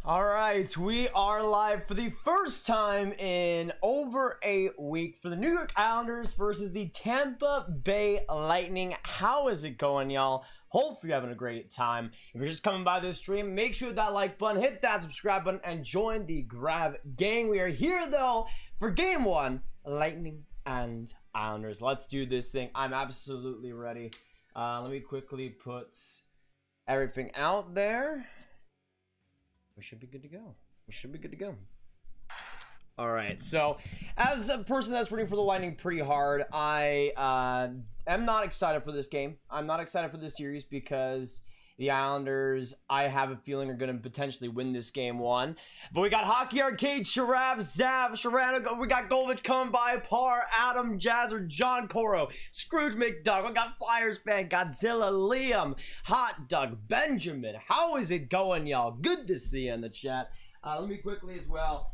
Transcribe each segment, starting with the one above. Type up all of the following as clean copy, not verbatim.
All right, we are live for the first time in over a week for the New York Islanders versus the Tampa Bay Lightning. How is it going, y'all? Hopefully you're having a great time. If you're just coming by this stream, make sure that like button, hit that subscribe button, and join the Grav gang. We are here, though, for Game 1, Lightning and Islanders. Let's do this thing. I'm absolutely ready. Let me quickly put everything out there. We should be good to go. We should be good to go. All right. So, as a person that's rooting for the Lightning pretty hard, I am not excited for this game. I'm not excited for this series because the Islanders, I have a feeling, are going to potentially win this game 1. But we got Hockey Arcade, Sharav, Zav, Sharano, we got Golvich coming by, Par, Adam, Jazzer, John Coro, Scrooge McDuck, we got Flyers fan, Godzilla, Liam, Hot Dog, Benjamin. How is it going, y'all? Good to see you in the chat. Let me quickly as well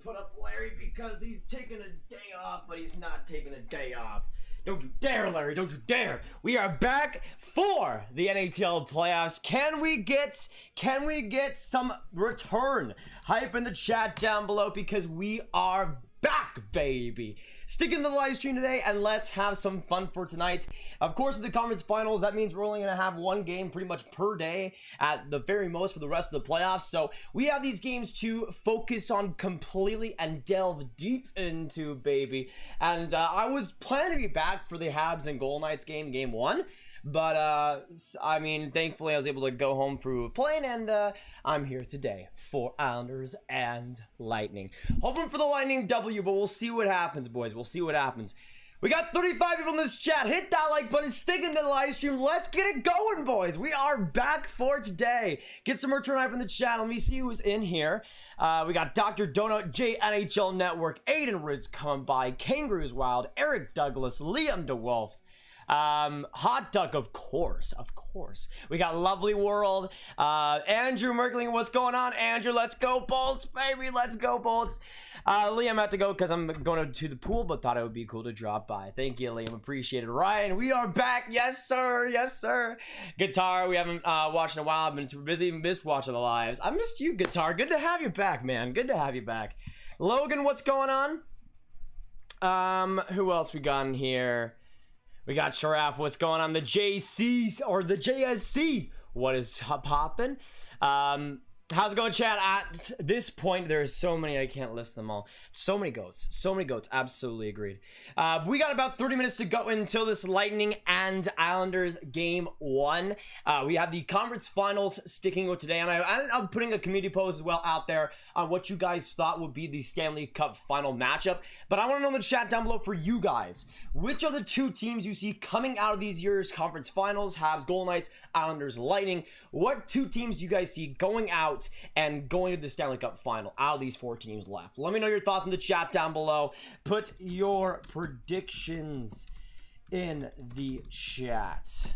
put up Larry because he's taking a day off, but he's not taking a day off. Don't you dare, Larry. Don't you dare. We are back for the NHL playoffs. Can we get some return hype in the chat down below because we are back, baby. Stick in the live stream today and let's have some fun for tonight. Of course, with the conference finals, that means we're only going to have one game pretty much per day at the very most for the rest of the playoffs. So we have these games to focus on completely and delve deep into, baby. And I was planning to be back for the Habs and Golden Knights game 1. But, I mean, thankfully I was able to go home through a plane, and I'm here today for Islanders and Lightning. Hoping for the Lightning W, but we'll see what happens, boys. We'll see what happens. We got 35 people in this chat. Hit that like button, stick into the live stream. Let's get it going, boys. We are back for today. Get some return hype in the chat. Let me see who's in here. We got Dr. Donut, J NHL Network, Aiden Ritz coming by, Kangaroos Wild, Eric Douglas, Liam DeWolf. Hot Duck, of course. We got Lovely World, Andrew Merkling. What's going on, Andrew? Let's go Bolts, baby. Let's go Bolts. Liam had to go because I'm going to the pool, but thought it would be cool to drop by. Thank you, Liam. Appreciate it. Ryan, we are back. Yes, sir. Yes, sir. Guitar, we haven't watched in a while. I've been too busy. Missed watching the lives. I missed you, Guitar. Good to have you back, man. Good to have you back. Logan, what's going on? Who else we got in here? We got Sharaf, what's going on? The JCs or the JSC. What is poppin'? How's it going, chat? At this point, there's so many, I can't list them all. So many goats, absolutely agreed. We got about 30 minutes to go until this Lightning and Islanders game 1. We have the conference finals sticking with today, and I'm putting a community post as well out there on what you guys thought would be the Stanley Cup final matchup. But I want to know in the chat down below for you guys, which are the two teams you see coming out of these years' conference finals? Habs, Golden Knights, Islanders, Lightning. What two teams do you guys see going out and going to the Stanley Cup final out of these 4 teams left? Let me know your thoughts in the chat down below. Put your predictions in the chat.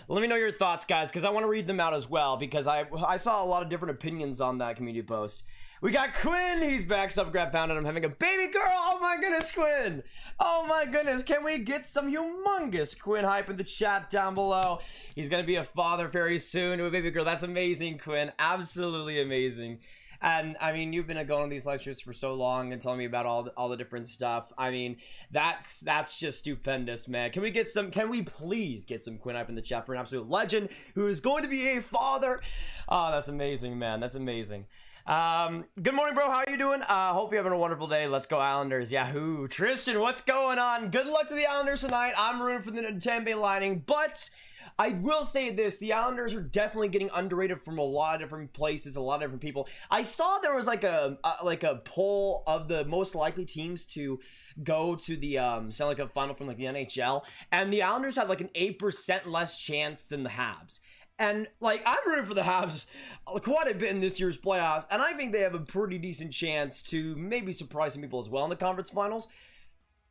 Let me know your thoughts, guys, because I want to read them out as well, because I saw a lot of different opinions on that community post. We got Quinn. He's back. Subgrab found it. I'm having a baby girl. Oh my goodness, Quinn. Oh my goodness. Can we get some humongous Quinn hype in the chat down below? He's going to be a father very soon to a baby girl. That's amazing, Quinn. Absolutely amazing. And I mean, you've been going on these live streams for so long and telling me about all the different stuff. I mean, that's just stupendous, man. Can we please get some Quinn hype in the chat for an absolute legend who is going to be a father? Oh, that's amazing, man. That's amazing. Good morning, bro. How are you doing? Hope you're having a wonderful day. Let's go Islanders. Yahoo. Tristan, what's going on? Good luck to the Islanders tonight. I'm rooting for the Tampa Bay Lightning, but I will say this, the Islanders are definitely getting underrated from a lot of different places, a lot of different people. I saw there was like a poll of the most likely teams to go to the Stanley Cup final from like the NHL, and the Islanders had like an 8% less chance than the Habs. And, like, I'm rooting for the Habs quite a bit in this year's playoffs, and I think they have a pretty decent chance to maybe surprise some people as well in the conference finals.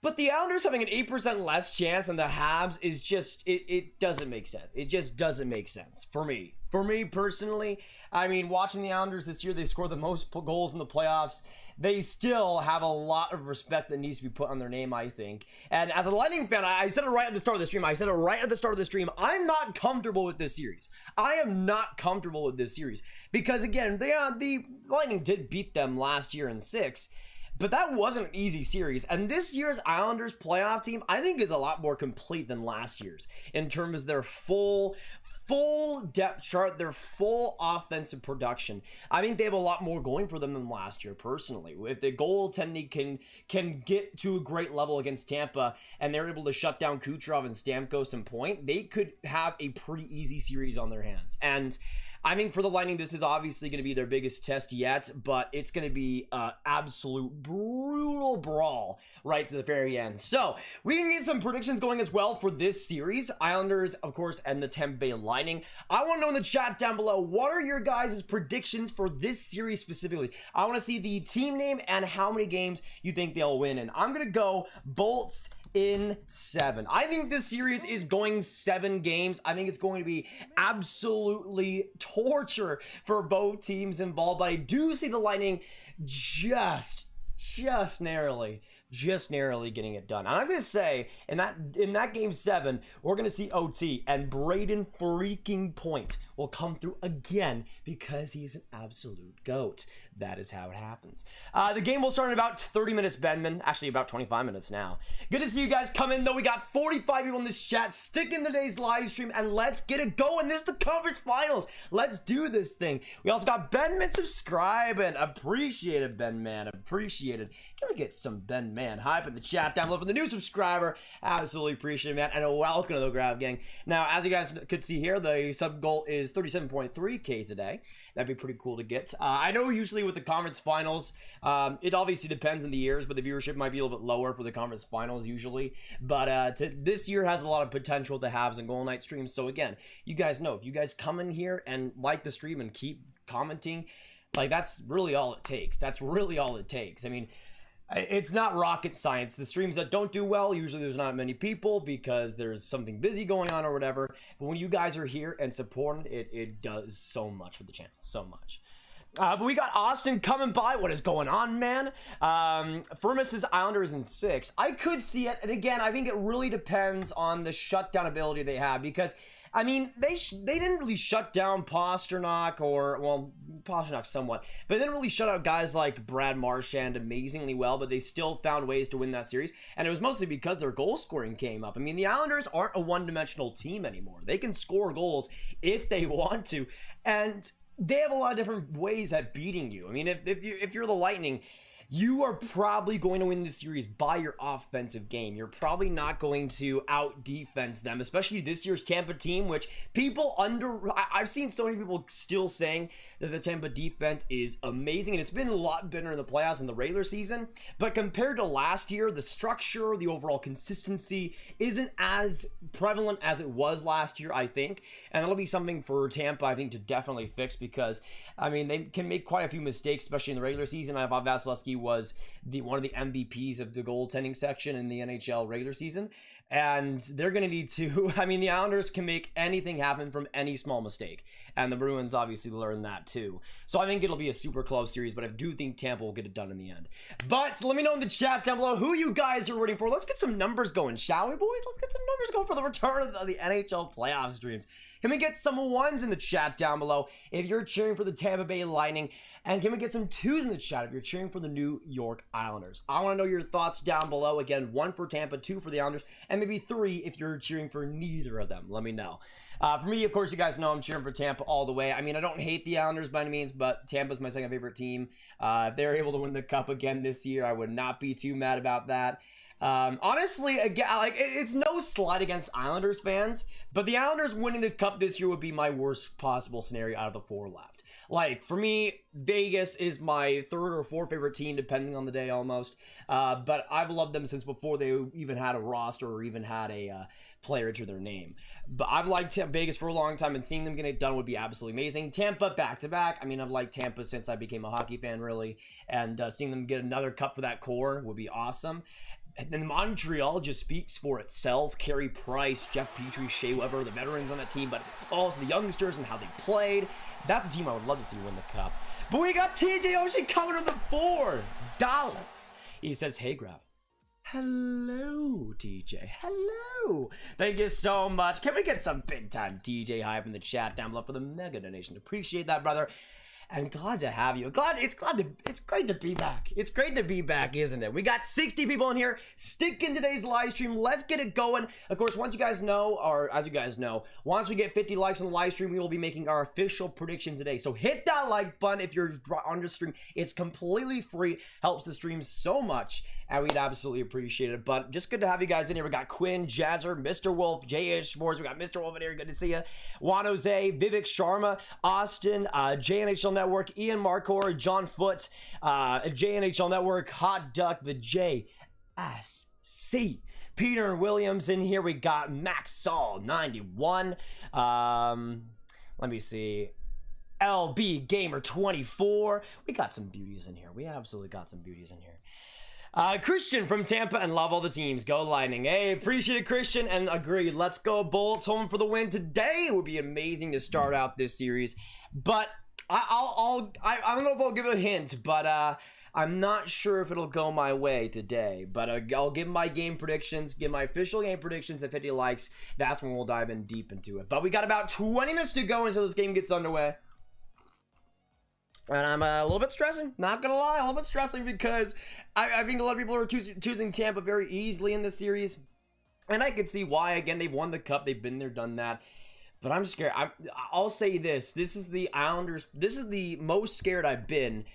But the Islanders having an 8% less chance than the Habs is just, it doesn't make sense. It just doesn't make sense for me. For me personally, I mean, watching the Islanders this year, they scored the most goals in the playoffs. They still have a lot of respect that needs to be put on their name, I think. And as a Lightning fan, I said it right at the start of the stream. I'm not comfortable with this series. I am not comfortable with this series. Because, again, the Lightning did beat them last year in 6. But that wasn't an easy series. And this year's Islanders playoff team, I think, is a lot more complete than last year's in terms of their full depth chart, their full offensive production. I think they have a lot more going for them than last year, personally. If the goaltending can get to a great level against Tampa and they're able to shut down Kucherov and Stamkos and Point, they could have a pretty easy series on their hands. And I think for the Lightning, this is obviously going to be their biggest test yet, but it's going to be an absolute brutal brawl right to the very end. So we can get some predictions going as well for this series. Islanders, of course, and the Tampa Bay Lightning. I want to know in the chat down below, what are your guys' predictions for this series specifically? I want to see the team name and how many games you think they'll win in. I'm going to go Bolts in 7. I think this series is going 7 games. I think it's going to be absolutely torture for both teams involved, but I do see the Lightning just narrowly getting it done. And I'm going to say in that game 7, we're going to see OT, and Braden freaking Point will come through again because he's an absolute GOAT. That is how it happens. The game will start in about 30 minutes, Benman. Actually, about 25 minutes now. Good to see you guys come in, though. We got 45 people in this chat. Stick in today's live stream, and let's get it going. This is the conference finals. Let's do this thing. We also got Benman subscribing. Appreciate it, Benman. Appreciate it. Can we get some Benman hype in the chat down below for the new subscriber? Absolutely appreciate it, man. And welcome to the Grav Gang. Now, as you guys could see here, the sub goal is 37.3K today. That'd be pretty cool to get. I know usually with the conference finals, it obviously depends on the years, but the viewership might be a little bit lower for the conference finals usually. But this year has a lot of potential to Habs and Goal Night streams. So again, you guys know, if you guys come in here and like the stream and keep commenting, like that's really all it takes. That's really all it takes. I mean, it's not rocket science. The streams that don't do well, usually there's not many people because there's something busy going on or whatever. But when you guys are here and supporting it, it does so much for the channel. So much. But we got Austin coming by. What is going on, man? Firmus is Islanders in 6. I could see it. And again, I think it really depends on the shutdown ability they have because, I mean, they didn't really shut down Pasternak Pasternak somewhat, but they didn't really shut out guys like Brad Marchand amazingly well, but they still found ways to win that series, and it was mostly because their goal scoring came up. I mean, the Islanders aren't a one-dimensional team anymore. They can score goals if they want to, and they have a lot of different ways at beating you. I mean, if you're the Lightning, you are probably going to win this series by your offensive game. You're probably not going to out-defense them, especially this year's Tampa team, which I've seen so many people still saying that the Tampa defense is amazing, and it's been a lot better in the playoffs in the regular season, but compared to last year, the structure, the overall consistency isn't as prevalent as it was last year, I think, and that'll be something for Tampa, I think, to definitely fix because, I mean, they can make quite a few mistakes, especially in the regular season. I thought Vasilevsky was one of the MVPs of the goaltending section in the NHL regular season, and they're going to need to, I mean, the Islanders can make anything happen from any small mistake, and the Bruins obviously learned that too. So I think it'll be a super close series, but I do think Tampa will get it done in the end. But let me know in the chat down below who you guys are rooting for. Let's get some numbers going, shall we, boys? Let's get some numbers going for the return of the NHL playoff streams. Can we get some 1s in the chat down below if you're cheering for the Tampa Bay Lightning? And can we get some 2s in the chat if you're cheering for the New York Islanders? I want to know your thoughts down below. Again, 1 for Tampa, 2 for the Islanders, and maybe 3 if you're cheering for neither of them. Let me know. For me, of course, you guys know I'm cheering for Tampa all the way. I mean, I don't hate the Islanders by any means, but Tampa's my second favorite team. If they're able to win the Cup again this year, I would not be too mad about that. Honestly, again, like it's no slight against Islanders fans, but the Islanders winning the Cup this year would be my worst possible scenario out of the 4 left. Like, for me, Vegas is my 3rd or 4th favorite team, depending on the day almost. But I've loved them since before they even had a roster or even had a player to their name. But I've liked Vegas for a long time, and seeing them get it done would be absolutely amazing. Tampa back-to-back. I mean, I've liked Tampa since I became a hockey fan, really. And seeing them get another Cup for that core would be awesome. And then Montreal just speaks for itself. Carey Price, Jeff Petrie, Shea Weber, the veterans on that team, but also the youngsters and how they played. That's a team I would love to see win the cup. But we got TJ Oshie coming to the 4. Dallas. He says, hey, Grav. Hello, TJ. Hello. Thank you so much. Can we get some big time TJ hype in the chat down below for the mega donation? Appreciate that, brother. And glad to have you. It's great to be back. It's great to be back, isn't it? We got 60 people in here. Stick in today's live stream. Let's get it going. Of course, once you guys know, or as you guys know, once we get 50 likes on the live stream, we will be making our official prediction today. So hit that like button if you're on the stream. It's completely free. Helps the stream so much. And we'd absolutely appreciate it. But just good to have you guys in here. We got Quinn, Jazzer, Mr. Wolf, J.H. Sports. We got Mr. Wolf in here. Good to see you. Juan Jose, Vivek Sharma, Austin, JNHL Network, Ian Marcor, John Foote, JNHL Network, Hot Duck, the JSC. Peter Williams in here. We got Max Saul, 91. Let me see. LB Gamer 24. We got some beauties in here. We absolutely got some beauties in here. Christian from Tampa and love all the teams. Go Lightning. Hey, appreciate it, Christian, and agreed. Let's go Bolts. Home for the win today. It would be amazing to start out this series, but I don't know if I'll give a hint, but I'm not sure if it'll go my way today. But I'll give my game predictions, give my official game predictions at 50 likes. That's when we'll dive in deep into it. But we got about 20 minutes to go until this game gets underway. And I'm a little bit stressing, not gonna lie, a little bit stressing because I think a lot of people are choosing Tampa very easily in this series. And I could see why. Again, they've won the cup, they've been there, done that. But I'm scared. I'll say this is the Islanders, this is the most scared I've been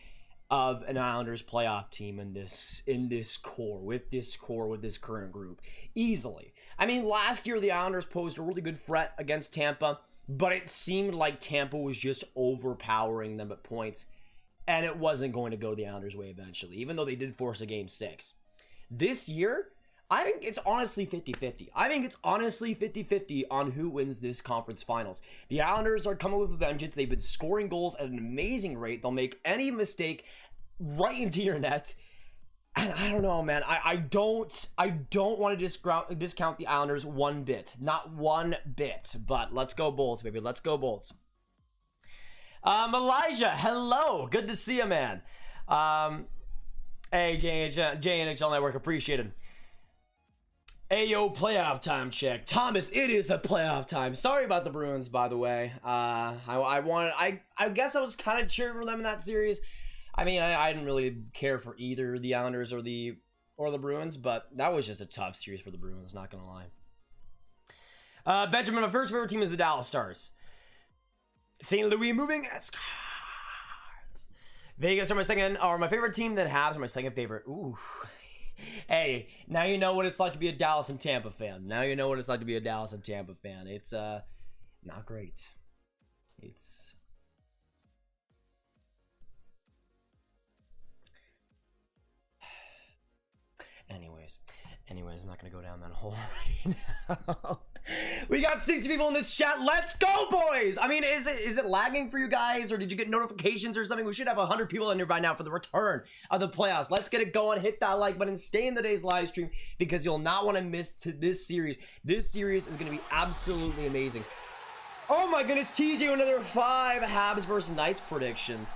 of an Islanders playoff team in this core, with this current group. Easily. I mean, last year the Islanders posed a really good threat against Tampa, but it seemed like Tampa was just overpowering them at points, and it wasn't going to go the Islanders' way eventually, even though they did force a Game 6. This year, I think it's honestly 50-50. I think it's honestly 50-50 on who wins this conference finals. The Islanders are coming with a vengeance. They've been scoring goals at an amazing rate. They'll make any mistake right into your net. And I don't know, man. I don't want to discount the Islanders one bit. Not one bit. But let's go Bolts, baby. Let's go Bolts. Elijah, hello. Good to see you, man. Hey, JNHL Network, appreciated. Ayo, playoff time check. Thomas, it is a playoff time. Sorry about the Bruins, by the way. I guess I was kind of cheering for them in that series. I mean, I didn't really care for either the Islanders or the Bruins, but that was just a tough series for the Bruins, not gonna lie. Benjamin, my first favorite team is the Dallas Stars. St. Louis moving at Stars. Vegas are my second, or my favorite team, then Habs are my second favorite. Ooh. Hey, now you know what it's like to be a Dallas and Tampa fan. Now you know what it's like to be a Dallas and Tampa fan. It's not great. It's Anyways, I'm not gonna go down that hole right now. We got 60 people in this chat. Let's go, boys! I mean, is it lagging for you guys, or did you get notifications or something? We should have 100 people in here by now for the return of the playoffs. Let's get it going. Hit that like button. Stay in today's live stream because you'll not want to miss this series. This series is gonna be absolutely amazing. Oh my goodness, TJ, another 5 Habs versus Knights predictions.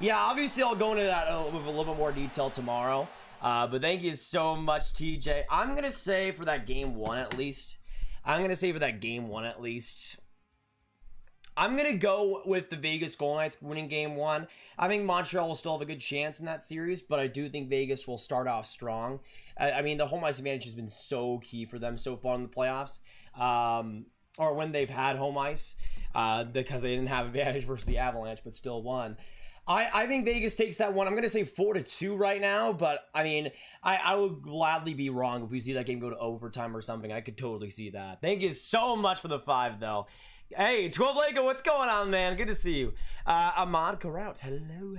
Yeah, obviously I'll go into that with a little bit more detail tomorrow. But thank you so much, TJ. I'm going to say for that game 1 at least. I'm going to go with the Vegas Golden Knights winning game 1. I think Montreal will still have a good chance in that series, but I do think Vegas will start off strong. I mean, the home ice advantage has been so key for them so far in the playoffs. Or when they've had home ice, because they didn't have advantage versus the Avalanche, but still won. I think Vegas takes that one. I'm going to say 4-2 right now, but I mean, I would gladly be wrong if we see that game go to overtime or something. I could totally see that. Thank you so much for the 5, though. Hey, 12 Lego, what's going on, man? Good to see you. Ahmad Karout, hello.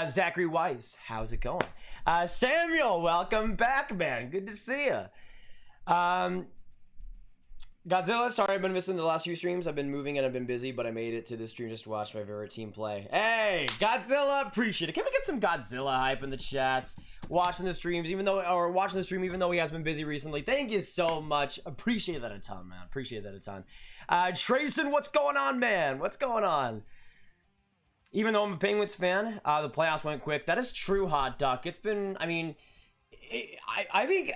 Zachary Weiss, how's it going? Samuel, welcome back, man. Good to see you. Godzilla, sorry I've been missing the last few streams. I've been moving and I've been busy, but I made it to this stream just to watch my favorite team play. Hey, Godzilla, appreciate it. Can we get some Godzilla hype in the chats? Watching the streams, even though he has been busy recently. Thank you so much. Appreciate that a ton, man. Appreciate that a ton. Trayson, what's going on, man? What's going on? Even though I'm a Penguins fan, the playoffs went quick. That is true, Hot Duck. It's been, I mean, I think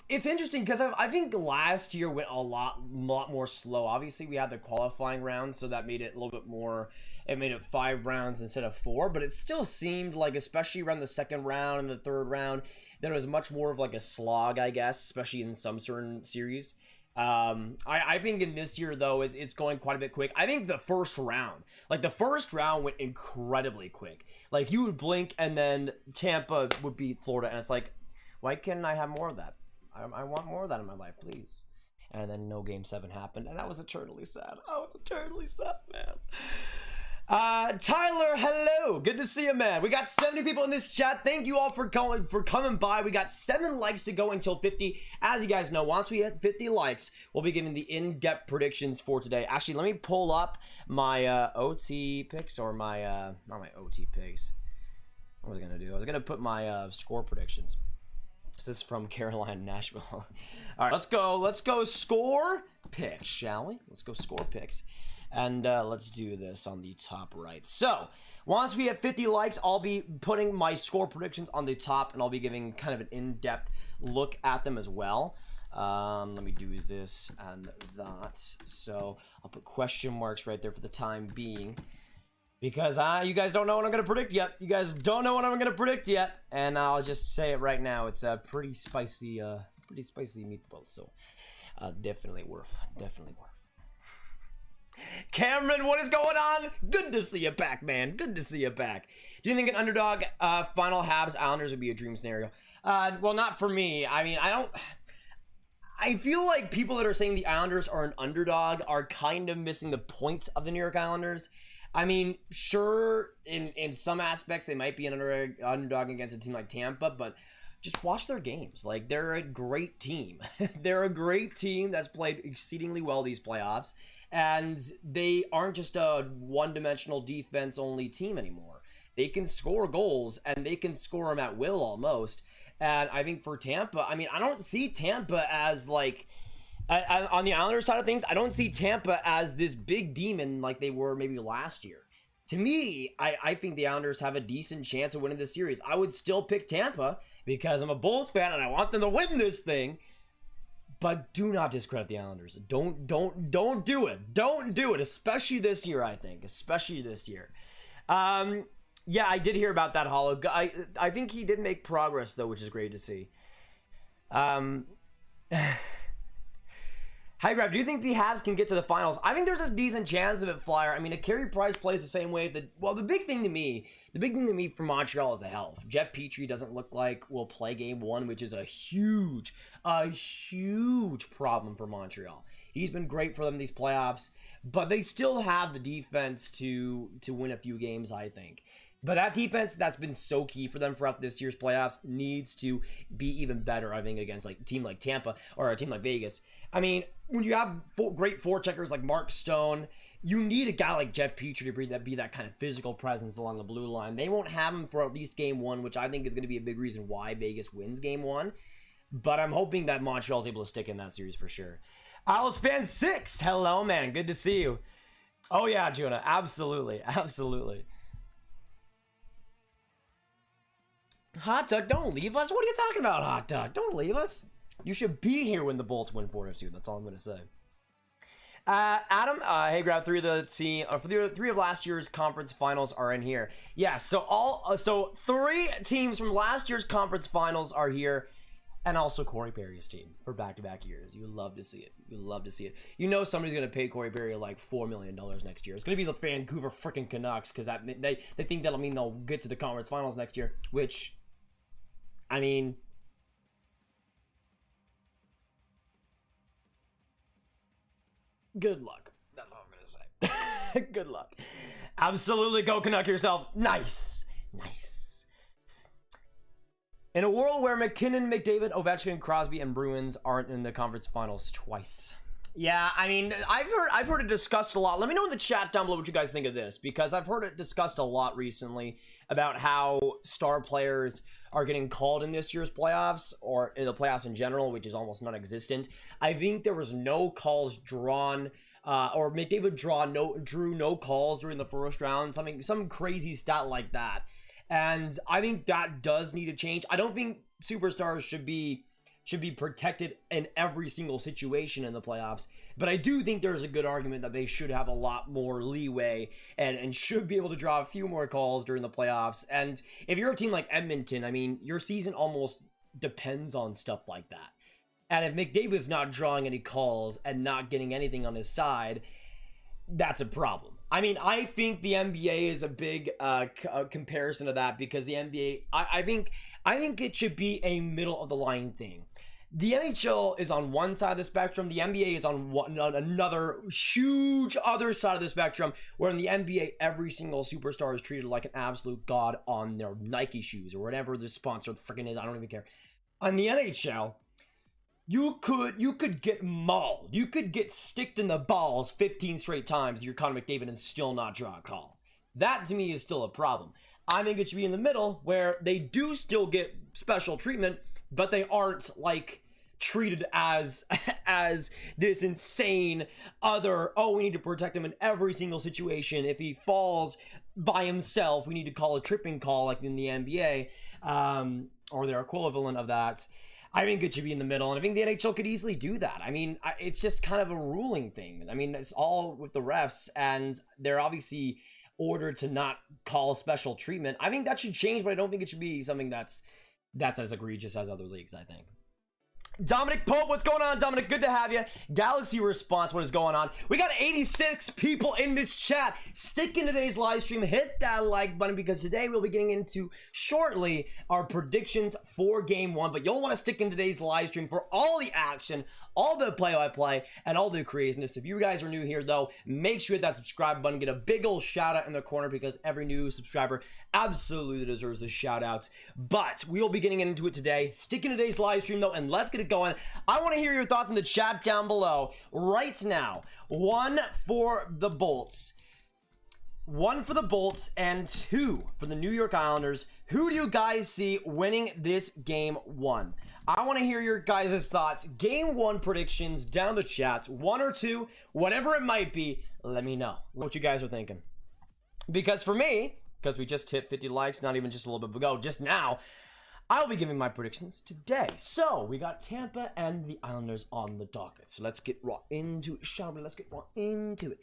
it's interesting because I think last year went a lot more slow. Obviously, we had the qualifying rounds, so that made it a little bit more. It made it 5 rounds instead of 4, but it still seemed like, especially around the second round and the third round, that it was much more of like a slog, I guess, especially in some certain series. I think in this year, though, it's going quite a bit quick. I think the first round went incredibly quick. Like, you would blink and then Tampa would beat Florida, and it's like, why can't I have more of that? I want more of that in my life, please. And then no Game 7 happened, and that was eternally sad. I was eternally sad, man. Tyler, hello. Good to see you, man. We got 70 people in this chat. Thank you all for coming by. We got 7 likes to go until 50. As you guys know, once we hit 50 likes, we'll be giving the in-depth predictions for today. Actually, let me pull up my OT picks, or my not my OT picks. What was I gonna do? I was gonna put my score predictions. This is from Carolina, Nashville. All right, let's go score picks, shall we? Let's go score picks. And let's do this on the top right. So, once we hit 50 likes, I'll be putting my score predictions on the top, and I'll be giving kind of an in-depth look at them as well. Let me do this and that. So, I'll put question marks right there for the time being, because you guys don't know what I'm going to predict yet. You guys don't know what I'm going to predict yet. And I'll just say it right now. It's a pretty spicy meatball. So, definitely worth. Cameron, what is going on? Good to see you back, man. Good to see you back. Do you think an underdog final Habs Islanders would be a dream scenario? Well, not for me. I mean, I feel like people that are saying the Islanders are an underdog are kind of missing the point of the New York Islanders. I mean, sure, in some aspects they might be an underdog against a team like Tampa, but just watch their games. Like, they're a great team. They're a great team that's played exceedingly well these playoffs. And they aren't just a one-dimensional defense-only team anymore. They can score goals, and they can score them at will almost. And I think for Tampa, I mean, I don't see Tampa as, like, on the Islanders side of things, I don't see Tampa as this big demon like they were maybe last year. To me, I think the Islanders have a decent chance of winning this series. I would still pick Tampa because I'm a Bulls fan, and I want them to win this thing. But do not discredit the Islanders. Don't do it. Don't do it, especially this year, I think. Especially this year. Yeah, I did hear about that Hollow. I think he did make progress, though, which is great to see. Hi, Grav, do you think the Habs can get to the finals? I think there's a decent chance of it, Flyer. I mean, if Carey Price plays the same way that, well, the big thing to me for Montreal is the health. Jeff Petrie doesn't look like will play game 1, which is a huge problem for Montreal. He's been great for them these playoffs, but they still have the defense to win a few games, I think. But that defense that's been so key for them throughout this year's playoffs needs to be even better, I think, against like a team like Tampa or a team like Vegas. I mean, when you have great forecheckers like Mark Stone, you need a guy like Jeff Petrie to be that kind of physical presence along the blue line. They won't have him for at least game 1, which I think is going to be a big reason why Vegas wins game 1. But I'm hoping that Montreal's able to stick in that series for sure. Alice Fan 6, hello, man. Good to see you. Oh, yeah, Jonah. Absolutely. Hot Dog, don't leave us. What are you talking about, Hot Dog? Don't leave us. You should be here when the Bolts win 4-2. That's all I'm going to say. Adam, hey, grab 3 of the 3 of last year's conference finals are in here. Yeah, so 3 teams from last year's conference finals are here, and also Corey Perry's team for back-to-back years. You love to see it. You know somebody's going to pay Corey Perry like $4 million next year. It's going to be the Vancouver freaking Canucks, because they think that'll mean they'll get to the conference finals next year, which, I mean, good luck. That's all I'm going to say. Good luck. Absolutely go Canuck yourself. Nice. In a world where McKinnon, McDavid, Ovechkin, Crosby, and Bruins aren't in the conference finals twice. Yeah, I mean, I've heard it discussed a lot. Let me know in the chat down below what you guys think of this, because I've heard it discussed a lot recently about how star players are getting called in this year's playoffs, or in the playoffs in general, which is almost non-existent. I think there was no calls drawn, or McDavid drew no calls during the first round, some crazy stat like that. And I think that does need to change. I don't think superstars should be protected in every single situation in the playoffs, but I do think there's a good argument that they should have a lot more leeway and should be able to draw a few more calls during the playoffs. And if you're a team like Edmonton, I mean, your season almost depends on stuff like that. And if McDavid's not drawing any calls and not getting anything on his side, that's a problem. I mean, I think the NBA is a big comparison to that, because the NBA, I think it should be a middle of the line thing. The NHL is on one side of the spectrum. The NBA is on another huge other side of the spectrum, where in the NBA, every single superstar is treated like an absolute god on their Nike shoes or whatever the sponsor the freaking is. I don't even care. On the NHL, you could get mauled. You could get sticked in the balls 15 straight times. You're Connor McDavid and still not draw a call. That to me is still a problem. I think it should be in the middle, where they do still get special treatment, but they aren't like treated as this insane other, oh, we need to protect him in every single situation. If he falls by himself, we need to call a tripping call like in the NBA, or their equivalent of that. I think it should be in the middle, and I think the NHL could easily do that. I mean, it's just kind of a ruling thing. I mean, it's all with the refs, and they're obviously ordered to not call special treatment. I think that should change, but I don't think it should be something that's as egregious as other leagues, I think. Dominic Pope, what's going on, Dominic? Good to have you. Galaxy Response, what is going on? We got 86 people in this chat. Stick in today's live stream. Hit that like button, because today we'll be getting into shortly our predictions for Game 1. But you'll want to stick in today's live stream for all the action, all the play-by-play, and all the craziness. If you guys are new here, though, make sure you hit that subscribe button. Get a big old shout-out in the corner, because every new subscriber absolutely deserves a shout-out. But we'll be getting into it today. Stick in today's live stream, though, and let's get it going. I want to hear your thoughts in the chat down below right now. One for the Bolts, and two for the New York Islanders. Who do you guys see winning this Game 1? I want to hear your guys' thoughts. Game 1 predictions down in the chats. 1 or 2, whatever it might be, let me know what you guys are thinking. Because for me, because we just hit 50 likes, not even just a little bit ago, just now, I'll be giving my predictions today. So, we got Tampa and the Islanders on the docket. So, let's get right into it, shall we? Let's get right into it.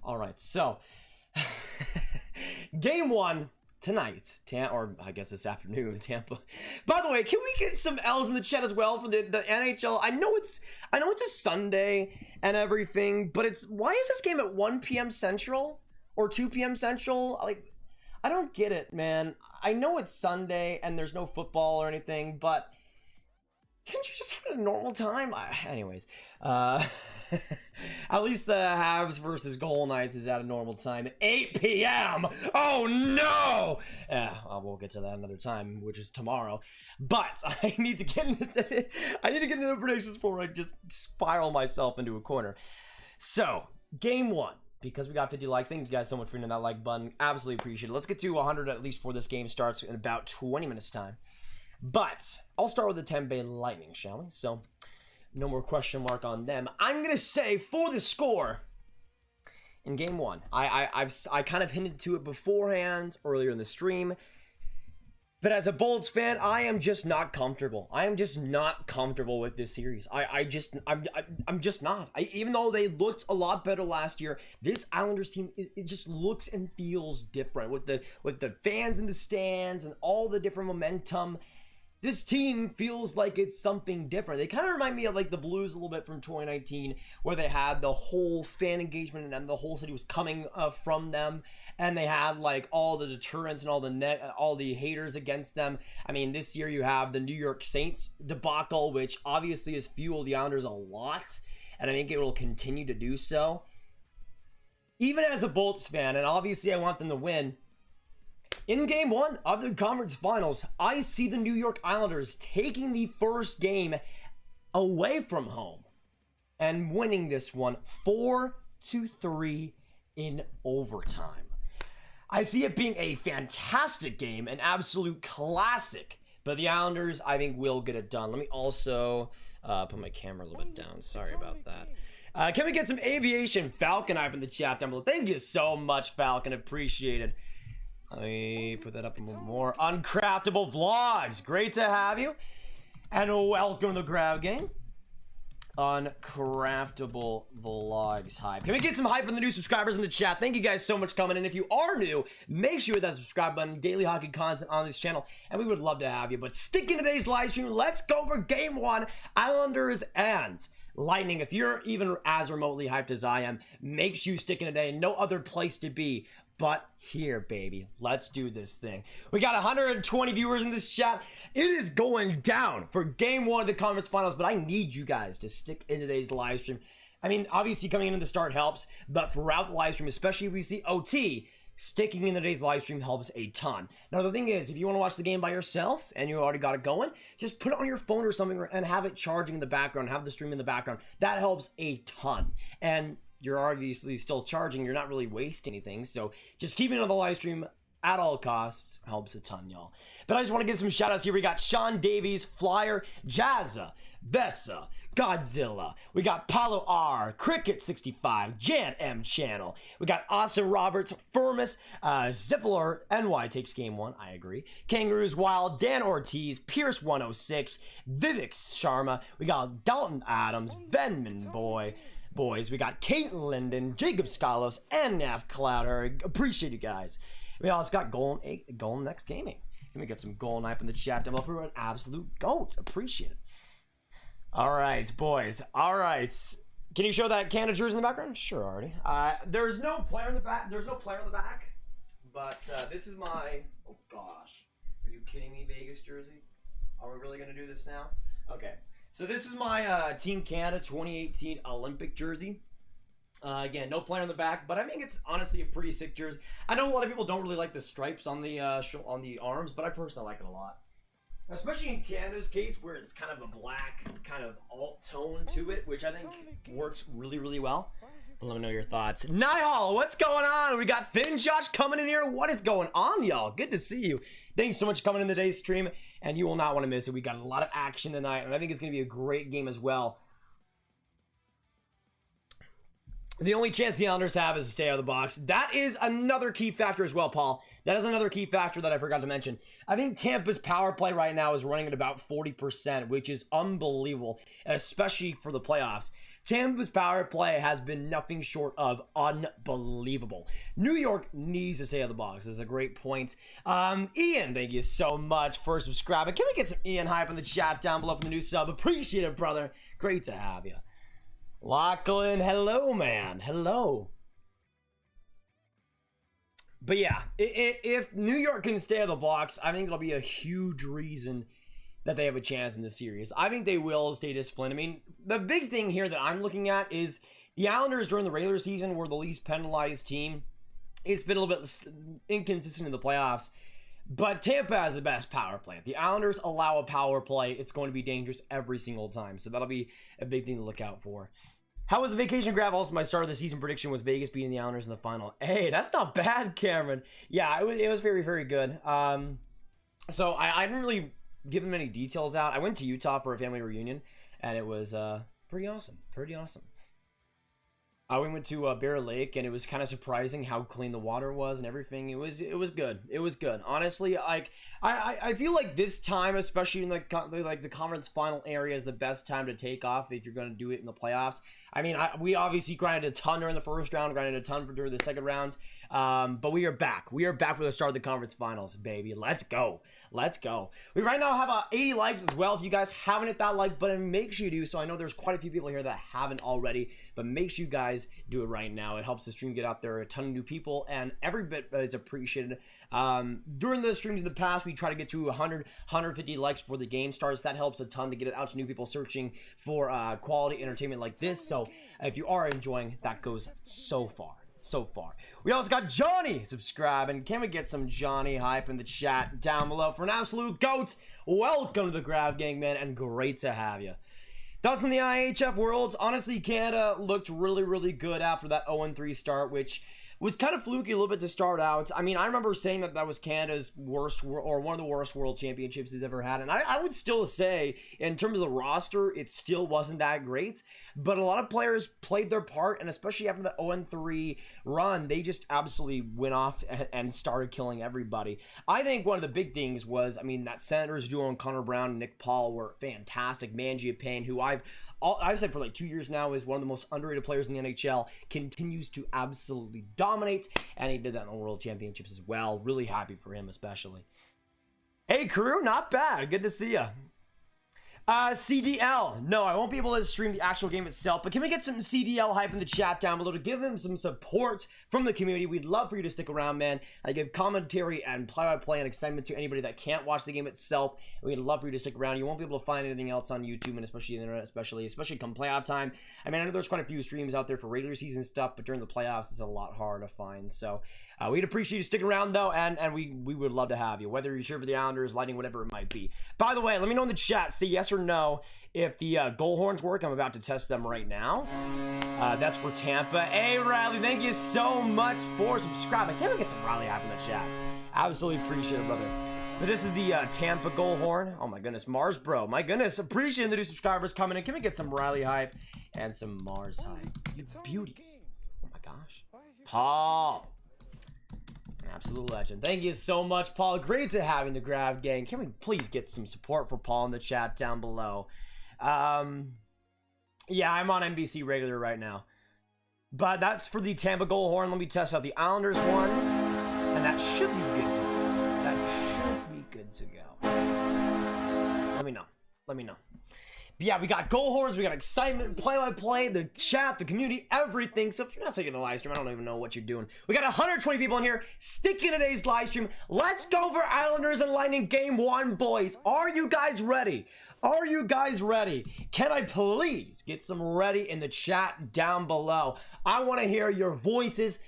All right, so, Game 1 tonight, or I guess this afternoon, Tampa. By the way, can we get some L's in the chat as well for the NHL? I know it's a Sunday and everything, but why is this game at 1 p.m. Central or 2 p.m. Central? Like, I don't get it, man. I know it's Sunday and there's no football or anything, but can't you just have it at a normal time? Anyways, at least the Habs versus Golden Knights is at a normal time, 8 p.m. Oh no! Yeah, we'll get to that another time, which is tomorrow. But I need to get into the predictions before I just spiral myself into a corner. So, Game 1. Because we got 50 likes, thank you guys so much for hitting that like button. Absolutely appreciate it. Let's get to 100 at least before this game starts in about 20 minutes time. But I'll start with the Tampa Bay Lightning, shall we? So, no more question mark on them. I'm going to say for the score in Game 1. I kind of hinted to it beforehand earlier in the stream. But as a Bolts fan, I am just not comfortable. I am just not comfortable with this series. I'm just not. Even though they looked a lot better last year, this Islanders team, it just looks and feels different with the fans in the stands and all the different momentum. This team feels like it's something different. They kind of remind me of like the Blues a little bit from 2019, where they had the whole fan engagement and the whole city was coming from them, and they had like all the deterrence and all the haters against them. I mean, this year you have the New York Saints debacle, which obviously has fueled the Islanders a lot, and I think it will continue to do so. Even as a Bolts fan, and obviously I want them to win, in Game 1 of the conference finals, I see the New York Islanders taking the first game away from home. and winning this one 4-3 in overtime. I see it being a fantastic game, an absolute classic. But the Islanders, I think, will get it done. Let me also put my camera a little bit down. Sorry about that. Can we get some Aviation Falcon hype in the chat down below? Thank you so much, Falcon. Appreciate it. Let me put that up a little more. Uncraftable Vlogs. Great to have you. And welcome to the Grab Game. Uncraftable Vlogs hype. Can we get some hype from the new subscribers in the chat? Thank you guys so much coming in. If you are new, make sure you hit that subscribe button. Daily hockey content on this channel, and we would love to have you. But sticking to today's live stream, let's go for game one. Islanders and Lightning. If you're even as remotely hyped as I am, make sure you stick in today. No other place to be but here, baby. Let's do this thing. We got 120 viewers in this chat. It is going down for game one of the conference finals, but I need you guys to stick in today's live stream. I mean, obviously coming in the start helps, but throughout the live stream, especially if we see OT, sticking in today's live stream helps a ton. Now, the thing is, if you want to watch the game by yourself and you already got it going, just put it on your phone or something and have it charging in the background, have the stream in the background. That helps a ton. And you're obviously still charging, you're not really wasting anything, so just keeping it on the live stream at all costs helps a ton, y'all. But I just want to give some shout outs here. We got Sean Davies, Flyer, Jazza, Vessa, Godzilla. We got Paulo R, Cricket 65, Jan M Channel. We got Austin Roberts, Firmus, Ziffler, NY takes game one, I agree. Kangaroos Wild, Dan Ortiz, Pierce 106, Vivek Sharma. We got Dalton Adams, Benman Boys, we got Kate Linden, Jacob Skalos, and Nav Cloudher. Appreciate you guys. We also got Golden Next Gaming. Let me get some Golden hype in the chat down below for an absolute GOAT. Appreciate it. All right, boys. All right. Can you show that Canada jersey in the background? Sure, already. There's no player in the back. There's no player in the back. But this is my. Oh gosh, are you kidding me? Vegas jersey. Are we really gonna do this now? Okay. So this is my Team Canada 2018 Olympic jersey. Again, no player on the back, but I think it's honestly a pretty sick jersey. I know a lot of people don't really like the stripes on the arms, but I personally like it a lot. Especially in Canada's case, where it's kind of a black kind of alt tone to it, which I think works really, really well. But let me know your thoughts. Nihal, what's going on? We got Finn Josh coming in here. What is going on, y'all? Good to see you. Thanks so much for coming in today's stream, and you will not want to miss it. We got a lot of action tonight, and I think it's going to be a great game as well. The only chance the Islanders have is to stay out of the box. That is another key factor as well, Paul. That is another key factor that I forgot to mention. I think Tampa's power play right now is running at about 40%, which is unbelievable, especially for the playoffs. Tampa's power play has been nothing short of unbelievable. New York needs to stay out of the box. That's a great point. Ian, thank you so much for subscribing. Can we get some Ian hype in the chat down below for the new sub? Appreciate it, brother. Great to have you. Lachlan, hello, man. Hello. But yeah, if New York can stay out of the box, I think it'll be a huge reason that they have a chance in this series. I think they will stay disciplined. I mean, the big thing here that I'm looking at is the Islanders during the regular season were the least penalized team. It's been a little bit inconsistent in the playoffs. But Tampa has the best power play. If the Islanders allow a power play, it's going to be dangerous every single time. So that'll be a big thing to look out for. How was the vacation grab? Also, my start of the season prediction was Vegas beating the Islanders in the final. Hey, that's not bad, Cameron. Yeah, it was very, very good. So I didn't really give him any details out. I went to Utah for a family reunion, and it was pretty awesome. Pretty awesome. We went to Bear Lake, and it was kind of surprising how clean the water was and everything. It was good. It was good. Honestly, like I feel like this time, especially in the conference final area, is the best time to take off if you're going to do it in the playoffs. I mean, we obviously grinded a ton during the first round, grinded a ton during the second round, but we are back. We are back for the start of the conference finals, baby. Let's go. Let's go. We right now have 80 likes as well. If you guys haven't hit that like button, make sure you do. So I know there's quite a few people here that haven't already, but make sure you guys do it right now. It helps the stream get out there, a ton of new people, and every bit is appreciated. During the streams in the past, we try to get to 100, 150 likes before the game starts. That helps a ton to get it out to new people searching for quality entertainment like this. So if you are enjoying, that goes so far. So far. We also got Johnny subscribing. Can we get some Johnny hype in the chat down below for an absolute GOAT? Welcome to the Grab Gang, man, and great to have you. Thoughts on the IHF Worlds? Honestly, Canada looked really, really good after that 0-3 start, which was kind of fluky a little bit to start out. I mean, I remember saying that that was Canada's worst, or one of the worst world championships he's ever had. And I would still say, in terms of the roster, it still wasn't that great. But a lot of players played their part, and especially after the 0-3 run, they just absolutely went off and started killing everybody. I think one of the big things was, I mean, that Senators duo and Connor Brown and Nick Paul were fantastic. Mangiapane, who I've said for like 2 years now is one of the most underrated players in the NHL, continues to absolutely dominate, and he did that in the World Championships as well. Really happy for him, especially. Hey, crew, not bad. Good to see ya. CDL. No, I won't be able to stream the actual game itself, but can we get some CDL hype in the chat down below to give him some support from the community? We'd love for you to stick around, man. I give commentary and play-by-play and excitement to anybody that can't watch the game itself. We'd love for you to stick around. You won't be able to find anything else on YouTube, and especially the internet, especially come playoff time. I mean, I know there's quite a few streams out there for regular season stuff, but during the playoffs, it's a lot harder to find. So we'd appreciate you sticking around, though, and we would love to have you, whether you're cheer for the Islanders, Lightning, whatever it might be. By the way, let me know in the chat, say yes or no if the goal horns work. I'm about to test them right now. That's for Tampa. Hey, Riley, thank you so much for subscribing. Can we get some Riley hype in the chat? Absolutely appreciate it, brother. But this is the Tampa goal horn. Oh my goodness, Mars bro. My goodness, appreciate the new subscribers coming in. Can we get some Riley hype and some Mars hype? You beauties. Oh my gosh. Paul. Absolute legend. Thank you so much, Paul. Great to have you in the Grav gang. Can we please get some support for Paul in the chat down below? Yeah, I'm on NBC regular right now. But that's for the Tampa goal horn. Let me test out the Islanders one. And that should be good to go. That should be good to go. Let me know. Let me know. But yeah, we got goal horns, we got excitement, play-by-play, the chat, the community, everything. So if you're not taking the live stream, I don't even know what you're doing. We got 120 people in here. Stick in today's live stream. Let's go for Islanders and Lightning Game 1, boys. Are you guys ready? Are you guys ready? Can I please get some ready in the chat down below? I want to hear your voices.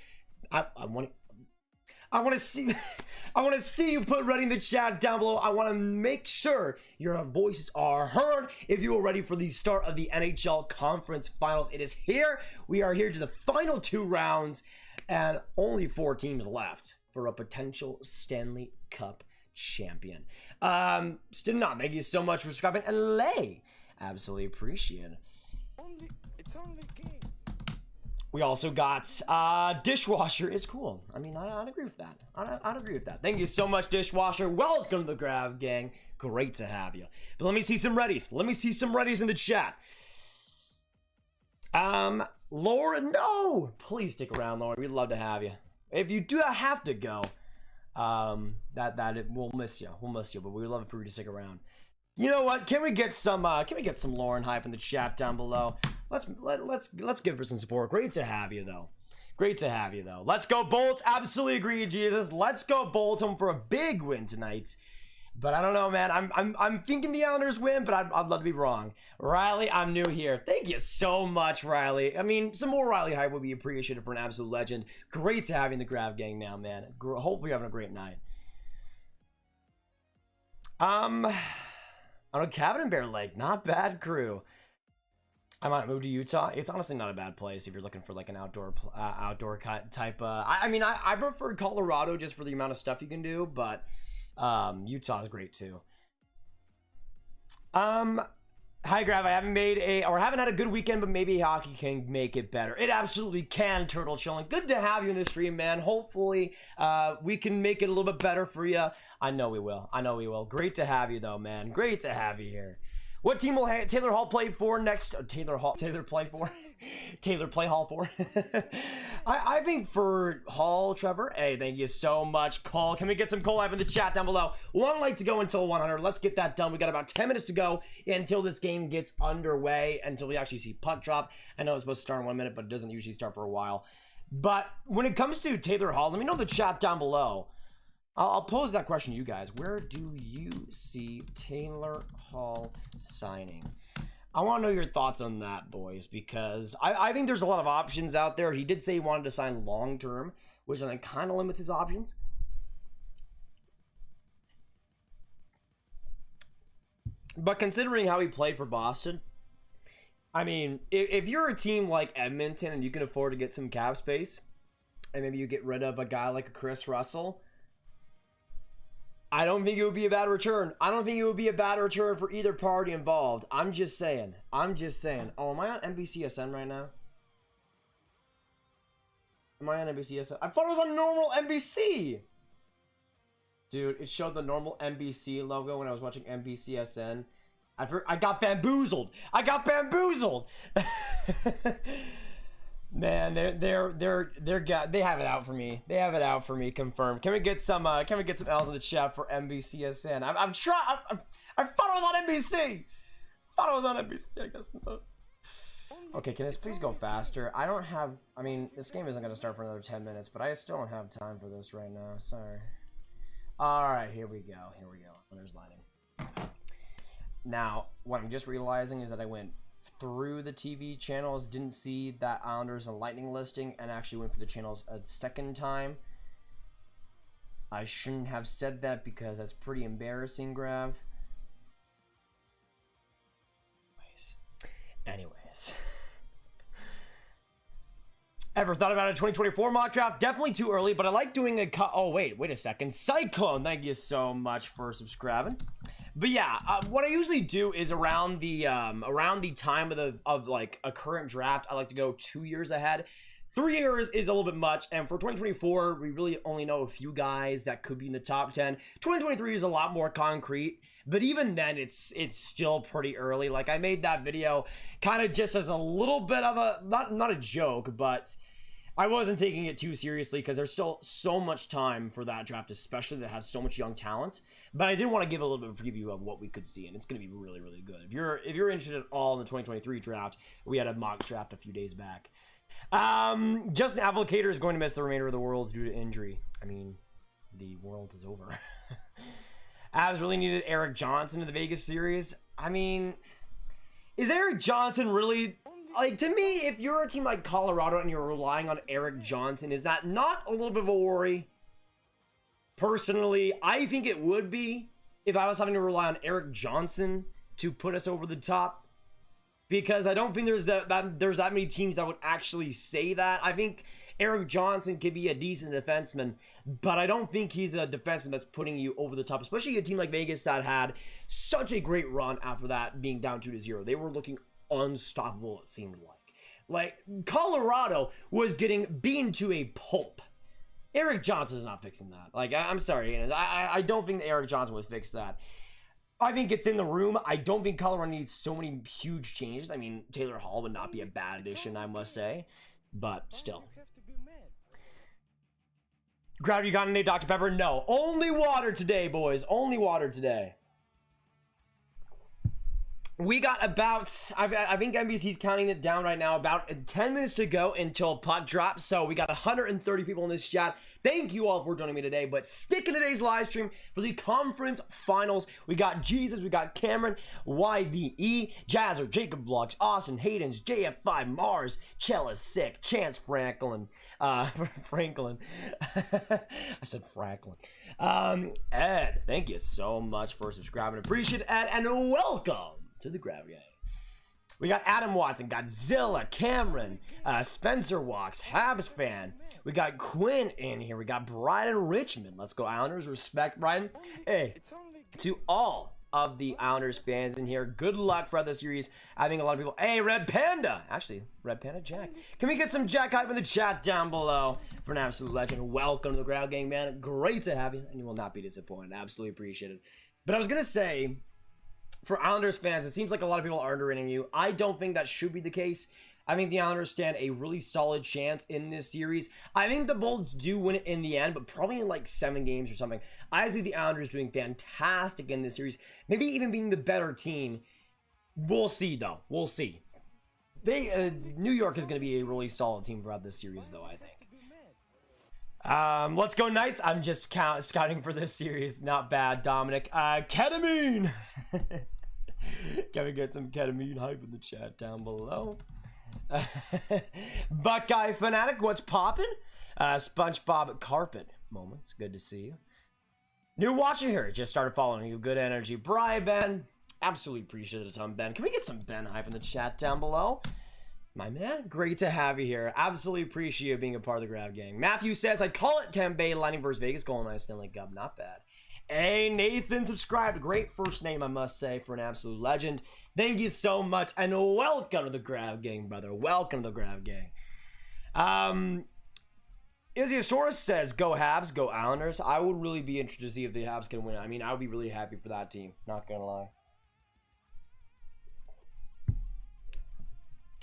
I want to see you put ready in the chat down below. I want to make sure your voices are heard if you are ready for the start of the NHL Conference Finals. It is here. We are here to the final 2 rounds and only 4 teams left for a potential Stanley Cup champion. Stimnot, thank you so much for subscribing, and Lay, absolutely appreciate it. It's only game. We also got Dishwasher is cool. I mean, I'd agree with that. I'd agree with that. Thank you so much, Dishwasher. Welcome to the Grav gang. Great to have you. But let me see some readies. Let me see some readies in the chat. Laura, no! Please stick around, Laura. We'd love to have you. If you do have to go, we'll miss you. We'll miss you, but we'd love for you to stick around. You know what? Can we get some Lauren hype in the chat down below? Let's give her some support. Great to have you though. Great to have you though. Let's go Bolts. Absolutely agree, Jesus. Let's go Bolts home for a big win tonight. But I don't know, man. I'm thinking the Islanders win, but I'd love to be wrong. Riley, I'm new here. Thank you so much, Riley. I mean, some more Riley hype would be appreciated for an absolute legend. Great to have you in the Grav gang now, man. Hope you're having a great night. On a cabin in Bear Lake, not bad crew. I might move to Utah. It's honestly not a bad place if you're looking for like an outdoor type. I mean, I prefer Colorado just for the amount of stuff you can do, but Utah is great too. Hi Grav, I haven't had a good weekend, but maybe hockey can make it better. It absolutely can, Turtle Chillin'. Good to have you in the stream, man. Hopefully, we can make it a little bit better for you. I know we will. I know we will. Great to have you though, man. Great to have you here. What team will Taylor Hall play for next? Taylor play for? Taylor play Hall for? I think for Hall, Trevor. Hey, thank you so much, Cole. Can we get some Cole hype in the chat down below? One like to go until 100. Let's get that done. We got about 10 minutes to go until this game gets underway, until we actually see puck drop. I know it's supposed to start in 1 minute, but it doesn't usually start for a while. But when it comes to Taylor Hall, let me know in the chat down below. I'll pose that question to you guys. Where do you see Taylor Hall signing? I want to know your thoughts on that, boys, because I think there's a lot of options out there. He did say he wanted to sign long-term, which I think kind of limits his options. But considering how he played for Boston, I mean, if you're a team like Edmonton and you can afford to get some cap space, and maybe you get rid of a guy like a Chris Russell, I don't think it would be a bad return. I don't think it would be a bad return for either party involved. I'm just saying. I'm just saying. Oh, am I on NBCSN right now? Am I on NBCSN? I thought it was on normal NBC. Dude, it showed the normal NBC logo when I was watching NBCSN. I got bamboozled. I got bamboozled. Man, they have it out for me. They have it out for me. Confirmed. Can we get some L's in the chat for NBCSN? I'm trying. I thought I was on NBC. Thought I was on NBC. I guess not. Okay, can this please go faster? I don't have. I mean, this game isn't gonna start for another 10 minutes, but I still don't have time for this right now. Sorry. All right, here we go. Here we go. There's lighting. Now, what I'm just realizing is that I went through the TV channels, didn't see that Islanders and Lightning listing, and actually went for the channels a second time. I shouldn't have said that because that's pretty embarrassing, Grav. Anyways. Ever thought about a 2024 mock draft? Definitely too early, but I like doing a oh, wait a second. Cyclone, thank you so much for subscribing. But yeah, what I usually do is around the time of like a current draft, I like to go 2 years ahead. 3 years is a little bit much, and for 2024, we really only know a few guys that could be in the top 10. 2023 is a lot more concrete, but even then, it's still pretty early. Like, I made that video kind of just as a little bit of a, not a joke, but I wasn't taking it too seriously because there's still so much time for that draft, especially that has so much young talent. But I did want to give a little bit of a preview of what we could see, and it's going to be really, really good. If you're interested at all in the 2023 draft, we had a mock draft a few days back. Justin Applicator is going to miss the remainder of the Worlds due to injury. I mean, the World is over. Avs really needed Eric Johnson in the Vegas series. I mean, is Eric Johnson really... Like, to me, if you're a team like Colorado and you're relying on Eric Johnson, is that not a little bit of a worry? Personally, I think it would be if I was having to rely on Eric Johnson to put us over the top. Because I don't think there's that many teams that would actually say that. I think Eric Johnson could be a decent defenseman, but I don't think he's a defenseman that's putting you over the top, especially a team like Vegas that had such a great run after that being down 2-0. They were looking unstoppable, it seemed like Colorado was getting beaten to a pulp. Eric Johnson is not fixing that. Like, I'm sorry, I don't think that Eric Johnson would fix that. I think it's in the room. I don't think Colorado needs so many huge changes. I mean, Taylor Hall would not be a bad addition, I must say, but still. Graviteh, you got any Dr. Pepper? No, only water today, boys. Only water today. We got about, I think NBC's counting it down right now, about 10 minutes to go until puck drop. So we got 130 people in this chat. Thank you all for joining me today. But stick in today's live stream for the conference finals. We got Jesus, we got Cameron, YVE, Jazzer, Jacob Vlogs, Austin, Hayden's, JF5, Mars, Chella's Sick, Chance Franklin, Franklin. I said Franklin. Ed, thank you so much for subscribing. Appreciate it, Ed, and welcome to the Graviteh. We got Adam Watson, Godzilla, Cameron, Spencer Walks, Habs fan. We got Quinn in here. We got Brian in Richmond. Let's go Islanders. Respect, Brian. Hey, to all of the Islanders fans in here, good luck for the series. I think a lot of people. Hey, Red Panda. Actually, Red Panda Jack. Can we get some Jack hype in the chat down below for an absolute legend? Welcome to the Grav Gang, man. Great to have you, and you will not be disappointed. Absolutely appreciate it. But I was gonna say, for Islanders fans, it seems like a lot of people are underrating you. I don't think that should be the case. I think the Islanders stand a really solid chance in this series. I think the Bolts do win it in the end, but probably in like 7 games or something. I see the Islanders doing fantastic in this series. Maybe even being the better team. We'll see, though. We'll see. New York is going to be a really solid team throughout this series, though, I think. Let's go Knights. I'm just scouting for this series. Not bad, Dominic. Ketamine. Can we get some ketamine hype in the chat down below? Buckeye Fanatic, what's poppin'? SpongeBob Carpet moments. Good to see you. New watcher here. Just started following you. Good energy. Brian Ben. Absolutely appreciate it, ton, Ben. Can we get some Ben hype in the chat down below? My man, great to have you here. Absolutely appreciate you being a part of the Grab Gang. Matthew says, I call it Tampa Bay Lightning versus Vegas Golden Knights Stanley Cup. Not bad. Hey, Nathan subscribed. Great first name, I must say, for an absolute legend. Thank you so much, and welcome to the Grab Gang, brother. Welcome to the Grab Gang. Isiosaurus says, go Habs, go Islanders. I would really be interested to see if the Habs can win. I mean, I would be really happy for that team. Not gonna lie.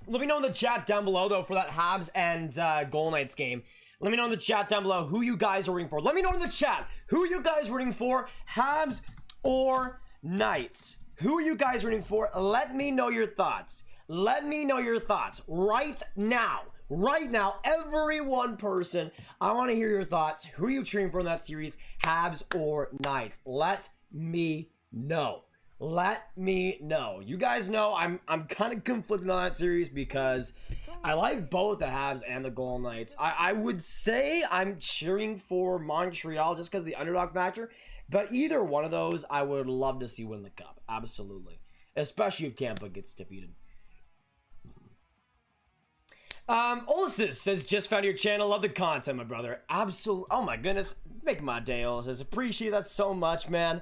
Let me know in the chat down below, though, for that Habs and Golden Knights game. Let me know in the chat down below who you guys are rooting for. Let me know in the chat who you guys are rooting for, Habs or Knights. Who are you guys rooting for? Let me know your thoughts. Let me know your thoughts right now. Right now, every one person, I want to hear your thoughts. Who are you cheering for in that series, Habs or Knights? Let me know. Let me know. You guys know I'm kind of conflicted on that series because I like both the Habs and the Golden Knights. I would say I'm cheering for Montreal just because of the underdog factor, but either one of those I would love to see win the cup. Absolutely. Especially if Tampa gets defeated. Ulysses says, just found your channel. Love the content, my brother. Absolutely. Oh my goodness. Make my day, Ulysses. Appreciate that so much, man.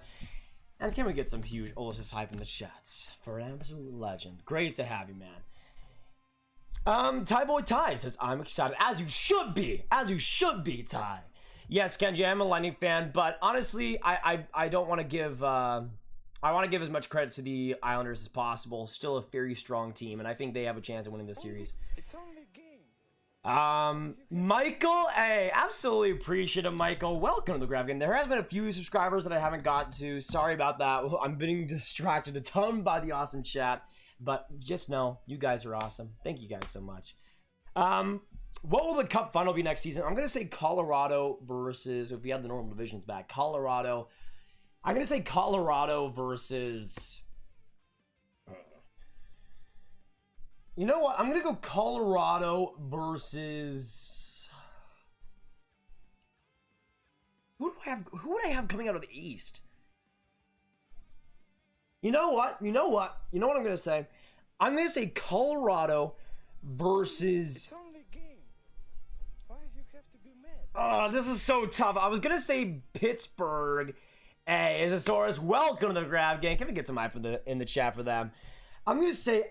And can we get some huge Ulysses hype in the chats for an absolute legend? Great to have you, man. Ty Boy Ty says, I'm excited. As you should be. As you should be, Ty. Yes, Kenji, I'm a Lightning fan, but honestly, I don't want to give... I want to give as much credit to the Islanders as possible. Still a very strong team, and I think they have a chance of winning this series. It's only a game. Michael, hey, absolutely appreciate it, Michael. Welcome to the Grab Game. There has been a few subscribers that I haven't gotten to. Sorry about that. I'm being distracted a ton by the awesome chat, but just know you guys are awesome. Thank you guys so much. What will the Cup final be next season? I'm gonna say Colorado versus, if we have the normal divisions back, Colorado. I'm going to say Colorado versus... You know what? I'm going to go Colorado versus... Who would I have coming out of the East? You know what? You know what I'm going to say? I'm going to say Colorado versus... It's only a game. Why you have to be mad? Oh, this is so tough. I was going to say Pittsburgh. Hey, Isosaurus, welcome to the Grab Gang. Can we get some hype in the chat for them? I'm gonna say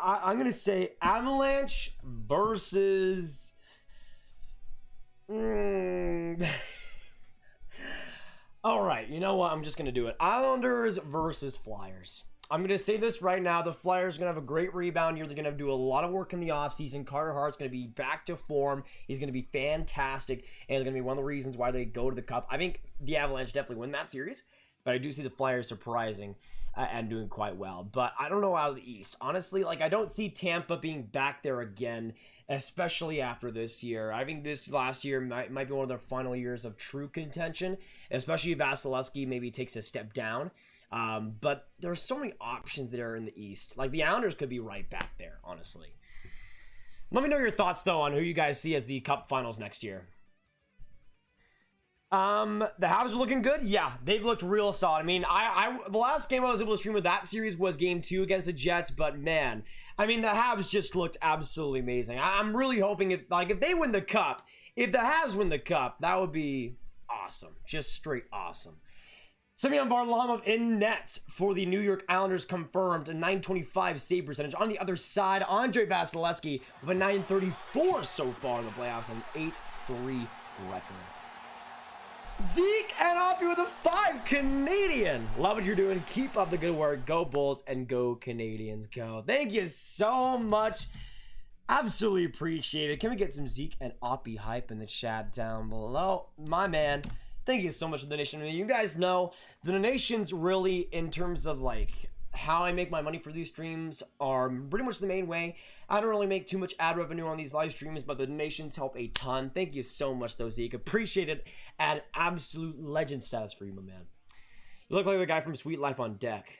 Avalanche versus. All right, you know what? I'm just gonna do it. Islanders versus Flyers. I'm gonna say this right now. The Flyers are gonna have a great rebound year. They're gonna do a lot of work in the offseason. Carter Hart's gonna be back to form. He's gonna be fantastic, and it's gonna be one of the reasons why they go to the Cup. I think the Avalanche definitely win that series. But I do see the Flyers surprising and doing quite well. But I don't know out of the East. Honestly, like, I don't see Tampa being back there again, especially after this year. I think this last year might be one of their final years of true contention, especially if Vasilevsky maybe takes a step down. But there's so many options there in the East. Like, the Islanders could be right back there, honestly. Let me know your thoughts, though, on who you guys see as the Cup finals next year. The Habs are looking good. Yeah, they've looked real solid. I mean, the last game I was able to stream with that series was game 2 against the Jets, but man, I mean, the Habs just looked absolutely amazing. I'm really hoping if they win the Cup, if the Habs win the Cup, that would be awesome. Just straight awesome. Semyon Varlamov in net for the New York Islanders, confirmed a 925 save percentage. On the other side, Andrei Vasilevsky with a 934 so far in the playoffs, an 8-3 record. Zeke and Oppie with a 5 Canadian. Love what you're doing. Keep up the good work. Go Bulls and go Canadians. Go. Thank you so much. Absolutely appreciate it. Can we get some Zeke and Oppie hype in the chat down below? My man. Thank you so much for the donation. I mean, you guys know the donations really, in terms of like how I make my money for these streams, are pretty much the main way. I don't really make too much ad revenue on these live streams, but the donations help a ton. Thank you so much, though, Zeke. Appreciate it. Add absolute legend status for you, my man. You look like the guy from Sweet Life on Deck.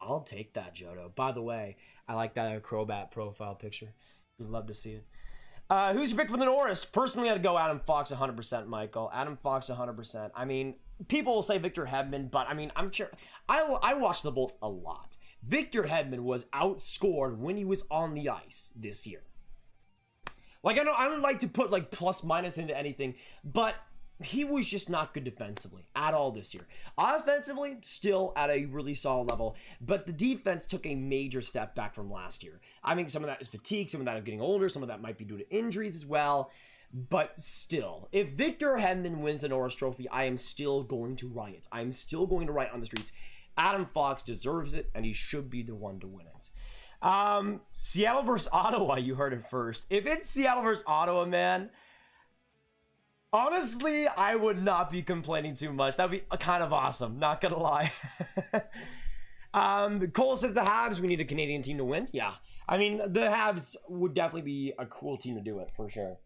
I'll take that, Jodo. By the way, I like that Acrobat profile picture. We'd love to see it. Who's your pick for the Norris? Personally, I'd go Adam Fox 100%, Michael. Adam Fox 100%. I mean, people will say Victor Hedman, but I mean, I'm sure I watch the Bolts a lot. Victor Hedman was outscored when he was on the ice this year. Like, I don't like to put like plus minus into anything, but he was just not good defensively at all this year. Offensively, still at a really solid level, but the defense took a major step back from last year. I think some of that is fatigue, some of that is getting older, some of that might be due to injuries as well. But still, if Victor Hedman wins the Norris Trophy, I am still going to riot. I am still going to riot on the streets. Adam Fox deserves it, and he should be the one to win it. Seattle versus Ottawa, you heard it first. If it's Seattle versus Ottawa, man, honestly, I would not be complaining too much. That'd be kind of awesome, not gonna lie. Cole says the Habs, we need a Canadian team to win. Yeah, I mean, the Habs would definitely be a cool team to do it, for sure.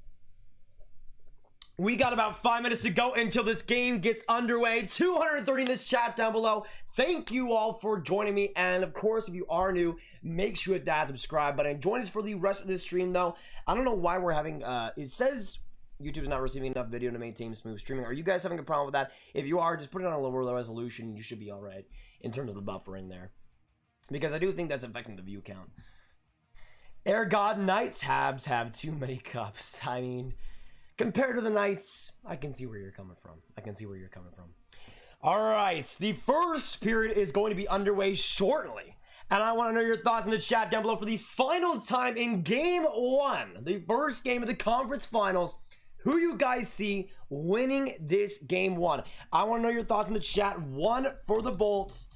We got about 5 minutes to go until this game gets underway. 230 in this chat down below. Thank you all for joining me. And of course, if you are new, make sure to hit that subscribe button. Join us for the rest of this stream, though. I don't know why we're having, it says YouTube is not receiving enough video to maintain smooth streaming. Are you guys having a problem with that? If you are, just put it on a lower resolution. You should be all right in terms of the buffering there. Because I do think that's affecting the view count. Air God Knights Habs have too many cups. I mean, compared to the Knights, I can see where you're coming from. All right, the first period is going to be underway shortly. And I want to know your thoughts in the chat down below for the final time in Game 1. The first game of the conference finals. Who you guys see winning this Game 1? I want to know your thoughts in the chat. 1 for the Bolts,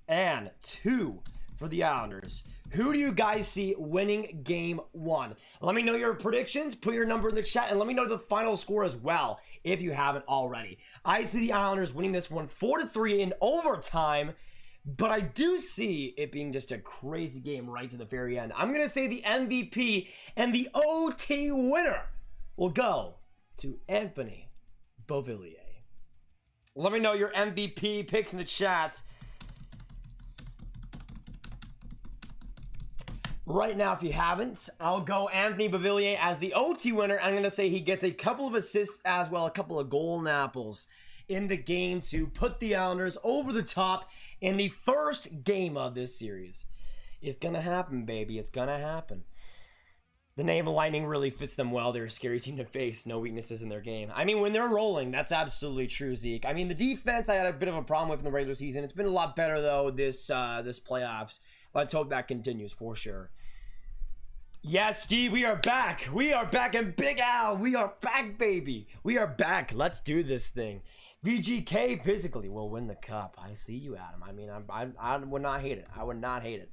and 2 for the Islanders. Who do you guys see winning Game 1? Let me know your predictions. Put your number in the chat and let me know the final score as well if you haven't already. I see the Islanders winning this one 4-3 in overtime, but I do see it being just a crazy game right to the very end. I'm going to say the MVP and the OT winner will go to Anthony Beauvillier. Let me know your MVP picks in the chat. Right now, if you haven't, I'll go Anthony Beauvillier as the OT winner. I'm going to say he gets a couple of assists as well, a couple of golden apples in the game to put the Islanders over the top in the first game of this series. It's going to happen, baby. It's going to happen. The name Lightning really fits them well. They're a scary team to face. No weaknesses in their game. I mean, when they're rolling, that's absolutely true, Zeke. I mean, the defense I had a bit of a problem with in the regular season. It's been a lot better, though, this playoffs. Let's hope that continues for sure. Yes, Steve, we are back. We are back. And Big Al, we are back, baby. We are back. Let's do this thing. VGK physically will win the cup. I see you, Adam. I mean, I would not hate it. I would not hate it.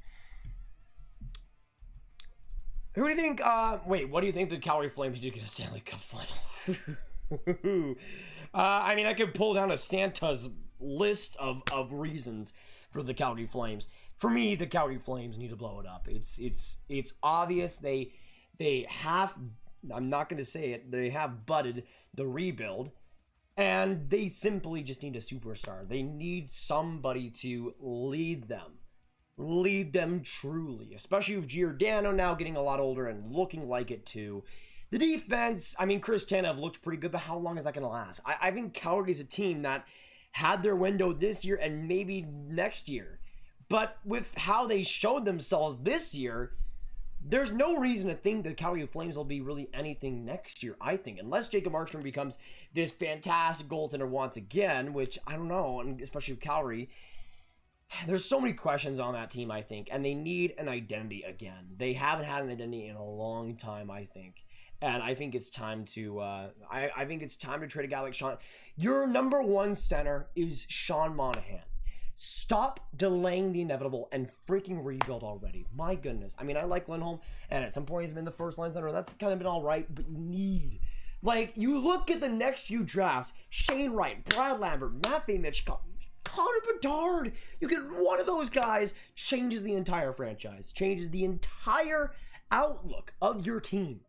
Who do you think, wait, what do you think the Calgary Flames did get a Stanley Cup final? I mean, I could pull down a Santa's list of reasons for the Calgary Flames. For me, the Calgary Flames need to blow it up. It's obvious they have, I'm not going to say it, they have butted the rebuild, and they simply just need a superstar. They need somebody to lead them truly, especially with Giordano now getting a lot older and looking like it too. The defense, I mean, Chris Tanev looked pretty good, but how long is that going to last? I think Calgary's a team that had their window this year and maybe next year. But with how they showed themselves this year, there's no reason to think the Calgary Flames will be really anything next year, I think. Unless Jacob Markstrom becomes this fantastic goaltender once again, which I don't know, and especially with Calgary. There's so many questions on that team, I think, and they need an identity again. They haven't had an identity in a long time, I think. And I think it's time to, I think it's time to trade a guy like Sean. Your number one center is Sean Monahan. Stop delaying the inevitable and freaking rebuild already. My goodness. I mean, I like Lindholm, and at some point he's been the first line center. That's kind of been all right, but you need, like, you look at the next few drafts, Shane Wright, Brad Lambert, Matt Mitchell, Connor Bedard. You get one of those guys, changes the entire franchise, changes the entire outlook of your team.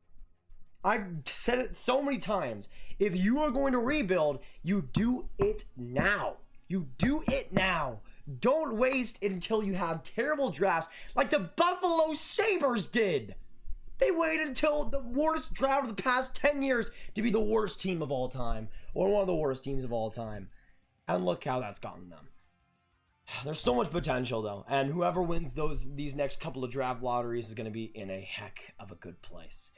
I've said it so many times. If you are going to rebuild, you do it now. You do it now. Don't waste it until you have terrible drafts like the Buffalo Sabres did. They waited until the worst draft of the past 10 years to be the worst team of all time, or one of the worst teams of all time. And look how that's gotten them. There's so much potential though, and whoever wins these next couple of draft lotteries is going to be in a heck of a good place.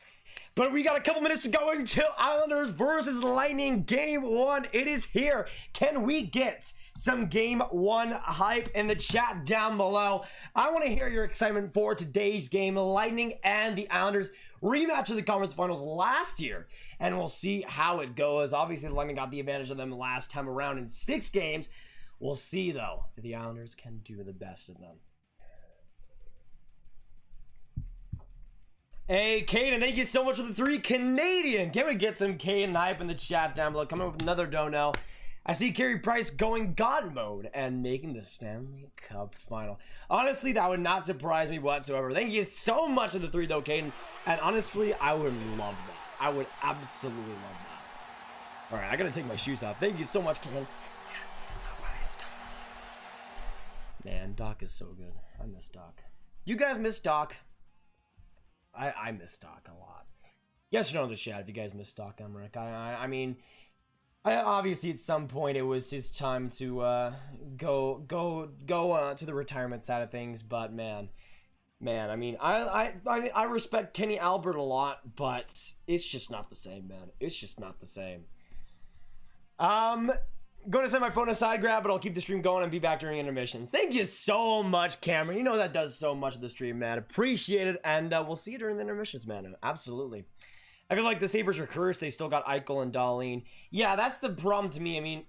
But we got a couple minutes to go until Islanders versus Lightning Game 1. It is here. Can we get some Game 1 hype in the chat down below? I want to hear your excitement for today's game. Lightning and the Islanders rematch of the conference finals last year, and we'll see how it goes. Obviously, the Lightning got the advantage of them last time around in 6 games. We'll see, though, if the Islanders can do the best of them. Hey, Caden, thank you so much for the 3 Canadian. Can we get some Caden hype in the chat down below? Coming up with another dono. I see Carey Price going God mode and making the Stanley Cup final. Honestly, that would not surprise me whatsoever. Thank you so much for the 3, though, Caden. And honestly, I would love that. I would absolutely love that. All right, I got to take my shoes off. Thank you so much, Caden. Man, Doc is so good. I miss Doc. You guys miss Doc? I miss Doc a lot. Yes or no in the chat if you guys miss Doc Emmerich. I mean, obviously at some point it was his time to go to the retirement side of things. But man, I mean, I respect Kenny Albert a lot, but it's just not the same, man. It's just not the same. Going to set my phone aside, grab it. I'll keep the stream going and be back during intermissions. Thank you so much, Cameron. You know that does so much of the stream, man. Appreciate it. And we'll see you during the intermissions, man. Absolutely. I feel like the Sabres are cursed. They still got Eichel and Dahlin. Yeah, that's the problem to me. I mean,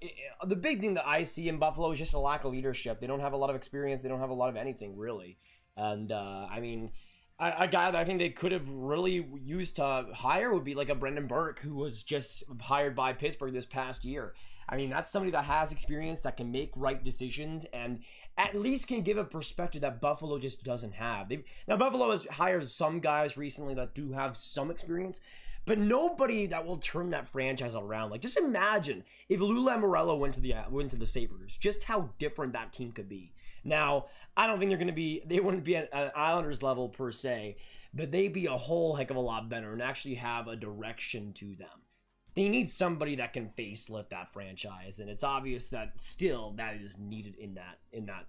the big thing that I see in Buffalo is just a lack of leadership. They don't have a lot of experience. They don't have a lot of anything, really. And, I mean, a guy that I think they could have really used to hire would be like a Brendan Burke, who was just hired by Pittsburgh this past year. I mean, that's somebody that has experience, that can make right decisions, and at least can give a perspective that Buffalo just doesn't have. Now, Buffalo has hired some guys recently that do have some experience, but nobody that will turn that franchise around. Like, just imagine if Lou Lamoriello went to the Sabres, just how different that team could be. Now, I don't think they wouldn't be at an Islanders level per se, but they'd be a whole heck of a lot better and actually have a direction to them. They need somebody that can facelift that franchise, and it's obvious that still that is needed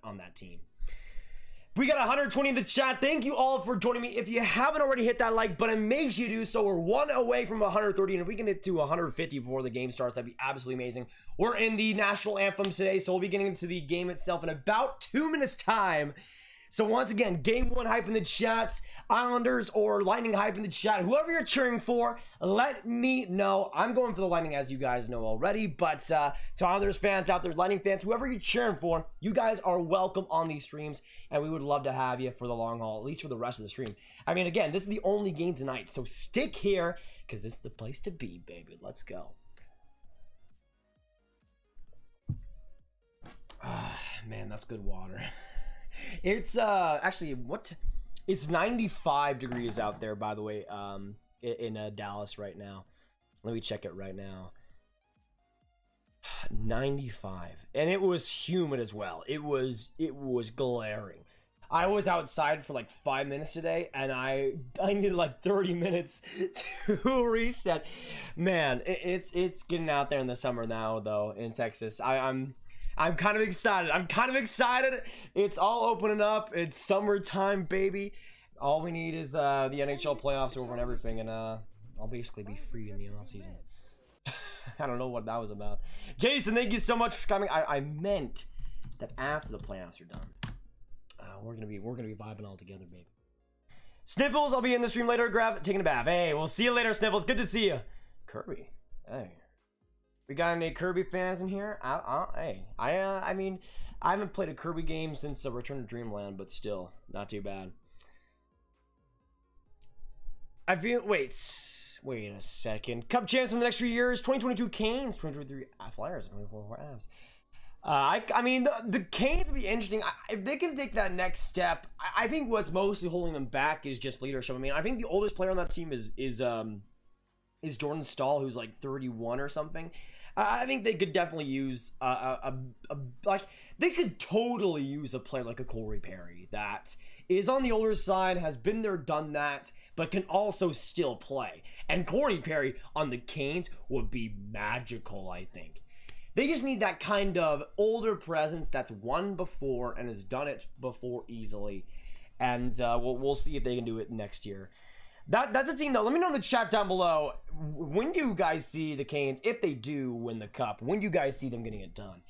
on that team. We got 120 in the chat. Thank you all for joining me. If you haven't already hit that like button, make sure you do so. We're 1 away from 130, and if we can get to 150 before the game starts, that'd be absolutely amazing. We're in the national anthems today, so we'll be getting into the game itself in about 2 minutes time. So once again, Game 1 hype in the chats, Islanders or Lightning hype in the chat. Whoever you're cheering for, let me know. I'm going for the Lightning, as you guys know already. But to Islanders fans out there, Lightning fans, whoever you're cheering for, you guys are welcome on these streams. And we would love to have you for the long haul, at least for the rest of the stream. I mean, again, this is the only game tonight. So stick here, because this is the place to be, baby. Let's go. Man, that's good water. It's actually it's 95 degrees out there, by the way, in Dallas right now. Let me check it right now. 95, and it was humid as well. It was glaring. I was outside for like 5 minutes today, and I needed like 30 minutes to reset. Man, it's getting out there in the summer now, though, in Texas. I'm kind of excited. It's all opening up. It's summertime, baby. All we need is the NHL playoffs over and everything, and I'll basically be free in the offseason. I don't know what that was about. Jason, thank you so much for coming. I meant that after the playoffs are done, we're gonna be vibing all together, baby. Sniffles, I'll be in the stream later. Taking a bath. Hey, we'll see you later, Sniffles. Good to see you. Kirby, hey. We got any Kirby fans in here? I mean, I haven't played a Kirby game since Return to Dreamland, but still, not too bad. I feel, wait a second. Cup champs in the next 3 years, 2022 Canes, 2023 Flyers, 2024 Avs. I mean, the Canes would be interesting. If they can take that next step, I think what's mostly holding them back is just leadership. I mean, I think the oldest player on that team is Jordan Stahl, who's like 31 or something. I think they could definitely use they could totally use a player like a Corey Perry that is on the older side, has been there, done that, but can also still play. And Corey Perry on the Canes would be magical, I think. They just need that kind of older presence that's won before and has done it before easily. And we'll see if they can do it next year. That's a team, though. Let me know in the chat down below. When do you guys see the Canes, if they do win the Cup, when do you guys see them getting it done?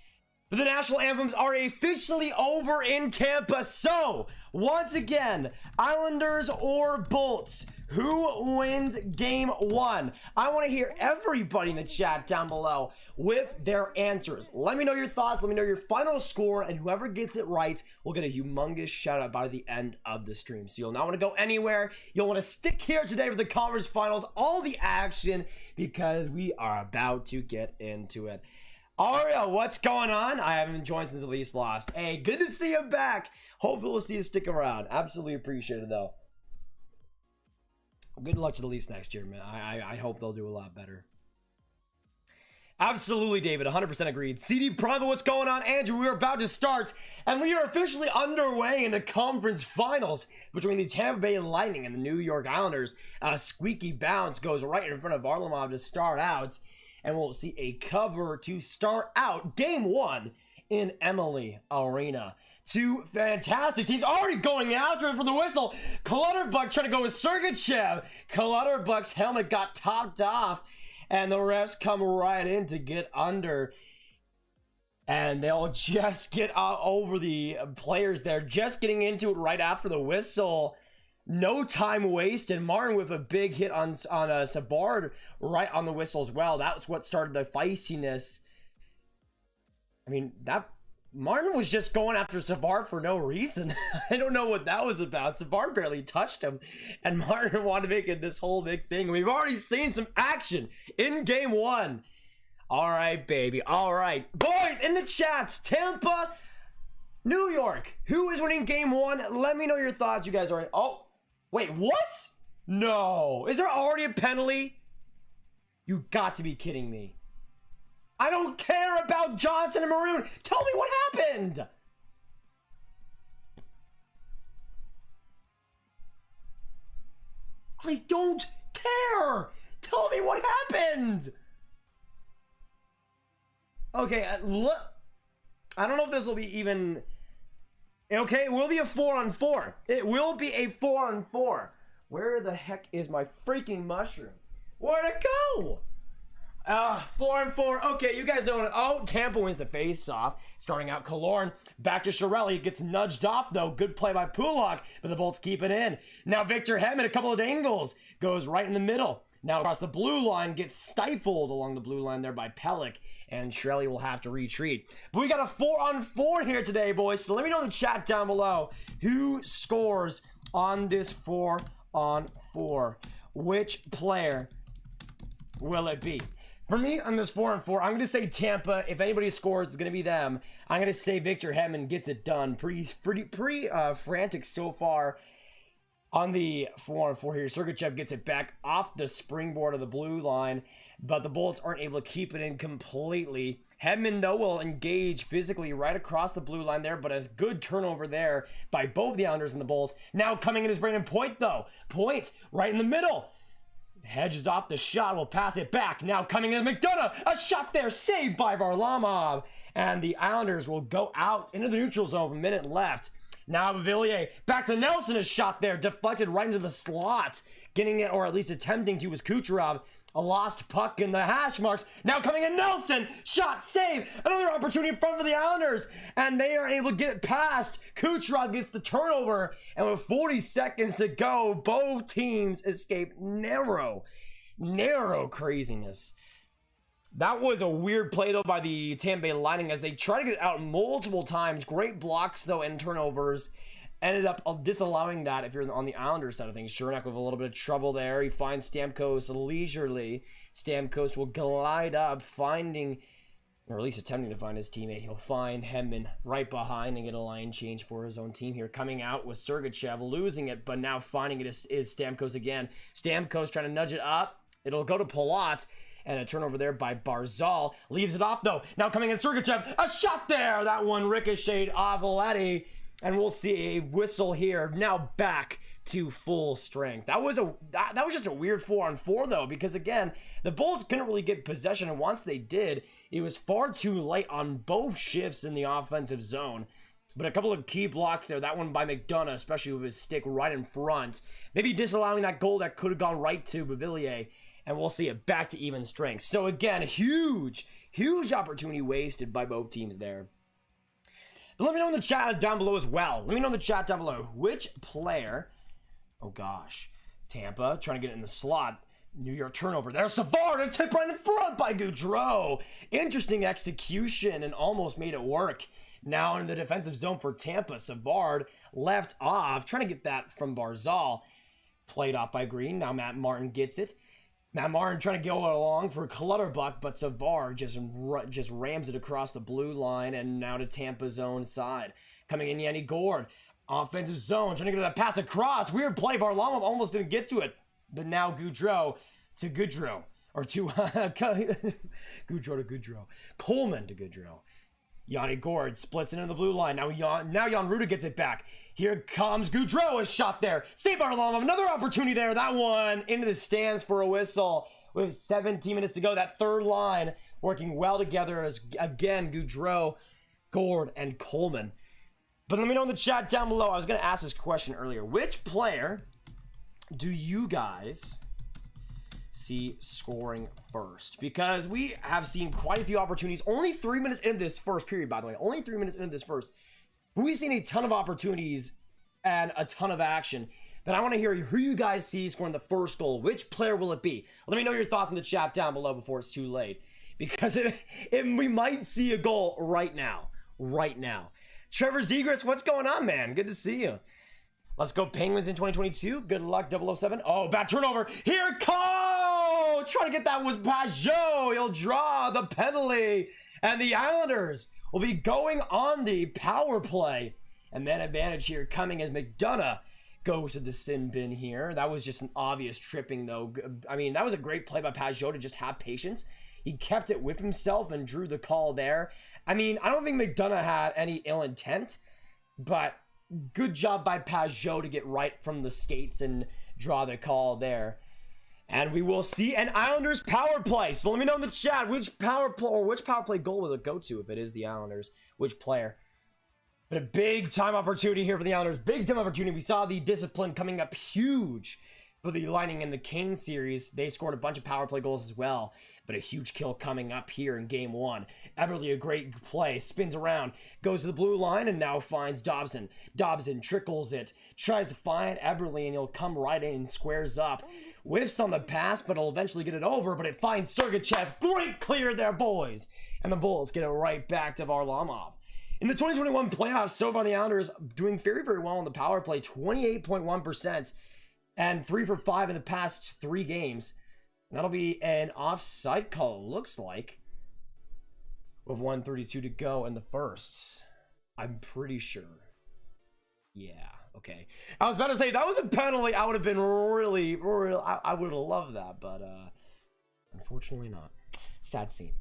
But the national anthems are officially over in Tampa. So, once again, Islanders or Bolts, who wins game 1? I want to hear everybody in the chat down below with their answers. Let me know your thoughts. Let me know your final score. And whoever gets it right will get a humongous shout out by the end of the stream. So you'll not want to go anywhere. You'll want to stick here today for the conference finals, all the action, because we are about to get into it. Aria, what's going on? I haven't joined since the least lost. Hey, good to see you back. Hopefully we'll see you stick around. Absolutely appreciate it, though. Good luck to the Leafs next year, man. I hope they'll do a lot better. Absolutely, David. 100% agreed. CD Private, what's going on? Andrew, we're about to start, and we are officially underway in the conference finals between the Tampa Bay Lightning and the New York Islanders. A squeaky bounce goes right in front of Varlamov to start out. And we'll see a cover to start out game 1 in Emily Arena. Two fantastic teams already going after it for the whistle. Clutterbuck trying to go with Sergachev. Clutterbuck's helmet got topped off, and the refs come right in to get under. And they'll just get over the players there, just getting into it right after the whistle. No time wasted. Martin with a big hit on Savard right on the whistle as well. That's what started the feistiness. I mean, that Martin was just going after Savard for no reason. I don't know what that was about. Savard barely touched him, and Martin wanted to make it this whole big thing. We've already seen some action in game 1. All right, baby. All right. Boys, in the chats, Tampa, New York. Who is winning game 1? Let me know your thoughts. You guys are in. Oh. Wait, what? No. Is there already a penalty? You got to be kidding me. I don't care about Johnson and Maroon. Tell me what happened. I don't care. Tell me what happened. Okay, look. I don't know if this will be even... Okay, it will be a 4-on-4. It will be a 4-on-4. Where the heck is my freaking mushroom? Where'd it go? 4-on-4. Okay, you guys know what. Oh, Tampa wins the face-off. Starting out Killorn. Back to Chiarelli. Gets nudged off, though. Good play by Pulock, but the Bolts keep it in. Now Victor Hedman, a couple of angles. Goes right in the middle. Now across the blue line, gets stifled along the blue line there by Pellick, and Chiarelli will have to retreat. But we got a 4-on-4 here today, boys. So let me know in the chat down below who scores on this 4-on-4. Which player will it be? For me, on this 4-on-4, I'm going to say Tampa. If anybody scores, it's going to be them. I'm going to say Victor Hedman gets it done. Pretty frantic so far. On the 4-on-4 here, Sergachev gets it back off the springboard of the blue line, but the Bolts aren't able to keep it in completely. Hedman, though, will engage physically right across the blue line there, but a good turnover there by both the Islanders and the Bolts. Now coming in is Brandon Point, though. Point right in the middle. Hedges off the shot, will pass it back. Now coming in is McDonough. A shot there, saved by Varlamov. And the Islanders will go out into the neutral zone with a minute left. Now Villiers, back to Nelson, a shot there, deflected right into the slot. Getting it, or at least attempting to, was Kucherov. A lost puck in the hash marks. Now coming in Nelson, shot, save. Another opportunity in front of the Islanders. And they are able to get it past. Kucherov gets the turnover. And with 40 seconds to go, both teams escape narrow craziness. That was a weird play, though, by the Tampa Bay Lightning as they try to get it out multiple times. Great blocks, though, and turnovers. Ended up disallowing that if you're on the Islanders side of things. Chernak with a little bit of trouble there. He finds Stamkos leisurely. Stamkos will glide up, finding, or at least attempting to find his teammate. He'll find Hedman right behind and get a line change for his own team here. Coming out with Sergachev, losing it, but now finding it is Stamkos again. Stamkos trying to nudge it up. It'll go to Palat. And a turnover there by Barzal. Leaves it off, though. Now coming in Sergachev. A shot there. That one ricocheted off Valetti. And we'll see a whistle here. Now back to full strength. That was just a weird 4-on-4 though, because again, the Bulls couldn't really get possession, and once they did, it was far too light on both shifts in the offensive zone. But a couple of key blocks there. That one by McDonough, especially with his stick right in front. Maybe disallowing that goal that could have gone right to Beauvillier. And we'll see it back to even strength. So again, huge opportunity wasted by both teams there. But let me know in the chat down below as well. Let me know in the chat down below which player. Oh gosh, Tampa trying to get it in the slot. New York turnover. There's Savard. It's hit right in front by Gaudreau. Interesting execution and almost made it work. Now in the defensive zone for Tampa, Savard left off, trying to get that from Barzal. Played off by Green. Now Matt Martin gets it. Matt Martin trying to go along for Clutterbuck, but Savard just rams it across the blue line, and now to Tampa's own side. Coming in, Yanni Gourde. Offensive zone, trying to get that pass across. Weird play. Varlamov almost didn't get to it. But now Gaudreau to Gaudreau. Or to Gaudreau to Gaudreau. Coleman to Gaudreau. Yanni Gourde splits it in the blue line. Now Jan Rutta gets it back. Here comes Gaudreau, a shot there. Save Varlamov, another opportunity there. That one into the stands for a whistle. With 17 minutes to go. That third line working well together as, again, Gaudreau, Gourde, and Coleman. But let me know in the chat down below. I was going to ask this question earlier. Which player do you guys see scoring first? Because we have seen quite a few opportunities. Only 3 minutes into this first period, by the way. Only 3 minutes into this first. But we've seen a ton of opportunities and a ton of action. But I want to hear who you guys see scoring the first goal. Which player will it be? Let me know your thoughts in the chat down below before it's too late. Because we might see a goal right now. Right now. Trevor Zegras, what's going on, man? Good to see you. Let's go Penguins in 2022. Good luck, 007. Oh, bad turnover. Here it comes! Trying to get that was Pajot. He'll draw the penalty. And the Islanders will be going on the power play. And then advantage here coming as McDonough goes to the sin bin here. That was just an obvious tripping, though. I mean, that was a great play by Pajot to just have patience. He kept it with himself and drew the call there. I mean, I don't think McDonough had any ill intent, but good job by Pajot to get right from the skates and draw the call there. And we will see an Islanders power play. So let me know in the chat which power play goal will it go to if it is the Islanders, which player. But a big time opportunity here for the Islanders. Big time opportunity. We saw the discipline coming up huge for the Lightning in the Kane series. They scored a bunch of power play goals as well. But a huge kill coming up here in game one. Eberle, a great play, spins around, goes to the blue line, and now finds Dobson. Dobson trickles it, tries to find Eberle, and he'll come right in, squares up. Whiffs on the pass, but he'll eventually get it over, but it finds Sergachev. Great clear there, boys. And the Bulls get it right back to Varlamov. In the 2021 playoffs, so far the Islanders doing very, very well on the power play, 28.1%, and 3 for 5 in the past 3 games. That'll be an offside call, it looks like, with 1:32 to go in the first. I'm pretty sure. Yeah, okay. I was about to say, that was a penalty. I would have been really, I would have loved that, but unfortunately not. Sad scene.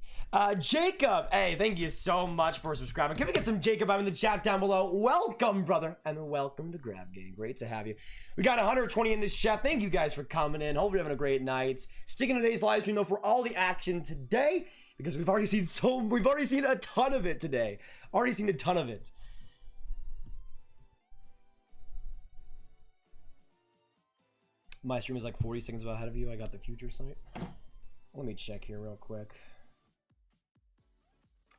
Jacob, hey, thank you so much for subscribing. Can we get some Jacob out in the chat down below? Welcome, brother, and welcome to Grab Gang. Great to have you. We got 120 in this chat. Thank you guys for coming in. Hope you're having a great night. Sticking to today's live stream though for all the action today, because we've already seen a ton of it today. Already seen a ton of it. My stream is like 40 seconds ahead of you. I got the future site. Let me check here real quick.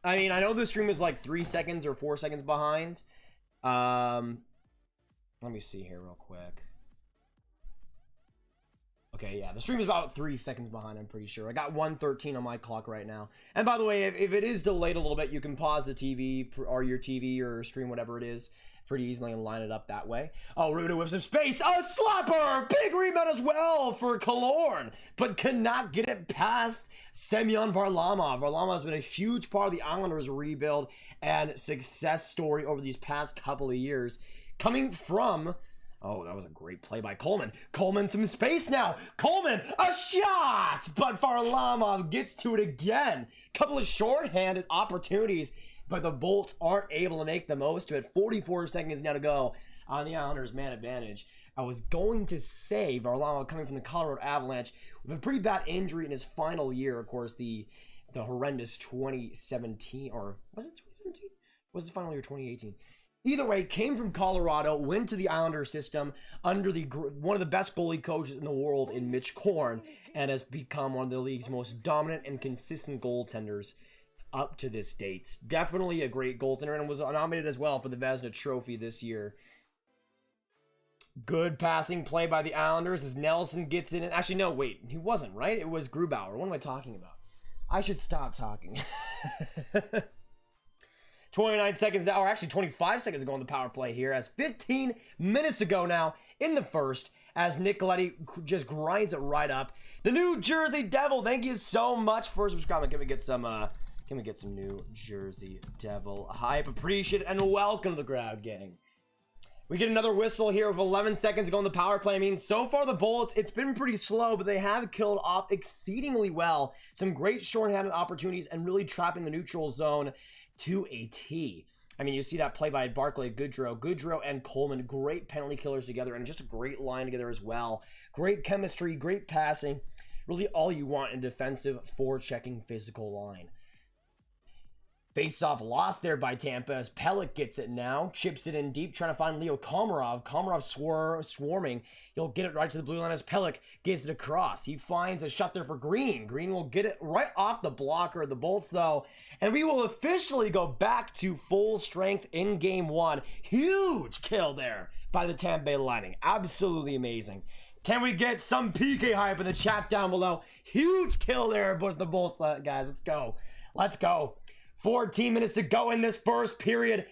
I mean, I know the stream is like 3 seconds or 4 seconds behind. Let me see here real quick. Okay, yeah, the stream is about 3 seconds behind, I'm pretty sure. I got 1:13 on my clock right now. And by the way, if it is delayed a little bit, you can pause the TV or your TV or stream, whatever it is, pretty easily and line it up that way. Oh, Ruda with some space. A slapper! Big rebound as well for Killorn, but cannot get it past Semyon Varlamov. Varlamov has been a huge part of the Islanders' rebuild and success story over these past couple of years. Coming from... Oh, that was a great play by Coleman. Coleman some space now. Coleman, a shot! But Varlamov gets to it again. Couple of short-handed opportunities. but the Bolts aren't able to make the most of it. 44 seconds now to go on the Islanders' man advantage. I was going to say Varlamov coming from the Colorado Avalanche with a pretty bad injury in his final year. Of course, the horrendous 2017, or was it 2017? Was his final year 2018? Either way, came from Colorado, went to the Islander system under one of the best goalie coaches in the world in Mitch Korn, and has become one of the league's most dominant and consistent goaltenders up to this date. Definitely a great goaltender, and was nominated as well for the Vezina Trophy this year. Good passing play by the Islanders as Nelson gets in. Actually, no, wait. He wasn't, right? It was Grubauer. What am I talking about? I should stop talking. 29 seconds now, or actually 25 seconds to go on the power play here, as 15 minutes to go now in the first, as Nicoletti just grinds it right up. The New Jersey Devil, thank you so much for subscribing. Can we get some New Jersey Devil hype? Appreciate it, and welcome to the crowd, gang. We get another whistle here with 11 seconds to go on the power play. I mean, so far the Bullets, it's been pretty slow, but they have killed off exceedingly well. Some great shorthanded opportunities and really trapping the neutral zone to a T. I mean, you see that play by Barclay, Goodrow and Coleman, great penalty killers together, and just a great line together as well. Great chemistry, great passing. Really all you want in a defensive, forechecking, physical line. Face-off lost there by Tampa as Pelech gets it now. Chips it in deep, trying to find Leo Komarov. Komarov swarming. He'll get it right to the blue line as Pelech gets it across. He finds a shot there for Green. Green will get it right off the blocker of the Bolts, though. And we will officially go back to full strength in Game 1. Huge kill there by the Tampa Bay Lightning. Absolutely amazing. Can we get some PK hype in the chat down below? Huge kill there with the Bolts, guys. Let's go. Let's go. 14 minutes to go in this first period.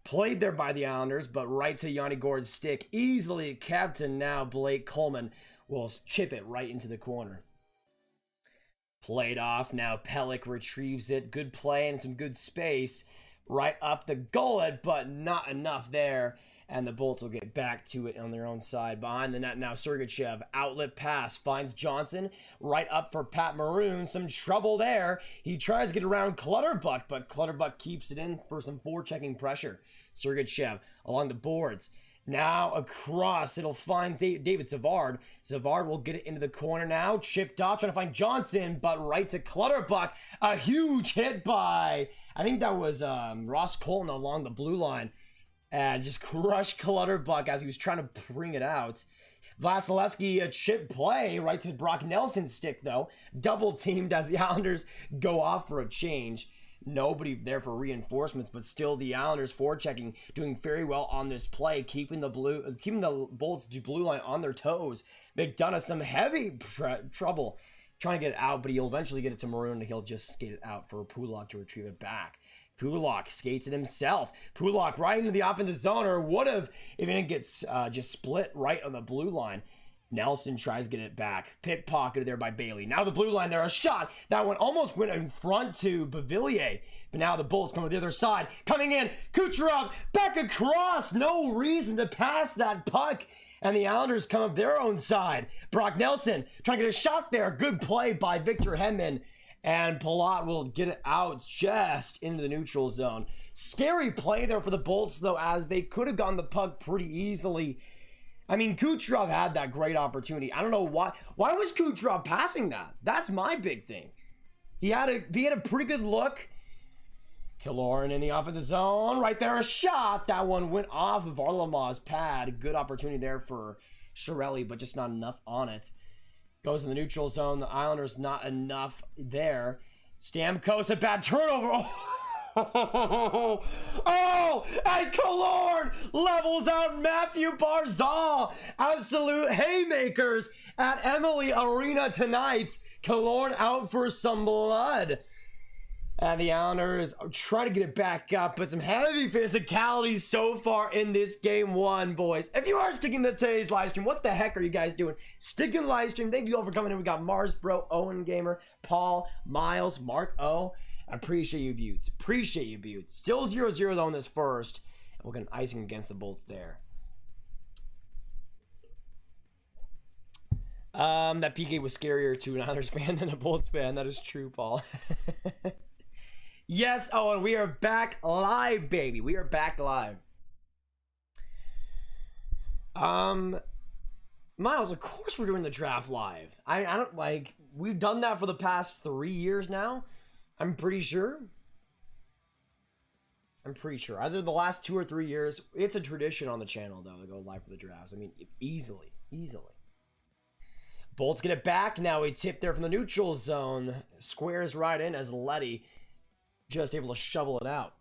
Played there by the Islanders, but right to Yanni Gourde's stick. Easily captain now, Blake Coleman will chip it right into the corner. Played off, now Pelech retrieves it. Good play and some good space. Right up the gullet, but not enough there. And the Bolts will get back to it on their own side. Behind the net now, Sergachev. Outlet pass. Finds Johnson. Right up for Pat Maroon. Some trouble there. He tries to get around Clutterbuck, but Clutterbuck keeps it in for some forechecking pressure. Sergachev along the boards. Now across. It'll find David Savard. Savard will get it into the corner now. Chipped off, trying to find Johnson, but right to Clutterbuck. A huge hit by, I think that was Ross Colton along the blue line. And just crushed Clutterbuck as he was trying to bring it out. Vasilevsky, a chip play right to Brock Nelson's stick, though. Double teamed as the Islanders go off for a change. Nobody there for reinforcements, but still the Islanders forechecking, doing very well on this play, keeping the Bolts blue line on their toes. McDonough some heavy trouble trying to get it out, but he'll eventually get it to Maroon, and he'll just skate it out for Pulock to retrieve it back. Pulock skates it himself. Pulock right into the offensive zone, or would have if he didn't get just split right on the blue line. Nelson tries to get it back. Pickpocketed there by Bailey. Now the blue line there, a shot. That one almost went in front to Beauvillier. But now the Bolts come to the other side. Coming in, Kucherov back across. No reason to pass that puck. And the Islanders come up their own side. Brock Nelson trying to get a shot there. Good play by Victor Hedman. And Palat will get it out just into the neutral zone. Scary play there for the Bolts, though, as they could have gotten the puck pretty easily. I mean, Kucherov had that great opportunity. I don't know why. Why was Kucherov passing that? That's my big thing. He had a pretty good look. Killorn in the offensive zone. Right there, a shot. That one went off of Varlamov's pad. Good opportunity there for Chiarelli, but just not enough on it. Goes in the neutral zone. The Islanders not enough there. Stamkos, a bad turnover. Oh, and Killorn levels out Matthew Barzal. Absolute haymakers at Emily Arena tonight. Killorn out for some blood. And the Islanders try to get it back up, but some heavy physicality so far in this Game 1, boys. If you are sticking to today's live stream, what the heck are you guys doing? Sticking to live stream. Thank you all for coming in. We got Mars Bro, Owen Gamer, Paul, Miles, Mark O. I appreciate you, Buttes. Appreciate you, Buttes. Still 0-0 though in this first. And we're going to icing against the Bolts there. That PK was scarier to an Islanders fan than a Bolts fan. That is true, Paul. Yes, oh, and we are back live, baby. We are back live. Miles, of course we're doing the draft live. I don't like, we've done that for the past 3 years now. I'm pretty sure. Either the last 2 or 3 years. It's a tradition on the channel, though, to go live for the drafts. I mean, easily. Bolts get it back. Now a tip there from the neutral zone. Squares right in as Letty just able to shovel it out.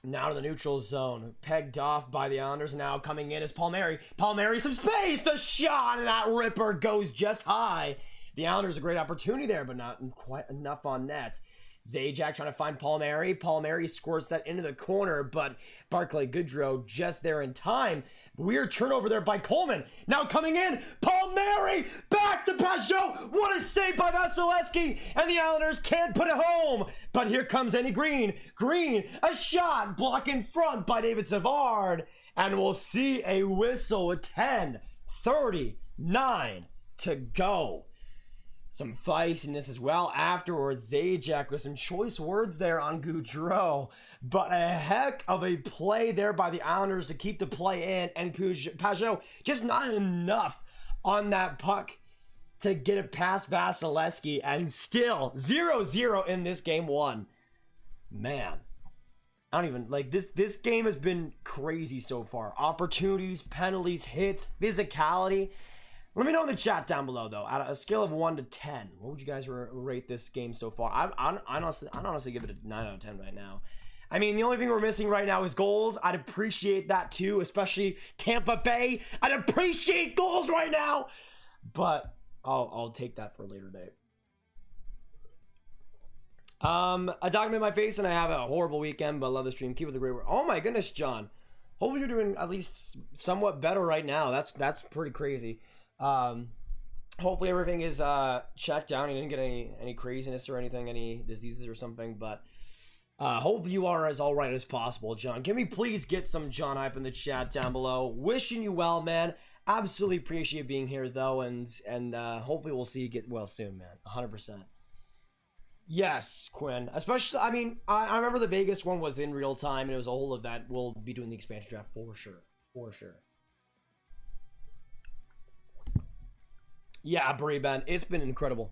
Now to the neutral zone. Pegged off by the Islanders. Now coming in is Palmieri. Palmieri, some space. The shot, and that ripper goes just high. The Islanders a great opportunity there, but not quite enough on net. Zajac trying to find Palmieri. Palmieri squirts that into the corner, but Barclay Goodrow just there in time. Weird turnover there by Coleman. Now coming in, Palmieri back to Pajot. What a save by Vasilevsky, and the Islanders can't put it home. But here comes Andy Green. Green, a shot, block in front by David Savard, and we'll see a whistle with 10:39 to go. Some feistiness as well afterwards. Zajac with some choice words there on Goudreau. But a heck of a play there by the Islanders to keep the play in. And Pajot just not enough on that puck to get it past Vasilevsky. And still 0-0 in this game one. Man. I don't even, like, this game has been crazy so far. Opportunities, penalties, hits, physicality. Let me know in the chat down below, though. At a scale of 1 to 10, what would you guys rate this game so far? I'd honestly give it a 9 out of 10 right now. I mean, the only thing we're missing right now is goals. I'd appreciate that, too, especially Tampa Bay. I'd appreciate goals right now. But I'll take that for a later date. A document in my face, and I have a horrible weekend, but I love the stream. Keep it the great work. Oh, my goodness, John. Hopefully you're doing at least somewhat better right now. That's pretty crazy. Hopefully everything is checked down. You didn't get any craziness or anything, any diseases or something, but hopefully you are as all right as possible, John. Can we please get some John hype in the chat down below? Wishing you well, man. Absolutely appreciate being here though, and hopefully we'll see you get well soon, man. 100%. Yes, Quinn. Especially, I mean, I remember the Vegas one was in real time and it was a whole event. We'll be doing the expansion draft for sure. Yeah, Brie Ben, it's been incredible.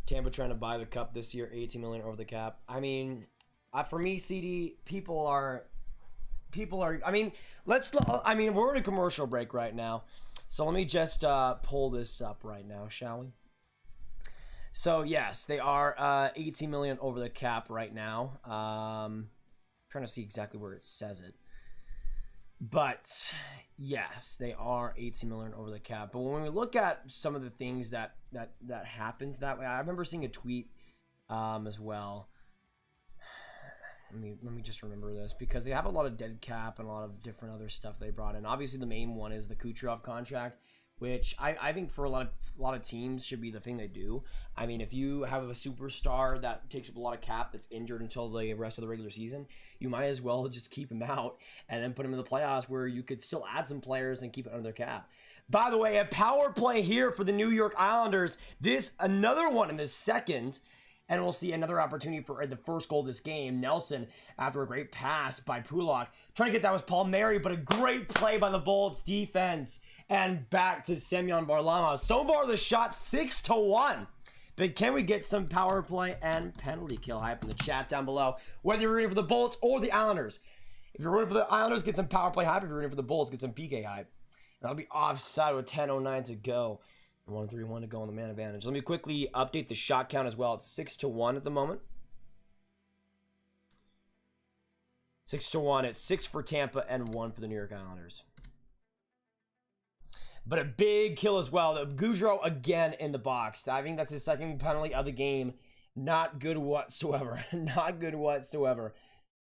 Tampa trying to buy the cup this year, 18 million over the cap. I mean, for me, CD, people are. I mean, we're in a commercial break right now, so let me just pull this up right now, shall we? So yes, they are 18 million over the cap right now. Trying to see exactly where it says it. But yes, they are 18 million over the cap. But when we look at some of the things that happens that way, I remember seeing a tweet as well. Let me just remember this, because they have a lot of dead cap and a lot of different other stuff they brought in. Obviously, the main one is the Kucherov contract, which I think for a lot of teams should be the thing they do. I mean, if you have a superstar that takes up a lot of cap that's injured until the rest of the regular season, you might as well just keep him out and then put him in the playoffs where you could still add some players and keep it under their cap. By the way, a power play here for the New York Islanders. Another one in the second. And we'll see another opportunity for the first goal of this game. Nelson, after a great pass by Pulock. Trying to get that was Palmieri, but a great play by the Bolts defense. And back to Semyon Varlamov. So far, the shot 6-1. But can we get some power play and penalty kill hype in the chat down below? Whether you're rooting for the Bolts or the Islanders. If you're rooting for the Islanders, get some power play hype. If you're rooting for the Bolts, get some PK hype. And I'll be offside with 10:09 to go. 1-3-1 to go on the man advantage. Let me quickly update the shot count as well. It's 6-1 at the moment. 6-1. It's 6 for Tampa and 1 for the New York Islanders. But a big kill as well. The Goudreau again in the box. I think that's his second penalty of the game. Not good whatsoever. Not good whatsoever.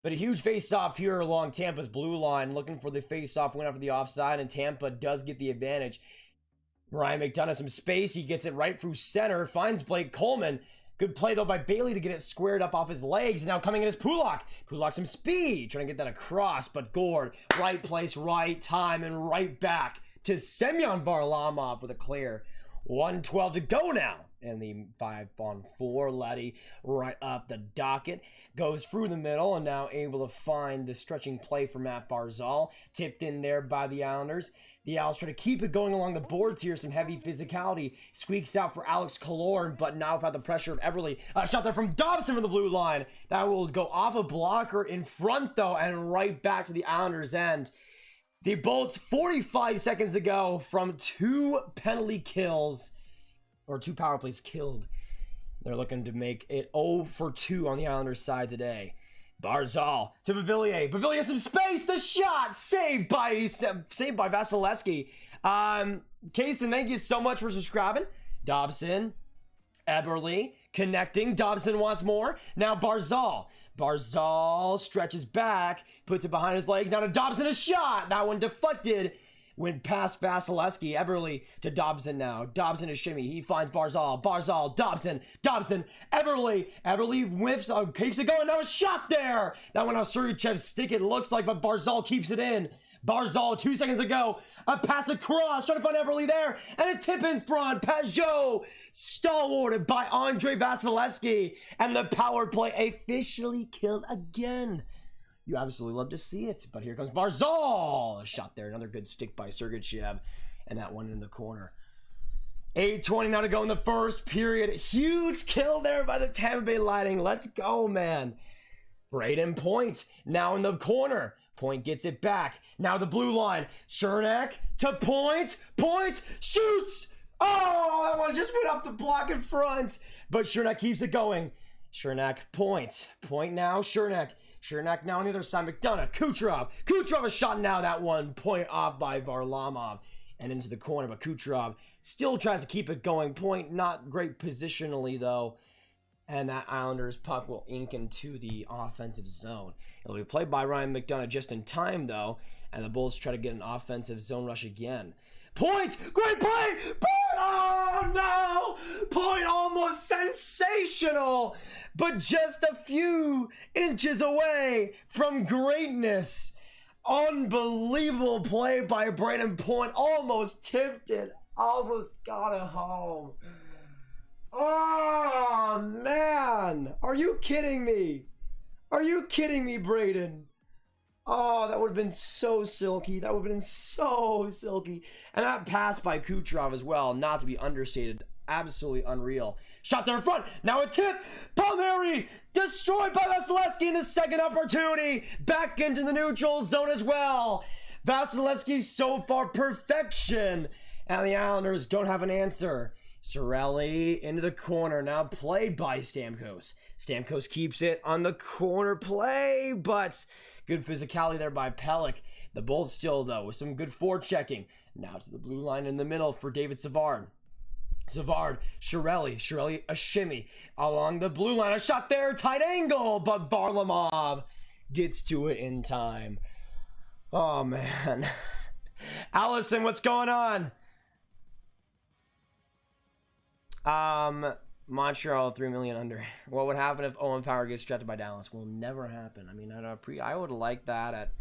But a huge face-off here along Tampa's blue line. Looking for the face-off win after the offside. And Tampa does get the advantage. Ryan McDonough some space. He gets it right through center. Finds Blake Coleman. Good play, though, by Bailey to get it squared up off his legs. Now coming in is Pulock. Pulock some speed. Trying to get that across. But Gord, right place, right time, and right back to Semyon Varlamov with a clear. 1:12 to go now in the 5-on-4. Letty right up the docket. Goes through the middle and now able to find the stretching play for Matt Barzal. Tipped in there by the Islanders. The Owls try to keep it going along the boards here. Some heavy physicality. Squeaks out for Alex Killorn, but now without the pressure of Everly. A shot there from Dobson from the blue line. That will go off a blocker in front, though, and right back to the Islanders' end. The Bolts, 45 seconds ago, from 2 penalty kills, or 2 power plays killed. They're looking to make it 0 for 2 on the Islanders' side today. Barzal to Beauvillier. Beauvillier some space. The shot saved by Vasilevsky. Kason, thank you so much for subscribing. Dobson, Eberle connecting. Dobson wants more. Now Barzal. Barzal stretches back, puts it behind his legs. Now to Dobson, a shot. That one deflected. Went past Vasilevsky. Eberle to Dobson now. Dobson is shimmy. He finds Barzal. Barzal, Dobson, Dobson, Eberle. Eberle whiffs, keeps it going. Now a shot there. That one on Sergeyev's stick, it looks like, but Barzal keeps it in. Barzal, 2 seconds ago. A pass across, trying to find Eberle there. And a tip in front. Pajot, stalwarted by Andrei Vasilevsky. And the power play officially killed again. You absolutely love to see it. But here comes Barzal. A shot there. Another good stick by Sergachev. And that one in the corner. 8:20 now to go in the first period. Huge kill there by the Tampa Bay Lightning. Let's go, man. Braden Point now in the corner. Point gets it back. Now the blue line. Cernak to Point. Point shoots. Oh, that one just went off the block in front. But Cernak keeps it going. Cernak, Point. Point now, Cernak. Cernak now on the other side. McDonough, Kucherov. Kucherov a shot now. That one point off by Varlamov and into the corner. But Kucherov still tries to keep it going. Point not great positionally though. And that Islanders puck will ink into the offensive zone. It'll be played by Ryan McDonough just in time though. And the Bulls try to get an offensive zone rush again. Point! Great play! Point! Oh no! Point almost sensational! But just a few inches away from greatness. Unbelievable play by Braden Point. Almost tipped it. Almost got it home. Oh man! Are you kidding me? Are you kidding me, Braden? Oh, that would have been so silky. That would have been so silky. And that pass by Kucherov as well, not to be understated. Absolutely unreal. Shot there in front. Now a tip. Palmieri destroyed by Vasilevsky in the second opportunity. Back into the neutral zone as well. Vasilevsky so far perfection. And the Islanders don't have an answer. Cirelli into the corner, now played by Stamkos. Stamkos keeps it on the corner play, but good physicality there by Pelech. The Bolts still, though, with some good forechecking. Now to the blue line in the middle for David Savard. Savard, Cirelli, a shimmy along the blue line. A shot there, tight angle, but Varlamov gets to it in time. Oh, man. Allison, what's going on? Montreal 3 million under. What would happen if Owen Power gets drafted by Dallas? Will never happen. I mean, I would like that at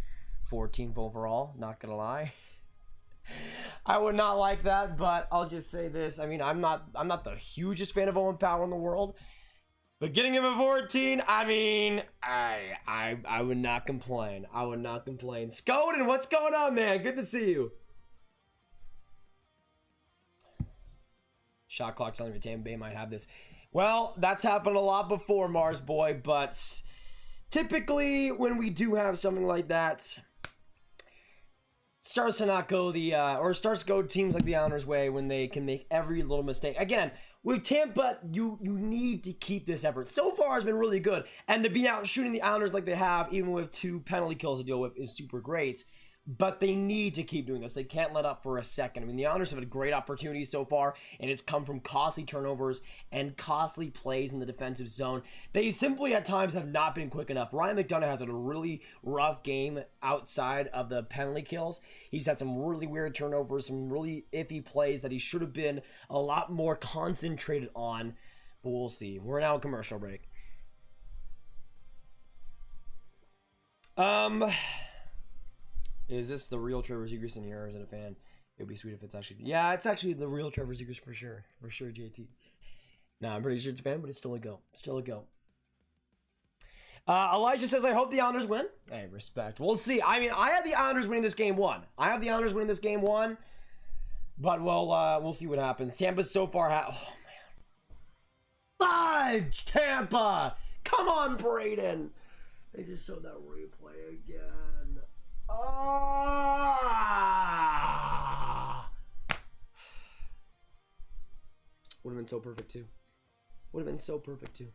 14th overall. Not gonna lie, I would not like that. But I'll just say this. I mean, I'm not the hugest fan of Owen Power in the world. But getting him at 14, I mean, I would not complain. I would not complain. Skoden, what's going on, man? Good to see you. Shot clock telling me Tampa Bay might have this. Well, that's happened a lot before, Mars Boy, but typically when we do have something like that, starts to not go or starts to go teams like the Islanders' way when they can make every little mistake. Again, with Tampa, you need to keep this effort. So far, it's been really good, and to be out shooting the Islanders like they have, even with 2 penalty kills to deal with, is super great. But they need to keep doing this. They can't let up for a second. I mean, the Islanders have had great opportunities so far, and it's come from costly turnovers and costly plays in the defensive zone. They simply, at times, have not been quick enough. Ryan McDonough has had a really rough game outside of the penalty kills. He's had some really weird turnovers, some really iffy plays that he should have been a lot more concentrated on. But we'll see. We're now in commercial break. Is this the real Trevor Zegras in here, or is it a fan? It would be sweet if it's actually... Yeah, it's actually the real Trevor Zegras for sure. For sure, JT. No, I'm pretty sure it's banned, but it's still a go. Still a go. Elijah says, I hope the Islanders win. Hey, respect. We'll see. I mean, I have the Islanders winning this game one. But we'll see what happens. Tampa's so far. Oh, man. Fudge! Tampa! Come on, Braden! They just showed that replay again. Ah! Would have been so perfect, too. Would have been so perfect, too.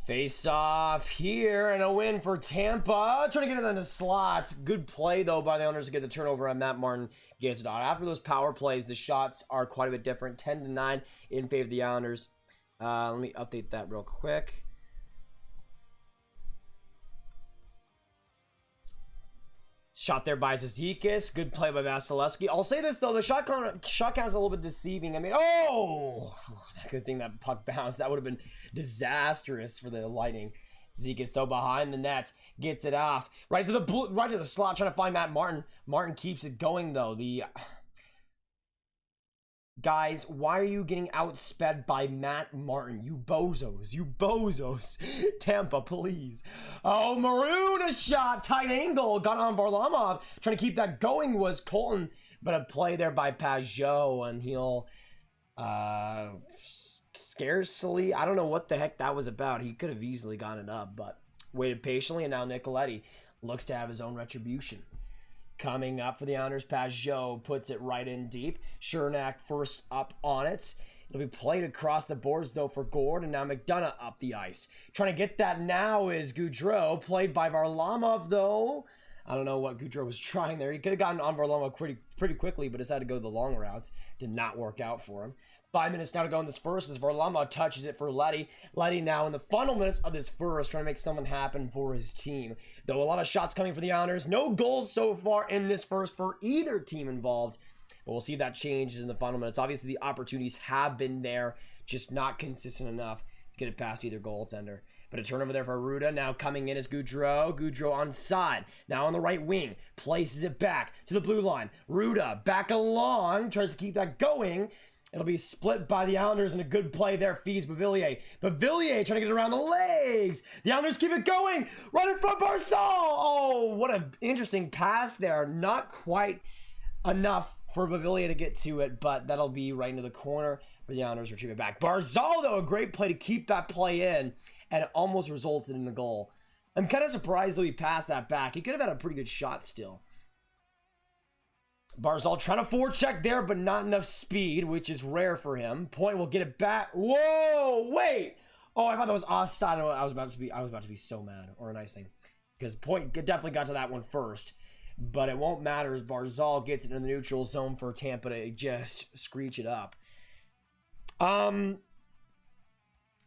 Face off here and a win for Tampa. Trying to get it in the slots. Good play, though, by the Islanders to get the turnover, and Matt Martin gets it out. After those power plays, the shots are quite a bit different. 10-9 in favor of the Islanders. Let me update that real quick. Shot there by Zizekas. Good play by Vasilevsky. I'll say this, though. The shot count's a little bit deceiving. I mean, oh! Good thing that puck bounced. That would have been disastrous for the Lightning. Zizekas, though, behind the net. Gets it off. Right to the slot, trying to find Matt Martin. Martin keeps it going, though. Guys, why are you getting outsped by Matt Martin? You bozos. You bozos. Tampa, please. Oh, Maroon, a shot. Tight angle. Got on Varlamov. Trying to keep that going was Colton. But a play there by Pajot. And he'll... scarcely... I don't know what the heck that was about. He could have easily gotten it up. But waited patiently. And now Nicoletti looks to have his own retribution. Coming up for the Islanders, Pajot puts it right in deep. Chernak first up on it. It'll be played across the boards, though, for Gord, and now McDonough up the ice. Trying to get that now is Gaudreau, played by Varlamov, though. I don't know what Gaudreau was trying there. He could have gotten on Varlamov pretty quickly, but decided to go the long routes. Did not work out for him. 5 minutes now to go in this first as Varlamov touches it for Leddy. Leddy now in the final minutes of this first, trying to make something happen for his team. Though a lot of shots coming for the Islanders. No goals so far in this first for either team involved. But we'll see if that changes in the final minutes. Obviously, the opportunities have been there, just not consistent enough to get it past either goaltender. But a turnover there for Ruda. Now coming in is Gaudreau. Gaudreau on side. Now on the right wing. Places it back to the blue line. Ruda back along. Tries to keep that going. It'll be split by the Islanders, and a good play there feeds Beauvillier. Beauvillier trying to get it around the legs. The Islanders keep it going. Right in front, Barzal. Oh, what an interesting pass there. Not quite enough for Beauvillier to get to it, but that'll be right into the corner for the Islanders retrieve it back. Barzal, though, a great play to keep that play in, and it almost resulted in the goal. I'm kind of surprised, though, he passed that back. He could have had a pretty good shot still. Barzal trying to forecheck there, but not enough speed, which is rare for him. Point will get it back. Whoa, wait. Oh, I thought that was offside. I was about to be so mad, or an icing, because Point definitely got to that one first. But it won't matter as Barzal gets it in the neutral zone for Tampa to just screech it up.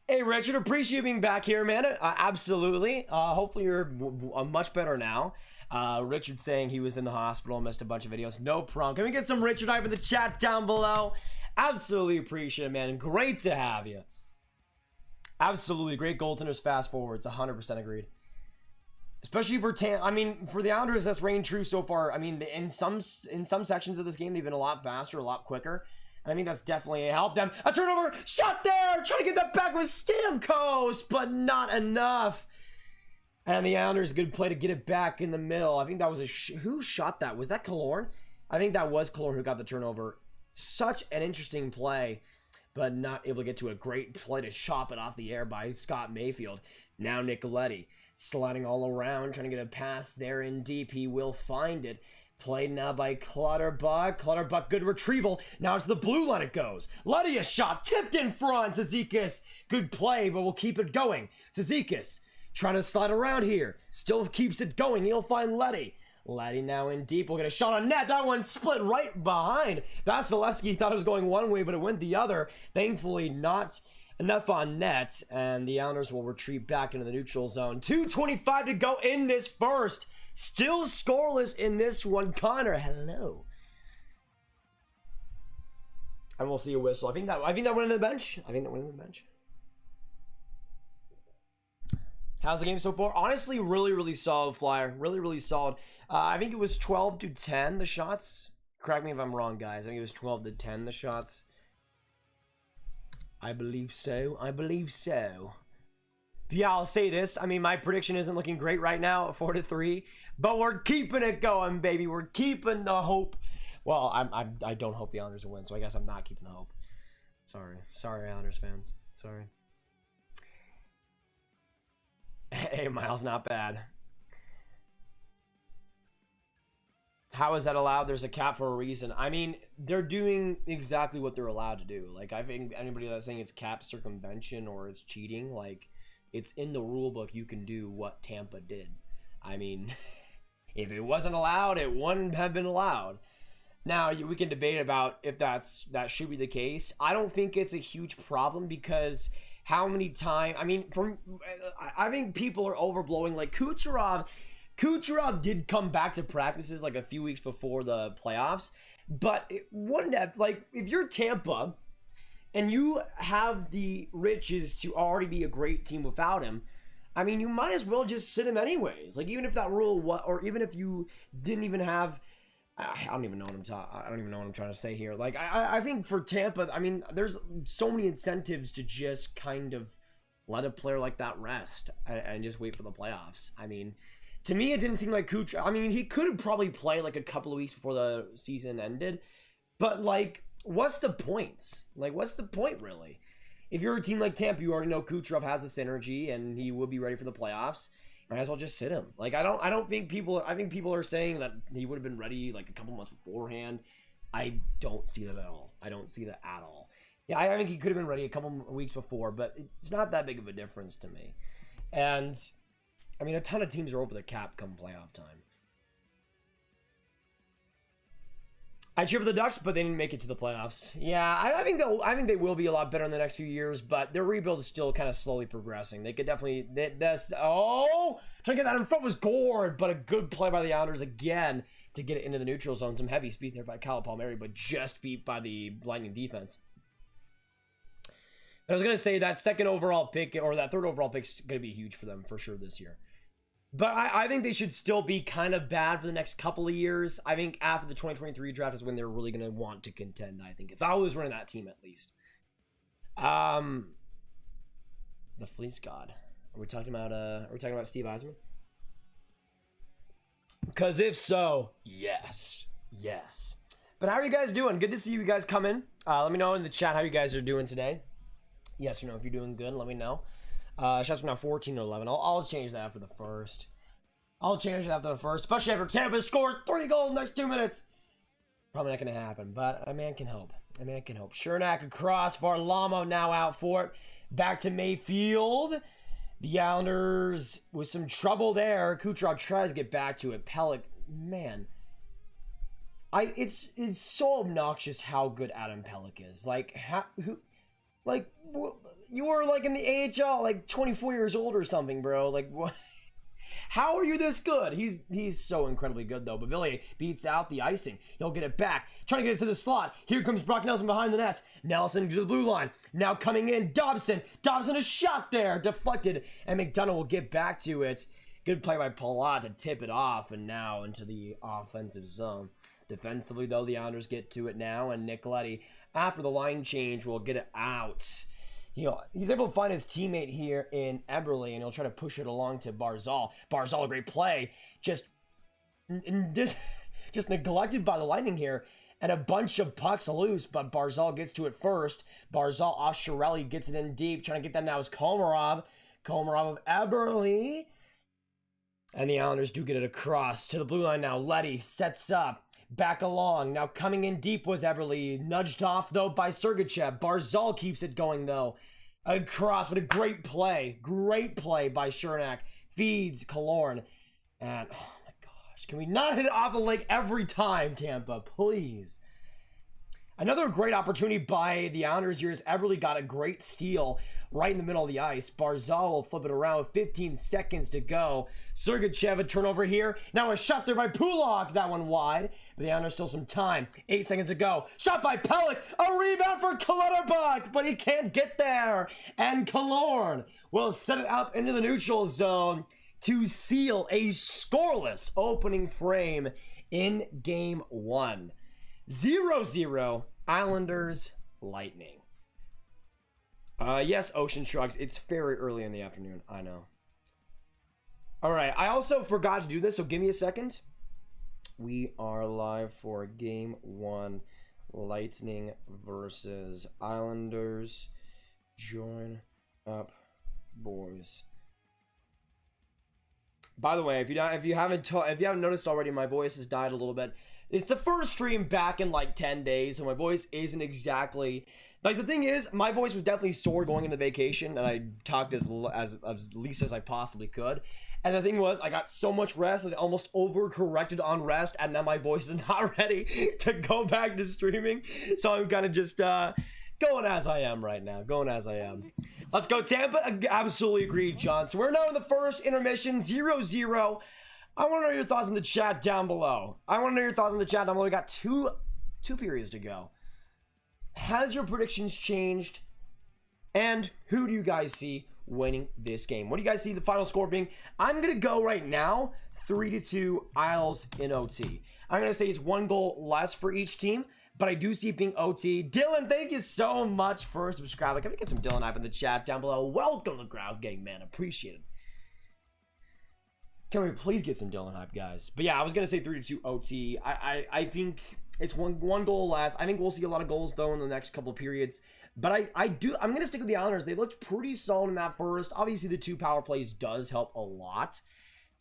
Hey, Richard, appreciate you being back here, man. Absolutely. Hopefully you're much better now. Richard saying he was in the hospital and missed a bunch of videos. No problem. Can we get some Richard hype in the chat down below? Absolutely appreciate it, man. Great to have you. Absolutely. Great goaltenders fast forwards. 100% agreed. Especially for I mean, for the Islanders, that's reigned true so far. I mean, in some sections of this game, they've been a lot faster, a lot quicker. And I think that's definitely helped them. A turnover, shot there, trying to get that back with Stamkos, but not enough. And the Islanders, good play to get it back in the middle. I think that was who shot that? Was that Killorn? I think that was Killorn who got the turnover. Such an interesting play, but not able to get to a great play to chop it off the air by Scott Mayfield. Now Nicoletti sliding all around, trying to get a pass there in deep. He will find it. Played now by Clutterbuck. Clutterbuck, good retrieval. Now it's the blue line it goes. Leddy a shot, tipped in front. Zizekas, good play, but we'll keep it going. Zizekas trying to slide around here. Still keeps it going. He'll find Leddy. Leddy now in deep. We'll get a shot on net. That one split right behind. Vasilevsky thought it was going one way, but it went the other. Thankfully, not enough on net. And the Islanders will retreat back into the neutral zone. 2:25 to go in this first. Still scoreless in this one. Connor, hello. And we'll see a whistle. I think that went in the bench. I think that went in the bench. How's the game so far? Honestly, really solid, Flyer. Really solid. I think it was 12-10, the shots. Correct me if I'm wrong, guys. I think it was 12-10, the shots. I believe so. But yeah, I'll say this. I mean, my prediction isn't looking great right now at 4-3. But we're keeping it going, baby. We're keeping the hope. Well, I don't hope the Islanders will win, so I guess I'm not keeping the hope. Sorry, Islanders fans. Sorry. Hey, Miles, not bad. How is that allowed? There's a cap for a reason. I mean, they're doing exactly what they're allowed to do. Like, I think anybody that's saying it's cap circumvention or it's cheating, like, it's in the rule book. You can do what Tampa did. I mean, if it wasn't allowed, it wouldn't have been allowed. Now, we can debate about if that should be the case. I don't think it's a huge problem because how many times, I mean, I think people are overblowing. Like Kucherov did come back to practices like a few weeks before the playoffs, but it wouldn't have, like, if you're Tampa and you have the riches to already be a great team without him, I mean, you might as well just sit him anyways. Like, even if that rule, or even if you didn't even have, I don't even know what I'm trying to say here. Like, I think for Tampa, I mean, there's so many incentives to just kind of let a player like that rest and just wait for the playoffs. I mean, to me, it didn't seem like Kucherov. I mean, he could have probably played like a couple of weeks before the season ended, but like, what's the point? Like, what's the point really? If you're a team like Tampa, you already know Kucherov has this energy and he will be ready for the playoffs. Might as well just sit him. Like, I think people are saying that he would have been ready like a couple months beforehand. I don't see that at all. Yeah, I think he could have been ready a couple weeks before, but it's not that big of a difference to me. And I mean, a ton of teams are over the cap come playoff time. I cheer for the Ducks, but they didn't make it to the playoffs. Yeah, I think they will be a lot better in the next few years, but their rebuild is still kind of slowly progressing. They could definitely trying to get that in front was Gord, but a good play by the Islanders again to get it into the neutral zone. Some heavy speed there by Kyle Palmieri, but just beat by the Lightning defense. I was gonna say that second overall pick or that third overall pick is gonna be huge for them for sure this year. But I think they should still be kind of bad for the next couple of years. I think after the 2023 draft is when they're really going to want to contend, I think. If I was running that team, at least. The Fleece God. Are we talking about Steve Yzerman? Because if so, yes. But how are you guys doing? Good to see you guys come in. Let me know in the chat how you guys are doing today. Yes or no, if you're doing good, let me know. Shots are now 14-11. I'll change that after the first. Especially after Tampa scores 3 goals in the next 2 minutes. Probably not going to happen, but a man can hope. Chernak across. Varlamov now out for it. Back to Mayfield. The Islanders with some trouble there. Kucherov tries to get back to it. Pelech, man. It's so obnoxious how good Adam Pelech is. Like, you were like in the AHL, like 24 years old or something, bro. Like, what? How are you this good? He's so incredibly good, though. But Billy beats out the icing. He'll get it back. Trying to get it to the slot. Here comes Brock Nelson behind the nets. Nelson to the blue line. Now coming in, Dobson. Dobson a shot there. Deflected. And McDonough will get back to it. Good play by Palat to tip it off. And now into the offensive zone. Defensively, though, the Islanders get to it now. And Nicoletti, after the line change, will get it out. He's able to find his teammate here in Eberle, and he'll try to push it along to Barzal. Barzal, a great play. Just neglected by the Lightning here. And a bunch of pucks loose, but Barzal gets to it first. Barzal off Chiarelli, gets it in deep. Trying to get that now is Komarov. Komarov of Eberle. And the Islanders do get it across to the blue line now. Letty sets up. Back along. Now coming in deep was Eberle. Nudged off, though, by Sergachev. Barzal keeps it going, though. Across, but a great play. Great play by Chernak. Feeds Killorn. And, oh my gosh. Can we not hit it off the leg every time, Tampa? Please. Another great opportunity by the Islanders here is Eberle got a great steal right in the middle of the ice. Barzal will flip it around with 15 seconds to go. Sergachev, a turnover here. Now a shot there by Pulak. That one wide. But the Islanders still some time. 8 seconds to go. Shot by Pelech. A rebound for Clutterbuck. But he can't get there. And Killorn will set it up into the neutral zone to seal a scoreless opening frame in Game 1. 0-0 Islanders Lightning. Yes, Ocean shrugs. It's very early in the afternoon. I know. All right. I also forgot to do this, so give me a second. We are live for Game 1. Lightning versus Islanders. Join up, boys. By the way, if you haven't noticed already, my voice has died a little bit. It's the first stream back in like 10 days, so my voice isn't exactly... Like, the thing is, my voice was definitely sore going into vacation, and I talked as least as I possibly could. And the thing was, I got so much rest that I almost overcorrected on rest, and now my voice is not ready to go back to streaming. So I'm kind of just going as I am right now. Going as I am. Let's go, Tampa. Absolutely agreed, John. So we're now in the first intermission, 0-0. I want to know your thoughts in the chat down below. We got two periods to go. Has your predictions changed? And who do you guys see winning this game? What do you guys see the final score being? I'm going to go right now 3-2 Isles in OT. I'm going to say it's 1 goal less for each team, but I do see it being OT. Dylan, thank you so much for subscribing. Can we get some Dylan hype in the chat down below? Welcome to Ground Gang, man. Appreciate it. Can we please get some Dylan hype, guys? But yeah, I was going to say 3-2 OT. I think it's one goal less. I think we'll see a lot of goals, though, in the next couple of periods. But I'm going to stick with the Islanders. They looked pretty solid in that first. Obviously, the 2 power plays does help a lot.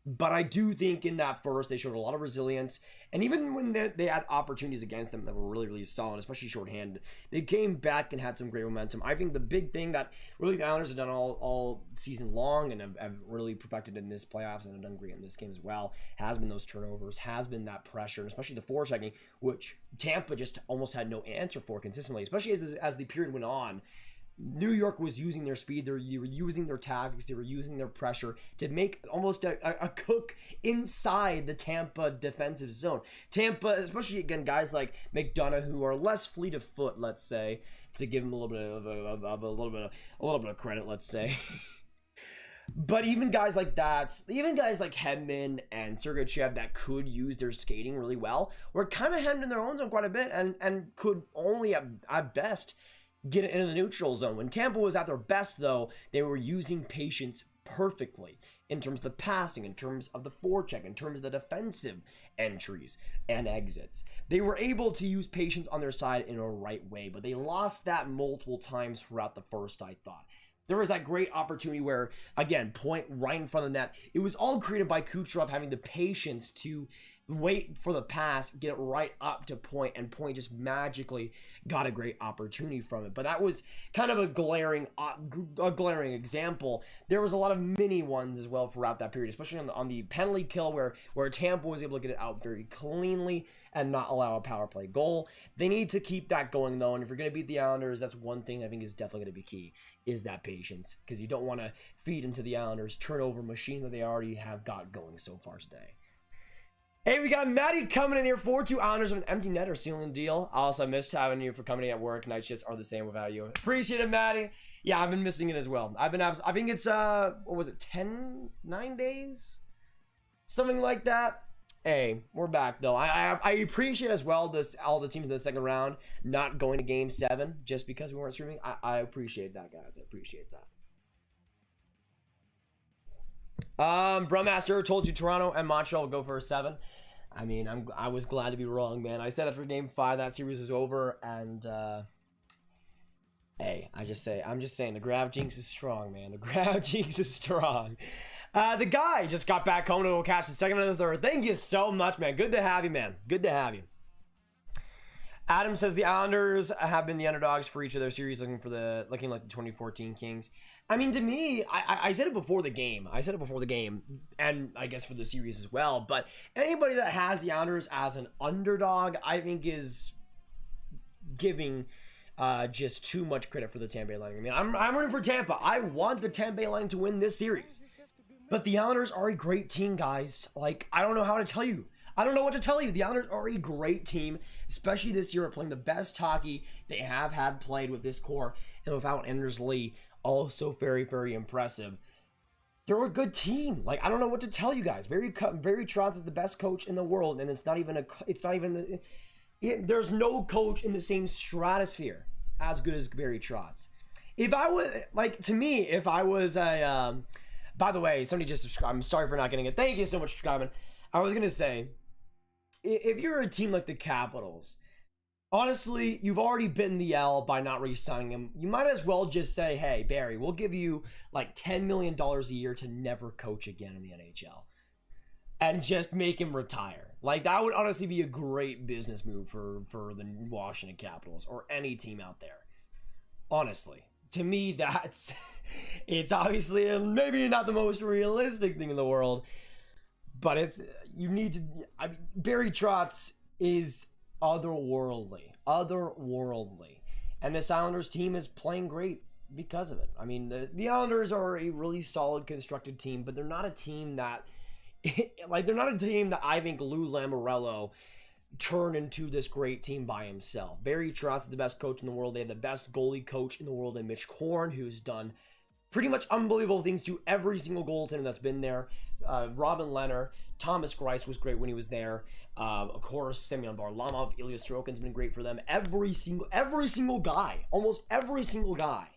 But I do think in that first, they showed a lot of resilience. And even when they had opportunities against them that were really, really solid, especially shorthanded, they came back and had some great momentum. I think the big thing that really the Islanders have done all season long and have really perfected in this playoffs and have done great in this game as well has been those turnovers, has been that pressure, and especially the forechecking, which Tampa just almost had no answer for consistently, especially as the period went on. New York was using their speed, they were using their tactics, they were using their pressure to make almost a cook inside the Tampa defensive zone. Tampa, especially again guys like McDonough, who are less fleet of foot, let's say, to give him a little bit of credit, let's say. But even guys like that, even guys like Hedman and Sergachev that could use their skating really well, were kind of hemmed in their own zone quite a bit and could only at best get it into the neutral zone. When Tampa was at their best, though, they were using patience perfectly in terms of the passing, in terms of the forecheck, in terms of the defensive entries and exits. They were able to use patience on their side in a right way, but they lost that multiple times throughout the first, I thought. There was that great opportunity where, again, point right in front of the net. It was all created by Kucherov having the patience to wait for the pass, get it right up to Point, and Point just magically got a great opportunity from it. But that was kind of a glaring example. There was a lot of mini ones as well throughout that period, especially on the penalty kill where Tampa was able to get it out very cleanly and not allow a power play goal. They need to keep that going, though, and if you're going to beat the Islanders, that's one thing I think is definitely going to be key, is that patience, because you don't want to feed into the Islanders' turnover machine that they already have got going so far today. Hey, we got Maddie coming in here. 4-2 Islanders with an empty net or sealing the deal. Also, I missed having you for coming in at work. Night shifts are the same without you. Appreciate it, Maddie. Yeah, I've been missing it as well. I think it's, what was it, 9 days? Something like that. Hey, we're back, though. I appreciate as well all the teams in the second round not going to Game 7 just because we weren't streaming. I appreciate that, guys. I appreciate that. Brummaster told you Toronto and Montreal will go for a 7. I mean, I was glad to be wrong, man. I said after Game 5 that series is over, and hey, I'm just saying the Grav Jinx is strong, man. The Grav Jinx is strong. The guy just got back home to catch the second and the third. Thank you so much, man. Good to have you, man. Good to have you. Adam says the Islanders have been the underdogs for each of their series, looking like the 2014 Kings. I mean, to me, I said it before the game. And I guess for the series as well. But anybody that has the Islanders as an underdog, I think is giving just too much credit for the Tampa Bay Lightning. I mean, I'm rooting for Tampa. I want the Tampa Bay Lightning to win this series. But the Islanders are a great team, guys. Like, I don't know how to tell you. I don't know what to tell you. The Islanders are a great team, especially this year, playing the best hockey they have had played with this core and without Anders Lee. Also very, very impressive. They're a good team. Like, I don't know what to tell you guys. Barry Trotz is the best coach in the world, and there's no coach in the same stratosphere as good as Barry Trotz. If I was, like, to me, if I was a, by the way, somebody just subscribed. I'm sorry for not getting it. Thank you so much for subscribing. I was going to say, if you're a team like the Capitals, honestly, you've already bitten the L by not re-signing him. You might as well just say, hey, Barry, we'll give you like $10 million a year to never coach again in the NHL. And just make him retire. Like, that would honestly be a great business move for the Washington Capitals or any team out there. Honestly. To me, it's obviously maybe not the most realistic thing in the world, but Barry Trotz is otherworldly, and this Islanders team is playing great because of it. I mean, the Islanders are a really solid constructed team, but they're not a team that, I think Lou Lamoriello turn into this great team by himself. Barry Trotz is the best coach in the world. They have the best goalie coach in the world in Mitch Korn, who's done pretty much unbelievable things to every single goaltender that's been there. Robin Leonard, Thomas Greiss was great when he was there. Of course, Semyon Varlamov, Ilya Sorokin's been great for them. Every single guy, almost every single guy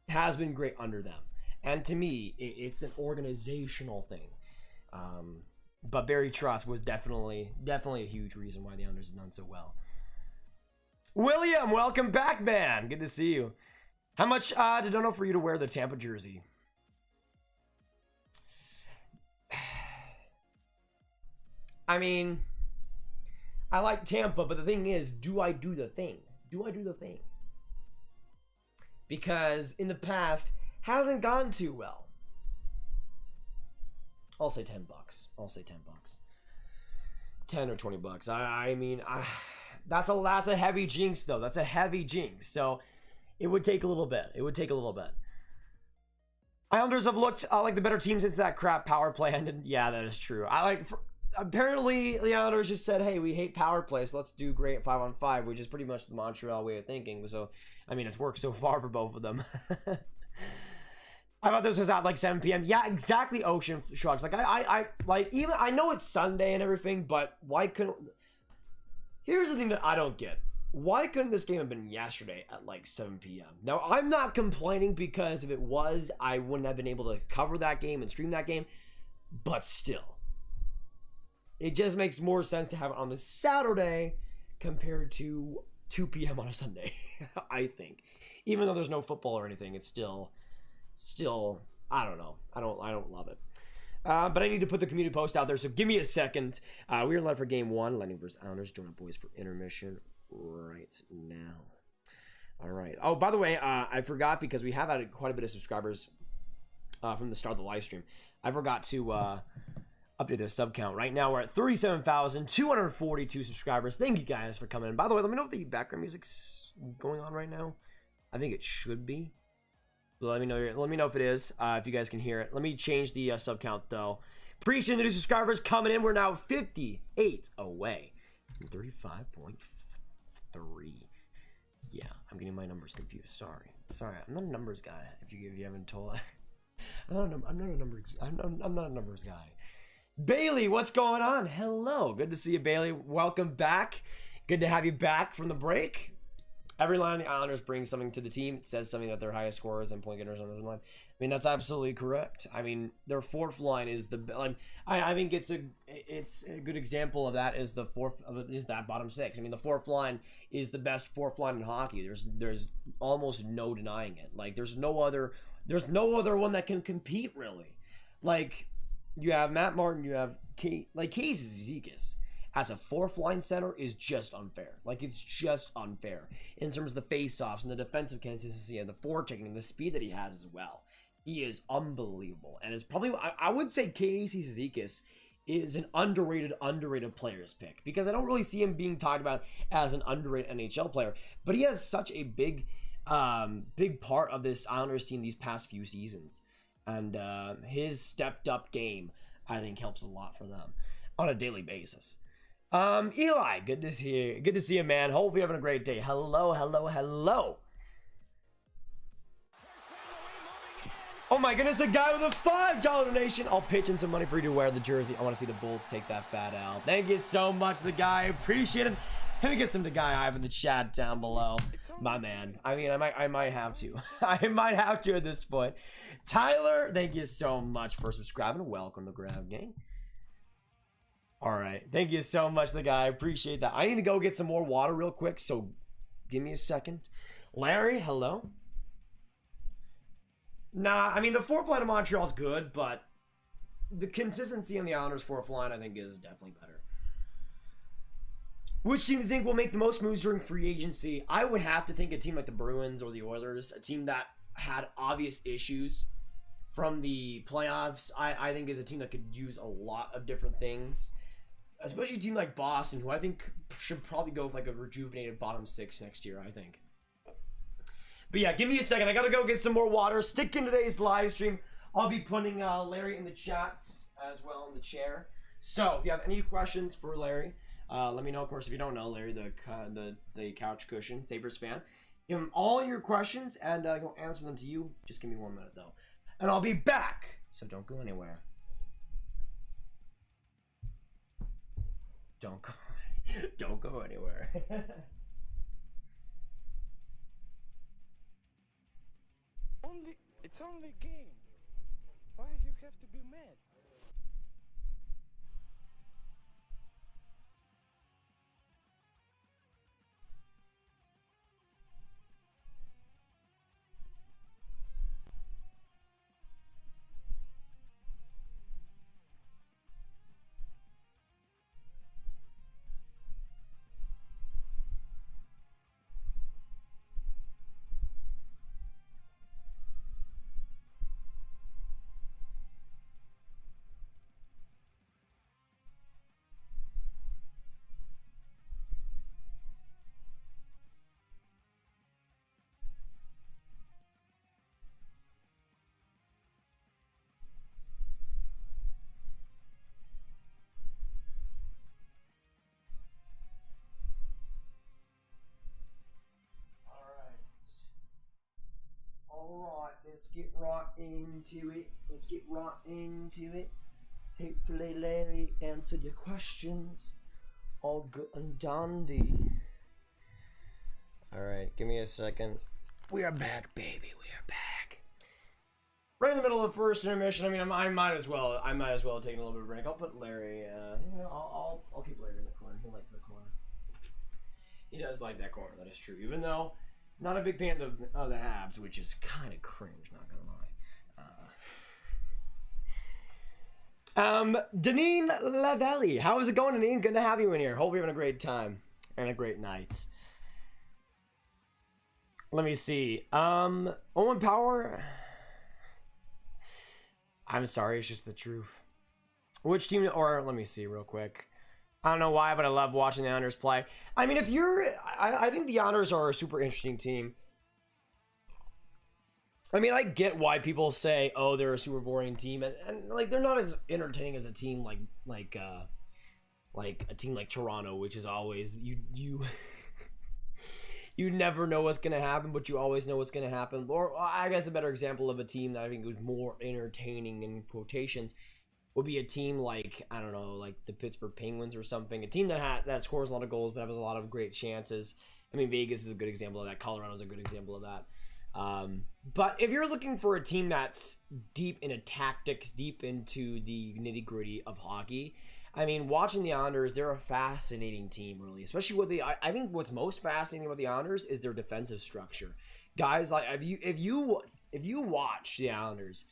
has been great under them. And to me, it's an organizational thing. But Barry Trotz was definitely a huge reason why the Islanders have done so well. William, welcome back, man. Good to see you. How much did I know for you to wear the Tampa jersey? I mean, I like Tampa, but the thing is, do I do the thing? Because in the past, hasn't gone too well. I'll say $10. 10 or 20 bucks. I mean, that's a heavy jinx though. That's a heavy jinx. So it would take a little bit. Islanders have looked like the better team since that crap power play ended. Yeah, that is true. Apparently the Islanders just said, hey, we hate power play, so let's do great 5-on-5, which is pretty much the Montreal way of thinking. So, I mean, it's worked so far for both of them. I thought this was at like 7 p.m. Yeah, exactly. Ocean shrugs. Like I know it's Sunday and everything, but why couldn't? Here's the thing that I don't get. Why couldn't this game have been yesterday at like 7 p.m.? Now, I'm not complaining because if it was, I wouldn't have been able to cover that game and stream that game. But still, it just makes more sense to have it on the Saturday compared to 2 p.m. on a Sunday. I think, even though there's no football or anything, it's still, I don't know. I don't love it. But I need to put the community post out there, so give me a second. We are live for game one. Lightning versus Islanders. Join up, boys, for intermission right now. All right. Oh, by the way, I forgot because we have had quite a bit of subscribers from the start of the live stream. I forgot to update the sub count. Right now, we're at 37,242 subscribers. Thank you guys for coming in. By the way, let me know if the background music's going on right now. I think it should be. Let me know if it is, if you guys can hear it. Let me change the sub count, though. Appreciate the new subscribers coming in. We're now 58 away from 35.3. Yeah, I'm getting my numbers confused. Sorry. I'm not a numbers guy. If you haven't told, I'm not a numbers guy. Bailey, what's going on? Hello, good to see you, Bailey. Welcome back. Good to have you back from the break. Every line the Islanders bring something to the team. It says something that their highest scorers and point getters on the line. I mean, that's absolutely correct. I mean, their fourth line is the like. I think it's a good example of that. Is that bottom six? I mean, the fourth line is the best fourth line in hockey. There's almost no denying it. Like, there's no other one that can compete really. Like, you have Matt Martin, you have Casey Zizekas. As a fourth line center is just unfair. Like, it's just unfair in terms of the face-offs and the defensive consistency and the forechecking and the speed that he has as well. He is unbelievable, and it's probably, I would say Casey Zizekas is an underrated players pick, because I don't really see him being talked about as an underrated NHL player, but he has such a big part of this Islanders team these past few seasons, and his stepped up game, I think, helps a lot for them on a daily basis. Eli, good to see you, man. Hope you're having a great day. Hello. Oh my goodness, the guy with a $5 donation. I'll pitch in some money for you to wear the jersey. I want to see the Bulls take that fat L. Thank you so much, the guy. Appreciate it. Let me get some the guy hype in the chat down below. My man. I mean, I might have to. I might have to at this point. Tyler, thank you so much for subscribing. Welcome to Grav Gang. All right. Thank you so much, the guy. Appreciate that. I need to go get some more water real quick, so give me a second. Larry, hello. Nah, I mean, the fourth line of Montreal is good, but the consistency on the Islanders' fourth line, I think, is definitely better. Which team do you think will make the most moves during free agency? I would have to think a team like the Bruins or the Oilers, a team that had obvious issues from the playoffs. I think is a team that could use a lot of different things, especially a team like Boston, who I think should probably go with like a rejuvenated bottom six next year, I think. But yeah, give me a second. I gotta go get some more water. Stick in today's live stream. I'll be putting Larry in the chats as well in the chair. So if you have any questions for Larry, let me know. Of course, if you don't know Larry, the couch cushion Sabres fan, give him all your questions and he'll answer them to you. Just give me 1 minute though, and I'll be back. So don't go anywhere. Don't go anywhere. It's only a game. Why you have to be mad? Alright, let's get right into it. Hopefully Larry answered your questions. All good and dandy. Alright, give me a second. We are back, baby. We are back. Right in the middle of the first intermission. I mean, I might as well take a little bit of a break. I'll put Larry, I'll keep Larry in the corner. He likes the corner. He does like that corner, that is true. Even though, not a big fan of the Habs, which is kind of cringe, not gonna lie. Deneen Lavelli, how is it going, Deneen? Good to have you in here. Hope you're having a great time and a great night. Let me see. Owen Power. I'm sorry, it's just the truth. Which team, or let me see real quick. I don't know why, but I love watching the Islanders play. I mean, if you're, I think the Islanders are a super interesting team. I mean, I get why people say, oh, they're a super boring team, and like they're not as entertaining as a team like a team like Toronto, which is always you you never know what's gonna happen, but you always know what's gonna happen. Or I guess a better example of a team that I think was more entertaining in quotations would be a team like, I don't know, like the Pittsburgh Penguins or something. A team that scores a lot of goals but has a lot of great chances. I mean, Vegas is a good example of that. Colorado's a good example of that. But if you're looking for a team that's deep into tactics, deep into the nitty-gritty of hockey, I mean, watching the Islanders, they're a fascinating team, really. Especially with I think what's most fascinating about the Islanders is their defensive structure. Guys, like if you watch the Islanders,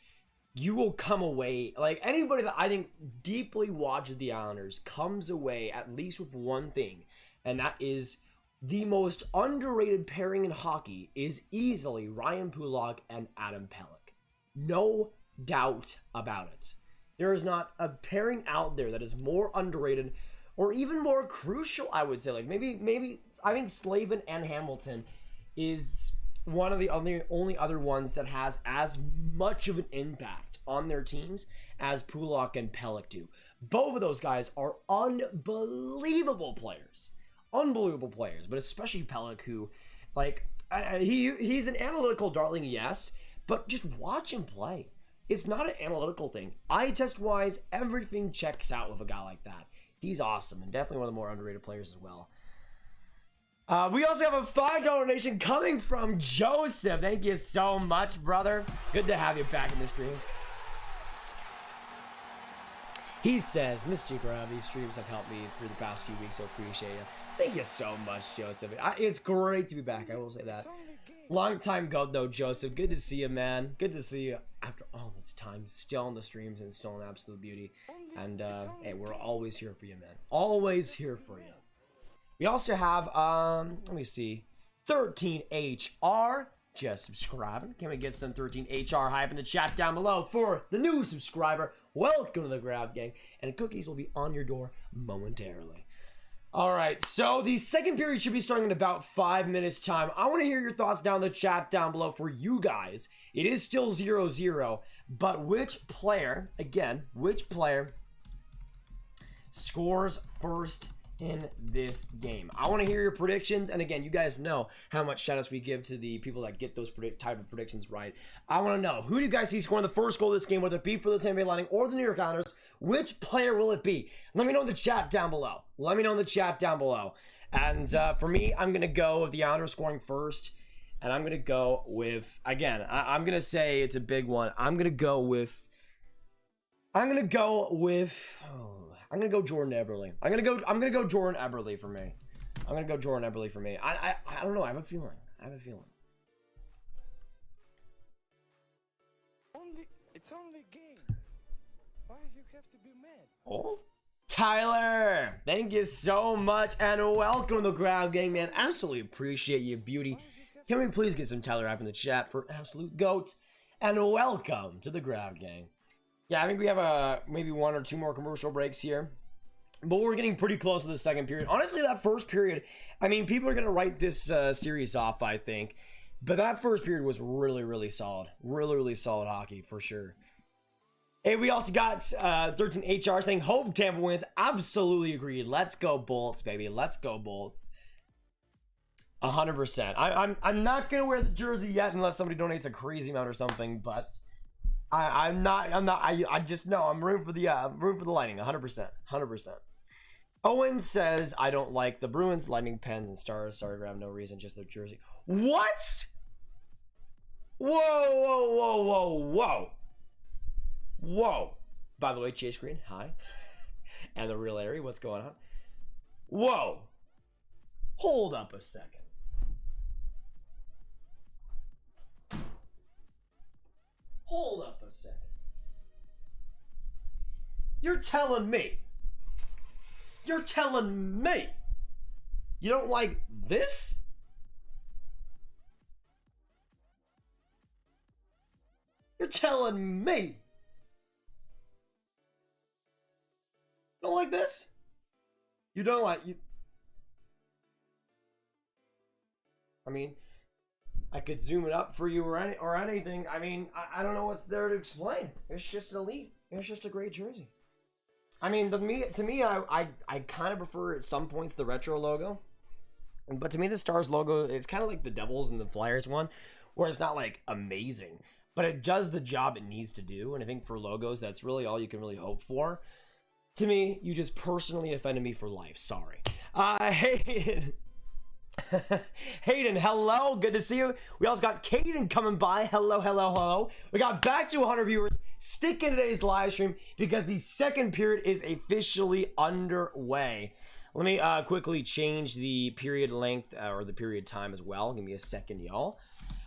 you will come away, like anybody that I think deeply watches the Islanders comes away at least with one thing, and that is the most underrated pairing in hockey is easily Ryan Pulock and Adam Pelech. No doubt about it. There is not a pairing out there that is more underrated or even more crucial, I would say. Like maybe I think Slavin and Hamilton is one of the only other ones that has as much of an impact on their teams as Pulock and Pelech do. Both of those guys are unbelievable players. Unbelievable players, but especially Pelech, who, like, he's an analytical darling, yes, but just watch him play. It's not an analytical thing. Eye test wise, everything checks out with a guy like that. He's awesome and definitely one of the more underrated players as well. We also have a $5 donation coming from Joseph. Thank you so much, brother. Good to have you back in the streams. He says, Mr. Graham, these streams have helped me through the past few weeks, so appreciate it. Thank you so much, Joseph. It's great to be back, I will say that. Long time ago, though, Joseph. Good to see you, man. Good to see you after all this time. Still on the streams and still an absolute beauty. And, hey, we're always here for you, man. Always here for you. We also have, let me see, 13HR just subscribing. Can we get some 13HR hype in the chat down below for the new subscriber? Welcome to the Grab Gang, and cookies will be on your door momentarily. All right, so the second period should be starting in about 5 minutes time. I want to hear your thoughts down in the chat down below for you guys. It is still 0-0, but which player, again, which player scores first in this game? I want to hear your predictions, and again, you guys know how much shoutouts we give to the people that get those type of predictions right. I want to know, who do you guys see scoring the first goal of this game, whether it be for the Tampa Bay Lightning or the New York Islanders? Which player will it be? Let me know in the chat down below. Let me know in the chat down below. And for me, I'm going to go with the Islanders scoring first, and I'm going to go with, again, I'm going to say it's a big one. I'm going to go Jordan Eberle. I'm gonna go Jordan Eberle for me. I don't know. I have a feeling. It's only a game. Why you have to be mad? Oh, Tyler, thank you so much and welcome to the Grab Gang, man. Absolutely appreciate you, beauty. Can we please get some Tyler app in the chat for absolute goats? And welcome to the Grab Gang. Yeah, I think we have maybe 1 or 2 more commercial breaks here. But we're getting pretty close to the second period. Honestly, that first period, I mean, people are going to write this series off, I think. But that first period was really, really solid. Really, really solid hockey, for sure. Hey, we also got 13HR saying, hope Tampa wins. Absolutely agreed. Let's go Bolts, baby. Let's go Bolts. 100%. I'm not going to wear the jersey yet unless somebody donates a crazy amount or something, but I just know I'm rooting for the Lightning 100%. Owen says, I don't like the Bruins, Lightning, Pens, and Stars. Sorry, I have no reason, just their jersey. What? Whoa. By the way, Chase Green, hi. And the real Larry, what's going on? Whoa. Hold up a second. You're telling me you don't like this? You're telling me you don't like this? You don't like you? I mean, I could zoom it up for you or anything. I mean, I don't know what's there to explain. It's just elite. It's just a great jersey. I mean, to me, I kind of prefer at some points the retro logo, but to me the Stars logo, it's kind of like the Devils and the Flyers one, where it's not like amazing, but it does the job it needs to do. And I think for logos, that's really all you can really hope for. To me, you just personally offended me for life. Sorry. Hayden, hello, good to see you. We also got Caden coming by. Hello. We got back to 100 viewers. Stick in today's live stream because the second period is officially underway. Let me quickly change the period length or the period time as well. Give me a second, y'all.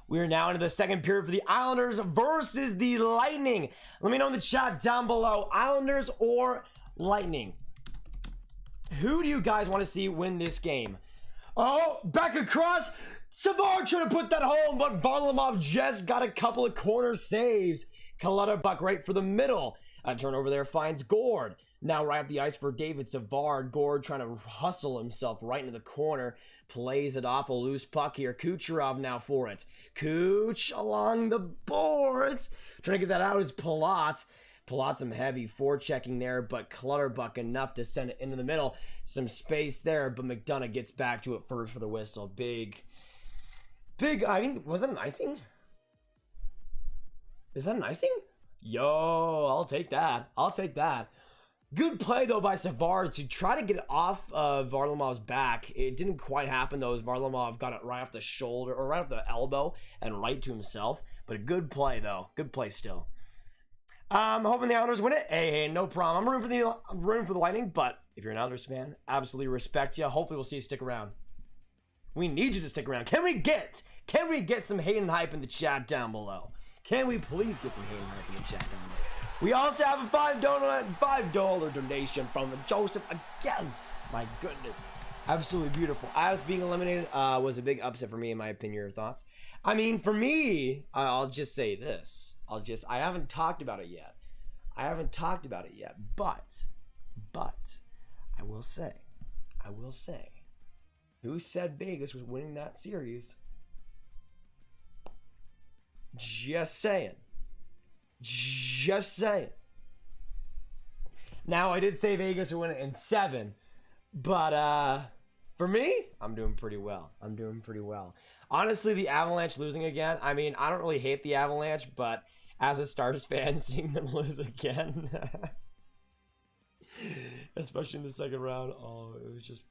We are now into the second period for the Islanders versus the Lightning. Let me know in the chat down below, Islanders or Lightning. Who do you guys want to see win this game? Oh, back across. Savard trying to put that home, but Varlamov just got a couple of corner saves. Clutterbuck right for the middle. A turnover there finds Gord. Now right up the ice for David Savard. Gord trying to hustle himself right into the corner. Plays it off a loose puck here. Kucherov now for it. Kuch along the boards. Trying to get that out is Palat. Palat some heavy forechecking there, but Clutterbuck enough to send it into the middle. Some space there, but McDonough gets back to it first for the whistle. Big, I mean, was that an icing? Is that an icing? Yo, I'll take that. I'll take that. Good play, though, by Savard to try to get it off of Varlamov's back. It didn't quite happen, though, as Varlamov got it right off the shoulder, or right off the elbow, and right to himself. But a good play, though. Good play still. I'm hoping the Islanders win it. Hey, no problem. I'm rooting for the Lightning, but if you're an Islanders fan, absolutely respect you. Hopefully we'll see you stick around. We need you to stick around. Can we get some hate and hype in the chat down below? Can we please get some hate and hype in the chat down below? We also have a $5 donation from Joseph again. My goodness. Absolutely beautiful. As being eliminated was a big upset for me, in my opinion. Your thoughts? I mean, for me, I'll just say this. I haven't talked about it yet. But I will say, who said Vegas was winning that series? Just saying. Now, I did say Vegas would win it in 7, but for me, I'm doing pretty well. Honestly, the Avalanche losing again, I mean, I don't really hate the Avalanche, but as a Stars fan, seeing them lose again, especially in the second round, oh, it was just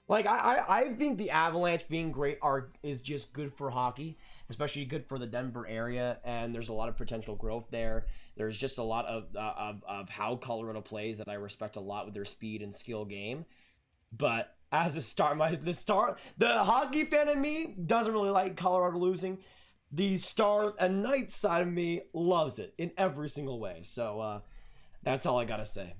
like I think the Avalanche being great is just good for hockey, especially good for the Denver area, and there's a lot of potential growth there. There's just a lot of how Colorado plays that I respect a lot with their speed and skill game. But as the hockey fan in me doesn't really like Colorado losing. The Stars and Knights side of me loves it in every single way. So that's all I gotta say.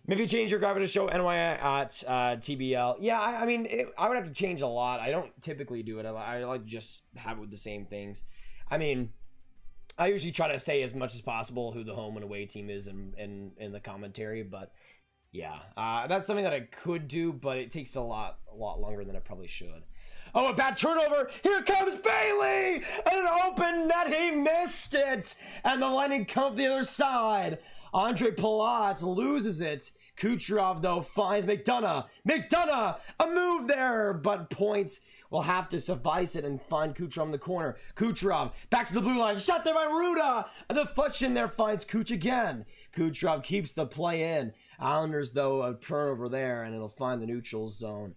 Maybe change your Graviteh show NY at TBL. Yeah, I mean, I would have to change a lot. I don't typically do it. I like to just have it with the same things. I mean, I usually try to say as much as possible who the home and away team is in the commentary, but yeah, that's something that I could do, but it takes a lot longer than it probably should. Oh, a bad turnover. Here comes Bailey. And an open net. He missed it. And the Lightning come up the other side. Andre Palat loses it. Kucherov, though, finds McDonough. A move there. But points will have to suffice it and find Kucherov in the corner. Kucherov back to the blue line. Shot there by Ruda. A deflection there finds Kuch again. Kucherov keeps the play in. Islanders, though, a turnover there. And it'll find the neutral zone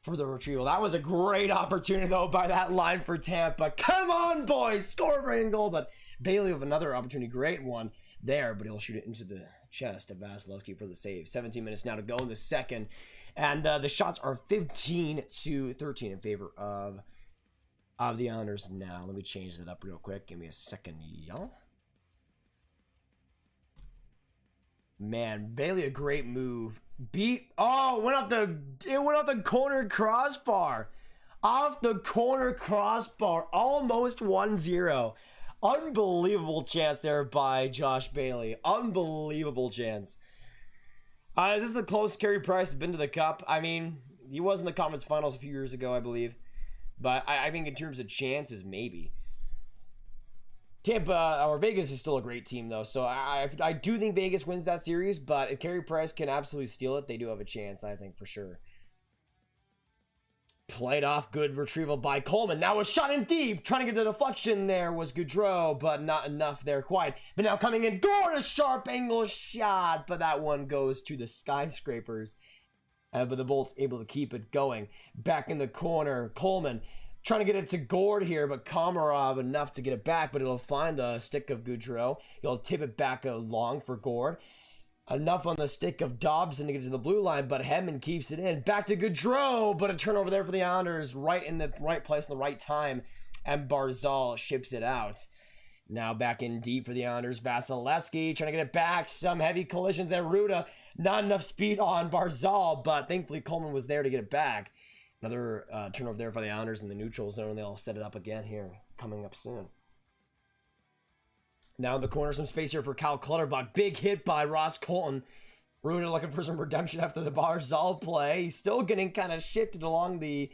for the retrieval. That was a great opportunity, though, by that line for Tampa. Come on, boys! Score a goal, but Bailey with another opportunity. Great one there, but he'll shoot it into the chest of Vasilevsky for the save. 17 minutes now to go in the second, and the shots are 15-13 in favor of the Islanders now. Let me change that up real quick. Give me a second, y'all. Man, Bailey, a great move. It went off the corner crossbar. Off the corner crossbar. Almost 1-0. Unbelievable chance there by Josh Bailey. Unbelievable chance. This is the closest Carey Price has been to the Cup. I mean, he was in the conference finals a few years ago, I believe. But I think in terms of chances, maybe. Tampa or Vegas is still a great team, though, so I do think Vegas wins that series, but if Carey Price can absolutely steal it, they do have a chance, I think, for sure. Played off, good retrieval by Coleman. Now a shot in deep, trying to get the deflection there was Gaudreau, but not enough there quite. But now coming in, Gord, a sharp angle shot, but that one goes to the skyscrapers. But the Bolts able to keep it going. Back in the corner, Coleman trying to get it to Gord here, but Komarov enough to get it back, but it'll find the stick of Gaudreau. He'll tip it back long for Gord. Enough on the stick of Dobson to get to the blue line, but Hedman keeps it in. Back to Gaudreau, but a turnover there for the Islanders, right in the right place, in the right time, and Barzal ships it out. Now back in deep for the Islanders. Vasilevsky trying to get it back. Some heavy collision there. Ruda, not enough speed on Barzal, but thankfully Coleman was there to get it back. Another turnover there for the Islanders in the neutral zone. They'll set it up again here, coming up soon. Now in the corner, some space here for Cal Clutterbuck. Big hit by Ross Colton. Rumour looking for some redemption after the Barzal play. He's still getting kind of shifted along the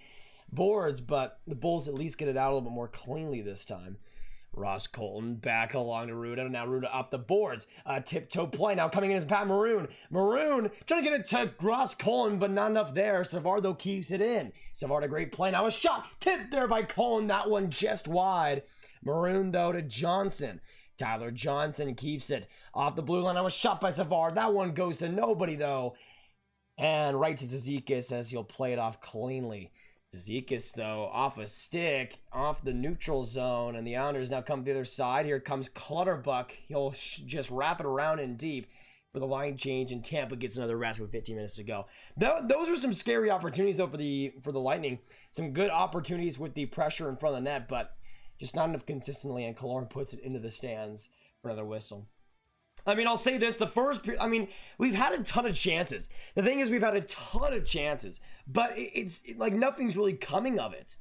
boards, but the Bulls at least get it out a little bit more cleanly this time. Ross Colton back along to Ruda. Now Ruda up the boards. Tiptoe play now coming in as Pat Maroon. Maroon trying to get it to Ross Colton, but not enough there. Savard though keeps it in. Savard a great play. Now a shot tipped there by Colton. That one just wide. Maroon though to Johnson. Tyler Johnson keeps it off the blue line. Now a shot by Savard. That one goes to nobody though. And right to Zizekas as he'll play it off cleanly. Zizekas, though, off a stick, off the neutral zone, and the Islanders now come to the other side. Here comes Clutterbuck. He'll just wrap it around in deep for the line change, and Tampa gets another rest with 15 minutes to go. Those are some scary opportunities, though, for the Lightning. Some good opportunities with the pressure in front of the net, but just not enough consistently, and Killorn puts it into the stands for another whistle. I mean, I'll say this, we've had a ton of chances. The thing is, we've had a ton of chances, but it's like nothing's really coming of it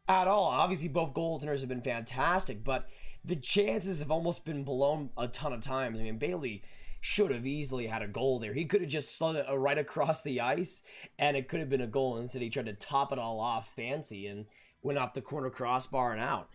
at all. Obviously, both goaltenders have been fantastic, but the chances have almost been blown a ton of times. I mean, Bailey should have easily had a goal there. He could have just slung it right across the ice, and it could have been a goal. Instead, he tried to top it all off fancy and went off the corner crossbar and out.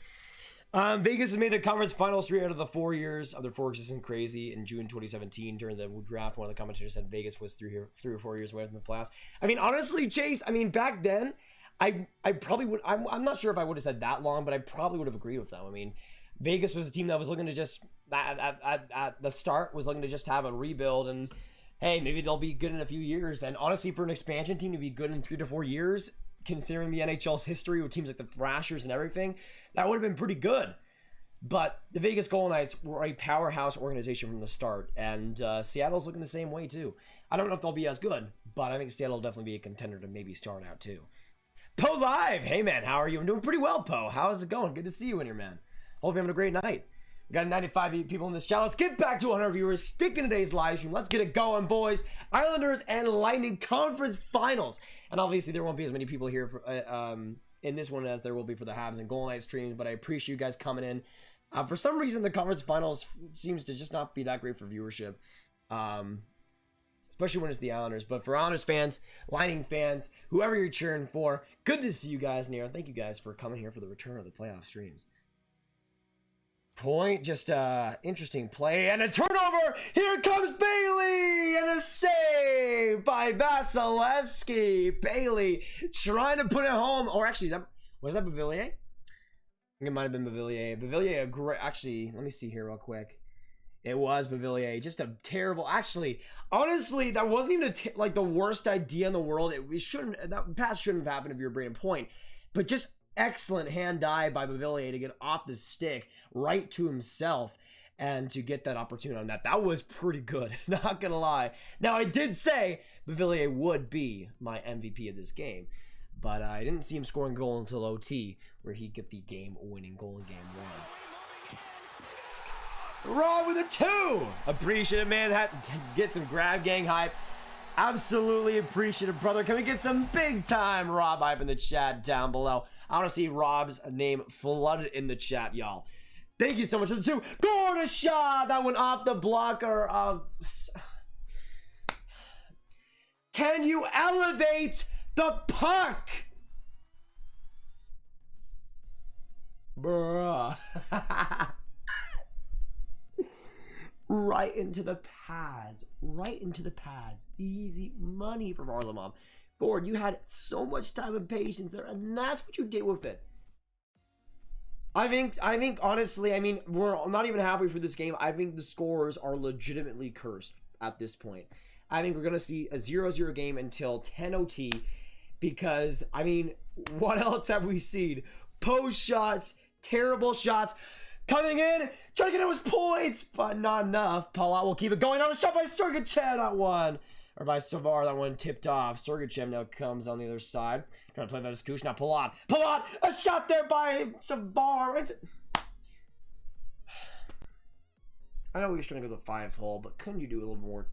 Vegas has made the conference finals 3 out of the 4 years of their four-season crazy. In June 2017, during the draft, one of the commentators said Vegas was 3 or 4 years away from the playoffs. I mean, honestly, Chase, I mean, back then, I probably would, I'm not sure if I would have said that long, but I probably would have agreed with them. I mean, Vegas was a team that was looking to just, at the start, was looking to just have a rebuild, and hey, maybe they'll be good in a few years. And honestly, for an expansion team to be good in 3 to 4 years, considering the NHL's history with teams like the Thrashers and everything, that would have been pretty good. But the Vegas Golden Knights were a powerhouse organization from the start, and Seattle's looking the same way too. I don't know if they'll be as good, but I think Seattle will definitely be a contender to maybe start out too. Poe Live, hey man, how are you? I'm doing pretty well, Poe. How's it going? Good to see you in here, man. Hope you're having a great night. We got 95 people in this chat. Let's get back to 100 viewers. Stick in today's live stream. Let's get it going, boys. Islanders and Lightning Conference Finals. And obviously, there won't be as many people here for, in this one as there will be for the Habs and Golden Knights streams, but I appreciate you guys coming in. For some reason, the Conference Finals seems to just not be that great for viewership, especially when it's the Islanders. But for Islanders fans, Lightning fans, whoever you're cheering for, good to see you guys in here. Thank you guys for coming here for the return of the playoff streams. Point, just interesting play and a turnover. Here comes Bailey and a save by Vasilevsky. Bailey trying to put it home, or actually, was that Bavillier? I think it might have been Bavillier. Bavillier, a great. Actually, let me see here real quick. It was Bavillier. Just a terrible. Actually, honestly, that wasn't even like the worst idea in the world. It shouldn't. That pass shouldn't have happened if you were Braden Point, but just. Excellent hand die by Bavillier to get off the stick right to himself and to get that opportunity on that. That was pretty good, not gonna lie. Now, I did say Bavillier would be my MVP of this game, but I didn't see him scoring a goal until OT, where he'd get the game-winning goal in game 1. Raw with a 2! Appreciate it, man. Get some grab gang hype. Absolutely appreciative, brother. Can we get some big-time Rob hype in the chat down below? I want to see Rob's name flooded in the chat, y'all. Thank you so much for the 2. Gorgeous shot! That went off the blocker. Can you elevate the puck? Bruh. Right into the pads. Right into the pads. Easy money for Varlamov. Gord, you had so much time and patience there, and that's what you did with it. I think honestly, I mean, we're not even halfway through this game. I think the scorers are legitimately cursed at this point. I think we're going to see a 0-0 game until 10 OT because, I mean, what else have we seen? Post shots, terrible shots, coming in, trying to get those points, but not enough. Palat will keep it going. That was shot by Sergachev, that one. Or by Savard, that one tipped off. Sergachev now comes on the other side. Trying to play that as Kush. Now Palat. Palat! A shot there by Savard. I know he was trying to go to the 5th hole, but couldn't you do a little more?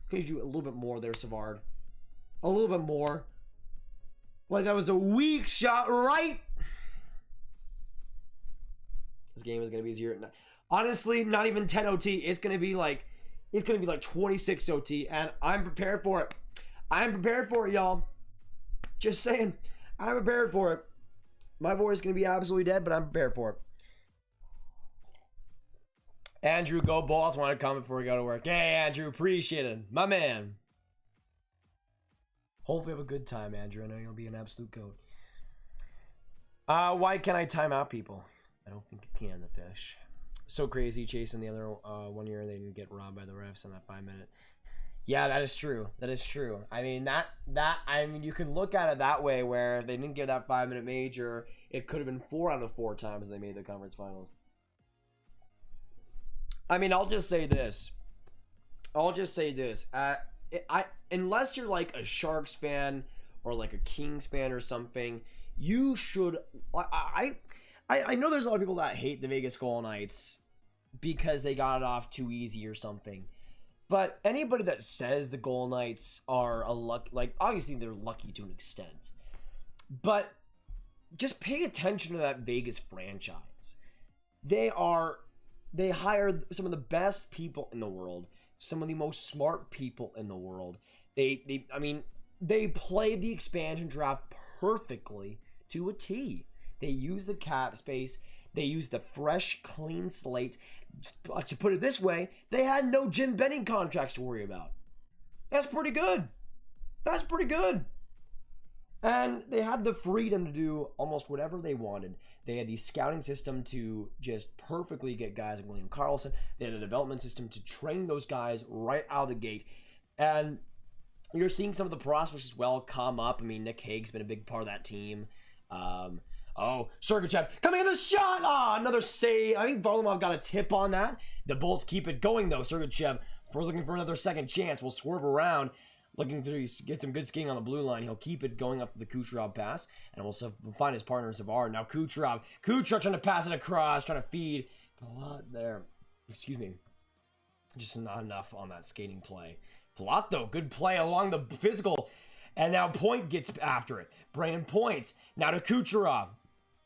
Couldn't you do a little bit more there, Savard? A little bit more. Like that was a weak shot, right? This game is going to be easier. Honestly, not even 10 OT. It's gonna be like 26 OT, and I'm prepared for it. I'm prepared for it, y'all. Just saying, I'm prepared for it. My voice is gonna be absolutely dead, but I'm prepared for it. Andrew, go Balls. Want to comment before we go to work? Hey, Andrew, appreciate it, my man. Hopefully, have a good time, Andrew. I know you'll be an absolute goat. Why can't I time out people? I don't think you can, the fish. So crazy chasing the other 1 year, they didn't get robbed by the refs in that 5-minute. Yeah, that is true. That is true. I mean, I mean, you can look at it that way, where they didn't get that 5-minute major. It could have been 4 out of 4 times they made the conference finals. I mean, I'll just say this. Unless you're like a Sharks fan or like a Kings fan or something, you should. I know there's a lot of people that hate the Vegas Golden Knights because they got it off too easy or something. But anybody that says the Golden Knights are obviously they're lucky to an extent. But just pay attention to that Vegas franchise. They hired some of the best people in the world, some of the most smart people in the world. They played the expansion draft perfectly to a T. They used the cap space. They used the fresh, clean slate. To put it this way, they had no Jim Benning contracts to worry about. That's pretty good. That's pretty good. And they had the freedom to do almost whatever they wanted. They had the scouting system to just perfectly get guys like William Karlsson. They had a development system to train those guys right out of the gate. And you're seeing some of the prospects as well come up. I mean, Nick Hague's been a big part of that team. Sergachev coming in the shot. Another save. I think Varlamov got a tip on that. The Bolts keep it going though. Sergachev, if we're looking for another second chance, we'll swerve around. Looking to get some good skating on the blue line. He'll keep it going up to the Kucherov pass. And we'll find his partner, Savard. Now Kucherov trying to pass it across, trying to feed. Palat there. Excuse me. Just not enough on that skating play. Palat, though, good play along the physical. And now Point gets after it. Brandon Point. Now to Kucherov.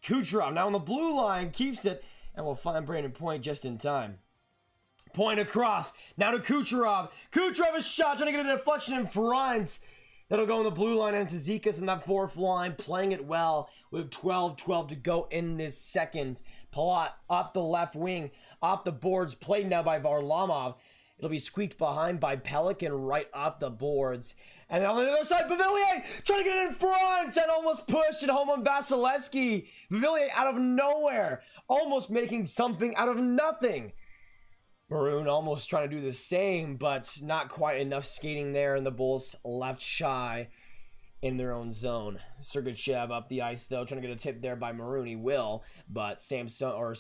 Kucherov now on the blue line. Keeps it. And we'll find Brandon Point just in time. Point across. Now to Kucherov. Kucherov is shot. Trying to get a deflection in front. That'll go on the blue line. And Zizekas in that fourth line. Playing it well. With 12-12 to go in this second. Palat up the left wing. Off the boards. Played now by Varlamov. It'll be squeaked behind by Pelican right up the boards. And then on the other side, Beauvillier trying to get it in front and almost pushed it home on Vasilevsky. Beauvillier out of nowhere. Almost making something out of nothing. Maroon almost trying to do the same, but not quite enough skating there, and the Bulls left shy in their own zone. Sergachev up the ice, though, trying to get a tip there by Maroon. He will, but Samsonov.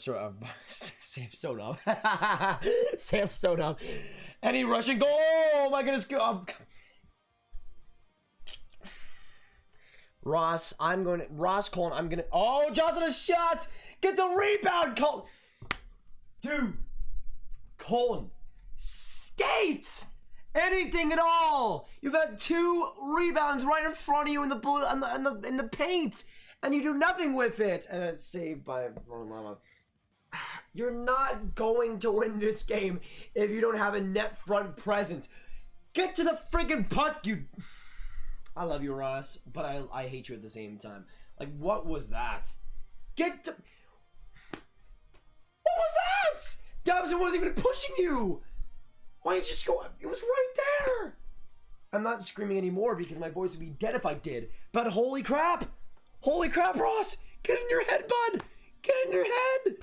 Samsonov. Any Russian goal? Oh, my goodness. Ross Colin, oh, Johnson a shot. Get the rebound, Colin. Dude. Colin, skate! Anything at all! You've got 2 rebounds right in front of you in the blue in the paint, and you do nothing with it. And it's saved by Varlamov. You're not going to win this game if you don't have a net front presence. Get to the friggin' puck, you. I love you, Ross, but I hate you at the same time. Like, what was that? Get to. What was that? Dobson wasn't even pushing you. Why didn't you just go? It was right there. I'm not screaming anymore because my voice would be dead if I did. But holy crap. Holy crap, Ross. Get in your head, bud. Get in your head.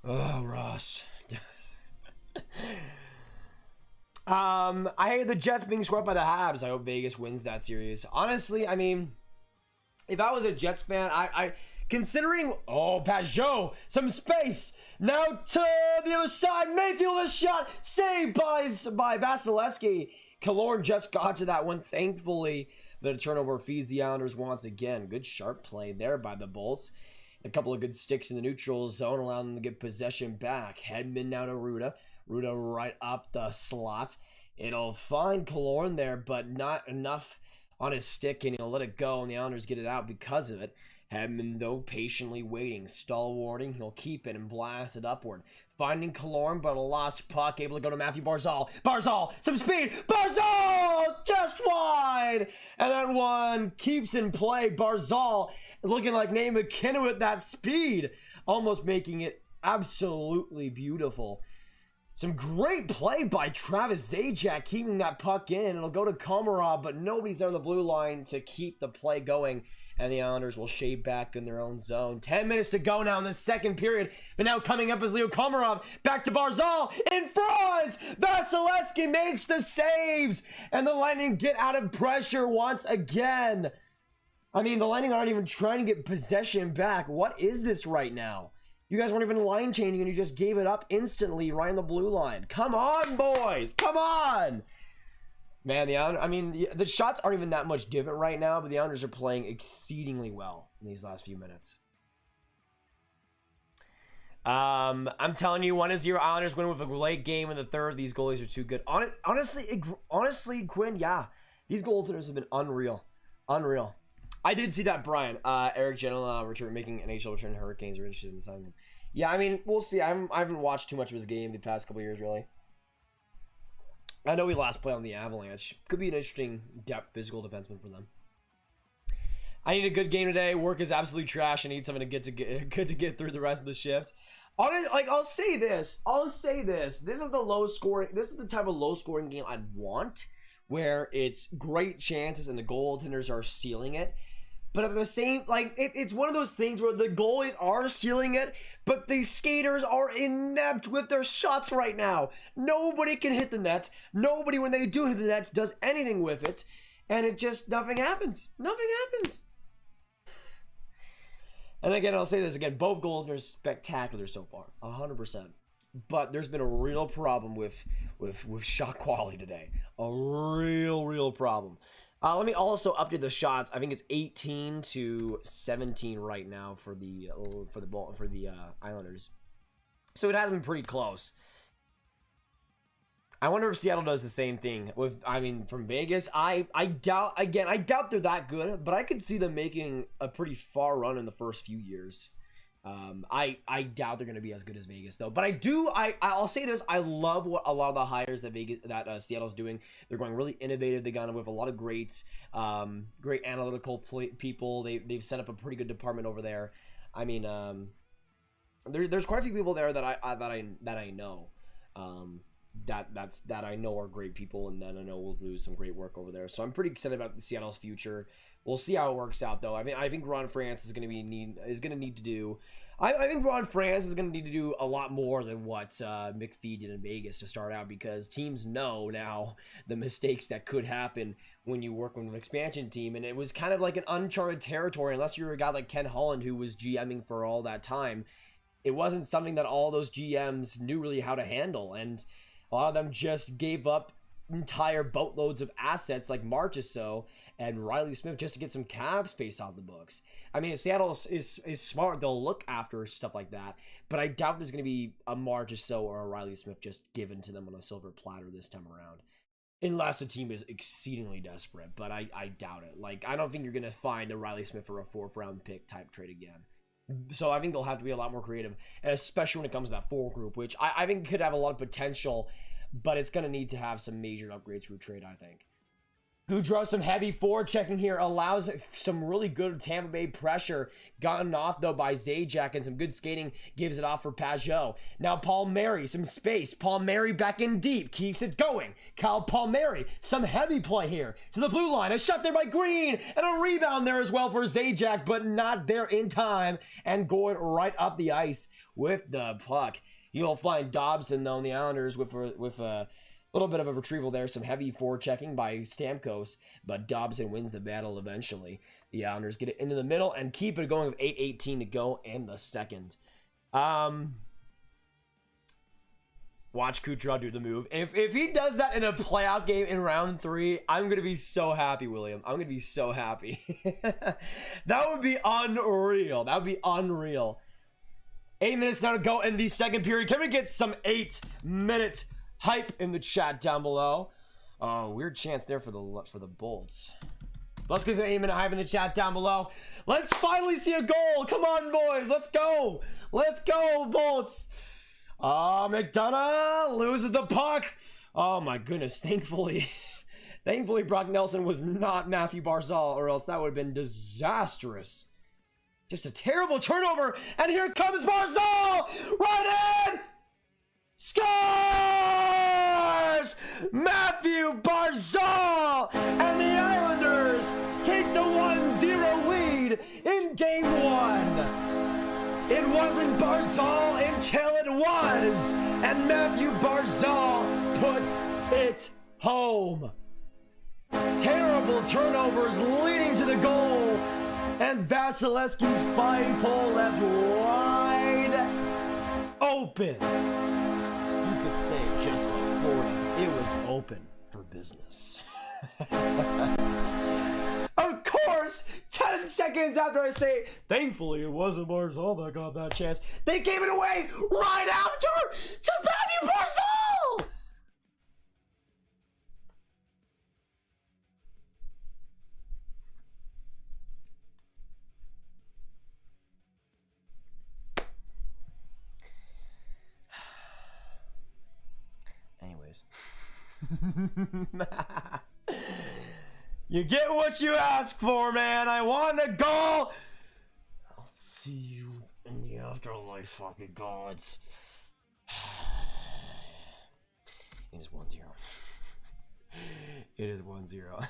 Oh, Ross. I hate the Jets being swept by the Habs. I hope Vegas wins that series. Honestly, I mean, if I was a Jets fan, I considering, Pajot, some space. Now to the other side, Mayfield a shot, saved by Vasilevsky. Killorn just got to that one, thankfully. The turnover feeds the Islanders once again. Good sharp play there by the Bolts. A couple of good sticks in the neutral zone, allowing them to get possession back. Hedman now to Ruda. Ruda right up the slot. It'll find Killorn there, but not enough on his stick, and he'll let it go, and the Islanders get it out because of it. Hedman, though, patiently waiting, stalwarting. He'll keep it and blast it upward. Finding Killorn, but a lost puck, able to go to Matthew Barzal. Barzal, some speed. Barzal, just wide. And that one keeps in play. Barzal looking like Nate McKinnon with that speed, almost making it absolutely beautiful. Some great play by Travis Zajac, keeping that puck in. It'll go to Komarov, but nobody's there on the blue line to keep the play going. And the Islanders will shave back in their own zone. 10 minutes to go now in the second period. But now coming up is Leo Komarov. Back to Barzal. In front! Vasilevsky makes the saves. And the Lightning get out of pressure once again. I mean, the Lightning aren't even trying to get possession back. What is this right now? You guys weren't even line changing and you just gave it up instantly right on the blue line. Come on, boys. Come on. Man, the shots aren't even that much different right now, but the Islanders are playing exceedingly well in these last few minutes. I'm telling you, 1-0 Islanders win with a late game in the third. These goalies are too good. Honestly, Quinn, yeah. These goaltenders have been unreal. Unreal. I did see that, Brian. Eric Genel making NHL return to Hurricanes are interested in signing him. Yeah, I mean, we'll see. I haven't watched too much of his game the past couple of years, really. I know he last played on the Avalanche. Could be an interesting depth physical defenseman for them. I need a good game today. Work is absolutely trash. I need something to get through the rest of the shift. I'll say this. This is the type of low scoring game I'd want, where it's great chances and the goaltenders are stealing it. But at the same, it's one of those things where the goalies are stealing it, but the skaters are inept with their shots right now. Nobody can hit the net. Nobody, when they do hit the net, does anything with it. And it just, nothing happens. Nothing happens. And again, I'll say this again, both goaltenders spectacular so far, 100%. But there's been a real problem with shot quality today. A real problem. Let me also update the shots. I think it's 18-17 right now for the Islanders. So it has been pretty close. I wonder if Seattle does the same thing from Vegas. I doubt they're that good, but I could see them making a pretty far run in the first few years. I doubt they're going to be as good as Vegas though, but I'll say this. I love what a lot of the hires that Seattle's doing. They're going really innovative. They got with a lot of great analytical people. They've set up a pretty good department over there. I mean, there's quite a few people there that I know, that I know are great people, and then I know we'll do some great work over there. So I'm pretty excited about Seattle's future. We'll see how it works out, though. I think Ron France is going to need to do. I think Ron France is going to need to do a lot more than what McPhee did in Vegas to start out, because teams know now the mistakes that could happen when you work with an expansion team, and it was kind of like an uncharted territory unless you're a guy like Ken Holland who was GMing for all that time. It wasn't something that all those GMs knew really how to handle, and a lot of them just gave up entire boatloads of assets like Marchessault and Riley Smith just to get some cap space off the books. I mean, if Seattle is smart, they'll look after stuff like that, but I doubt there's going to be a Marchessault or a Riley Smith just given to them on a silver platter this time around, unless the team is exceedingly desperate, but I doubt it. I don't think you're going to find a Riley Smith or a 4th round pick type trade again. So I think they'll have to be a lot more creative, especially when it comes to that 4 group, which I think could have a lot of potential, but it's going to need to have some major upgrades through trade, I think. Gaudreau, some heavy forward checking here, allows some really good Tampa Bay pressure. Gotten off, though, by Zajac, and some good skating gives it off for Pajot. Now Palmieri, some space. Palmieri back in deep, keeps it going. Kyle Palmieri, some heavy play here. To the blue line, a shot there by Green, and a rebound there as well for Zajac, but not there in time, and going right up the ice with the puck. You'll find Dobson, though, on the Islanders with a little bit of a retrieval there. Some heavy forechecking by Stamkos, but Dobson wins the battle eventually. The Islanders get it into the middle and keep it going with 8:18 to go in the second. Watch Kucherov do the move. If he does that in a playoff game in round 3, I'm going to be so happy, William. I'm going to be so happy. That would be unreal. That would be unreal. 8 minutes now to go in the second period. Can we get some 8-minute hype in the chat down below? Oh, weird chance there for the Bolts. Let's get some aim and hype in the chat down below. Let's finally see a goal. Come on, boys. Let's go. Let's go, Bolts. McDonough loses the puck. Oh, my goodness. Thankfully, Brock Nelson was not Matthew Barzal, or else that would have been disastrous. Just a terrible turnover. And here comes Barzal. Right in. Scores! Matthew Barzal! And the Islanders take the 1-0 lead in Game 1. It wasn't Barzal until it was. And Matthew Barzal puts it home. Terrible turnovers leading to the goal. And Vasilevsky's fine pole left wide open. Say it just like 40. It was open for business. Of course, 10 seconds after I say, thankfully it wasn't Barzal that got that chance, they gave it away right after to Matthew Barzal! Anyways. You get what you ask for, man. I want a goal. I'll see you in the afterlife, fucking gods. It is 1-0. It is 1-0.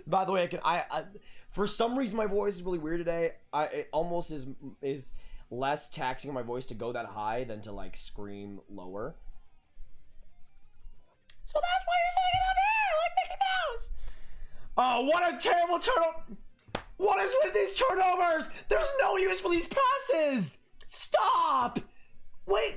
By the way, I for some reason my voice is really weird today. It almost is less taxing on my voice to go that high than to like scream lower. So that's why you're saying it up here, like Mickey Mouse. Oh, what a terrible turnover! What is with these turnovers? There's no use for these passes. Stop. Wait.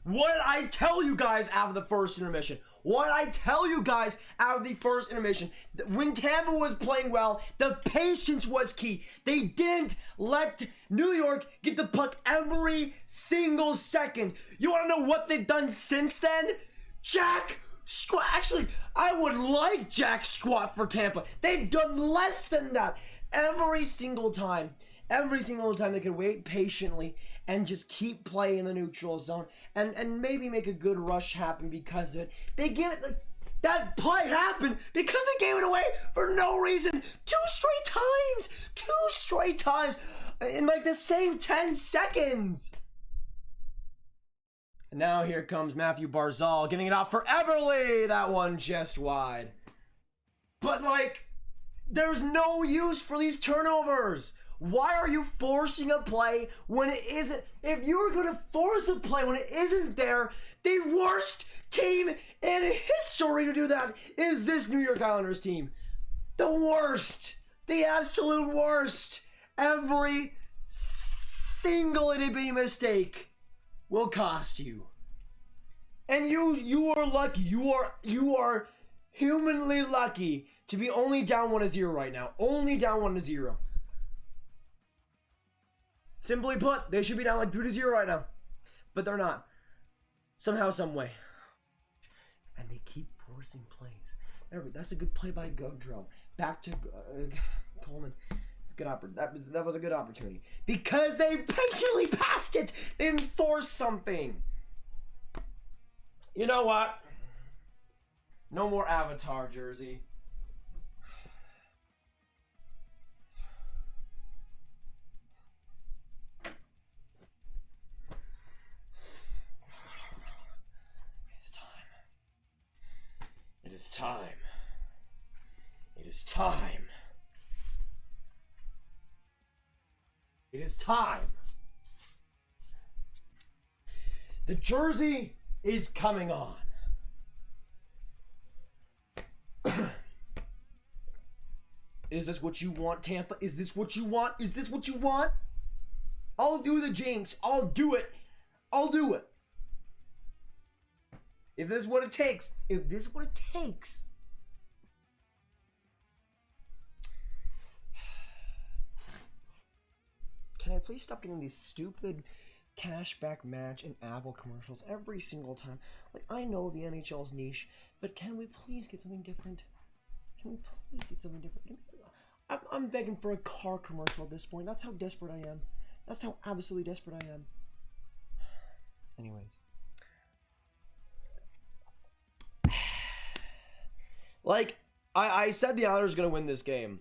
What did I tell you guys after the first intermission? What did I tell you guys after the first intermission? When Tampa was playing well, the patience was key. They didn't let New York get the puck every single second. You want to know what they've done since then? Jack Squat. Actually, I would like Jack Squat for Tampa. They've done less than that every single time. Every single time they can wait patiently and just keep playing in the neutral zone and maybe make a good rush happen because of it. They give it, that play happened because they gave it away for no reason. Two straight times in like the same 10 seconds. And now here comes Matthew Barzal giving it out for Everly. That one just wide. But like, there's no use for these turnovers. Why are you forcing a play when it isn't? If you were going to force a play when it isn't there, the worst team in history to do that is this New York Islanders team. The worst. The absolute worst. Every single itty-bitty mistake will cost you. And you are lucky. You are humanly lucky to be only down 1-0 right now. Only down 1-0. Simply put, they should be down like 2-0 right now. But they're not. Somehow, some way. And they keep forcing plays. That's a good play by Gaudreau. Back to Coleman. It's a good that was a good opportunity. Because they patiently passed it. They didn't force something. You know what? No more Avatar jersey. It is time. It is time. It is time. The jersey is coming on. Is this what you want, Tampa? Is this what you want? Is this what you want? I'll do the jinx. I'll do it. I'll do it. If this is what it takes. If this is what it takes. Can I please stop getting these stupid cashback match and Apple commercials every single time? Like, I know the NHL's niche, but can we please get something different? Can we please get something different? I'm begging for a car commercial at this point. That's how desperate I am. That's how absolutely desperate I am. Anyways. Like, I said the Islanders are going to win this game.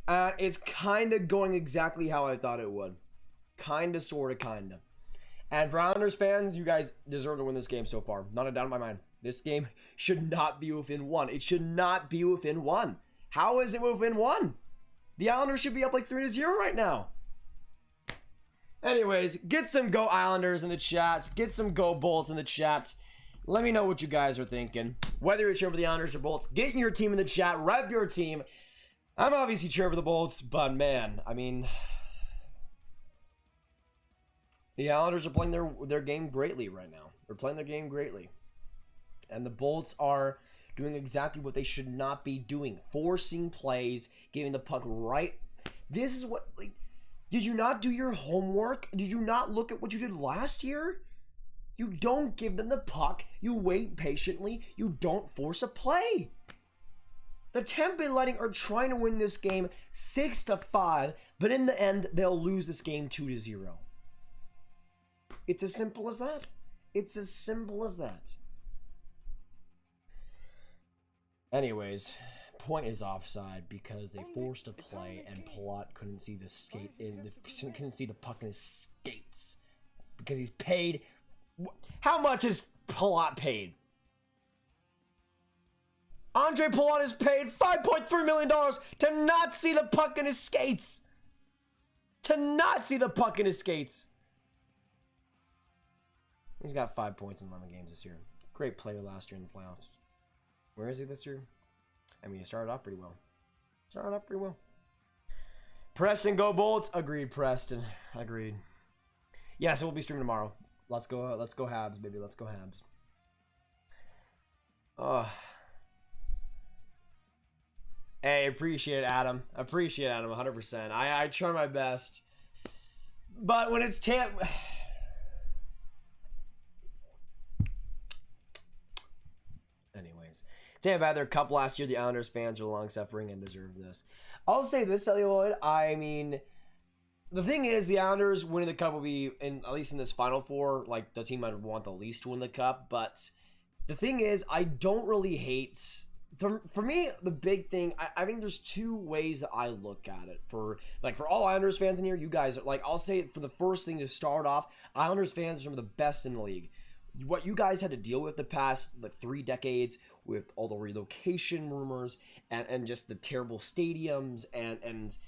It's kind of going exactly how I thought it would. Kind of, sort of, kind of. And for Islanders fans, you guys deserve to win this game so far. Not a doubt in my mind. This game should not be within one. It should not be within one. How is it within one? The Islanders should be up like 3-0 right now. Anyways, get some Go Islanders in the chats. Get some Go Bolts in the chats. Let me know what you guys are thinking. Whether you're cheering for the Islanders or Bolts, get your team in the chat. Rep your team. I'm obviously cheering for the Bolts, but man, I mean, the Islanders are playing their game greatly right now. They're playing their game greatly. And the Bolts are doing exactly what they should not be doing. Forcing plays, giving the puck right. This is what, like, did you not do your homework? Did you not look at what you did last year? You don't give them the puck. You wait patiently. You don't force a play. The Tampa Bay Lightning are trying to win this game 6-5, but in the end, they'll lose this game 2-0. It's as simple as that. It's as simple as that. Anyways, point is offside because they forced a play and Palat couldn't see the skate in couldn't see the puck in his skates because he's paid. How much is Palat paid? Andre Palat is paid $5.3 million to not see the puck in his skates. To not see the puck in his skates. He's got 5 points in 11 games this year. Great player last year in the playoffs. Where is he this year? I mean, he started off pretty well. Preston, go Bolts. Agreed, Preston. Agreed. Yeah, so we'll be streaming tomorrow. Let's go Habs, baby. Let's go Habs. Hey, appreciate it, Adam. 100%. I try my best. But when it's Tampa... Anyways. Tampa had their cup last year. The Islanders fans are long-suffering and deserve this. I'll say this, Celluloid. I mean... The thing is, the Islanders winning the cup will be, at least in this Final Four, like, the team I'd want the least to win the cup. But the thing is, I don't really hate... For me, the big thing, I think there's two ways that I look at it. For all Islanders fans in here, you guys, like, I'll say for the first thing to start off, Islanders fans are some of the best in the league. What you guys had to deal with the past, 3 decades, with all the relocation rumors, and just the terrible stadiums, and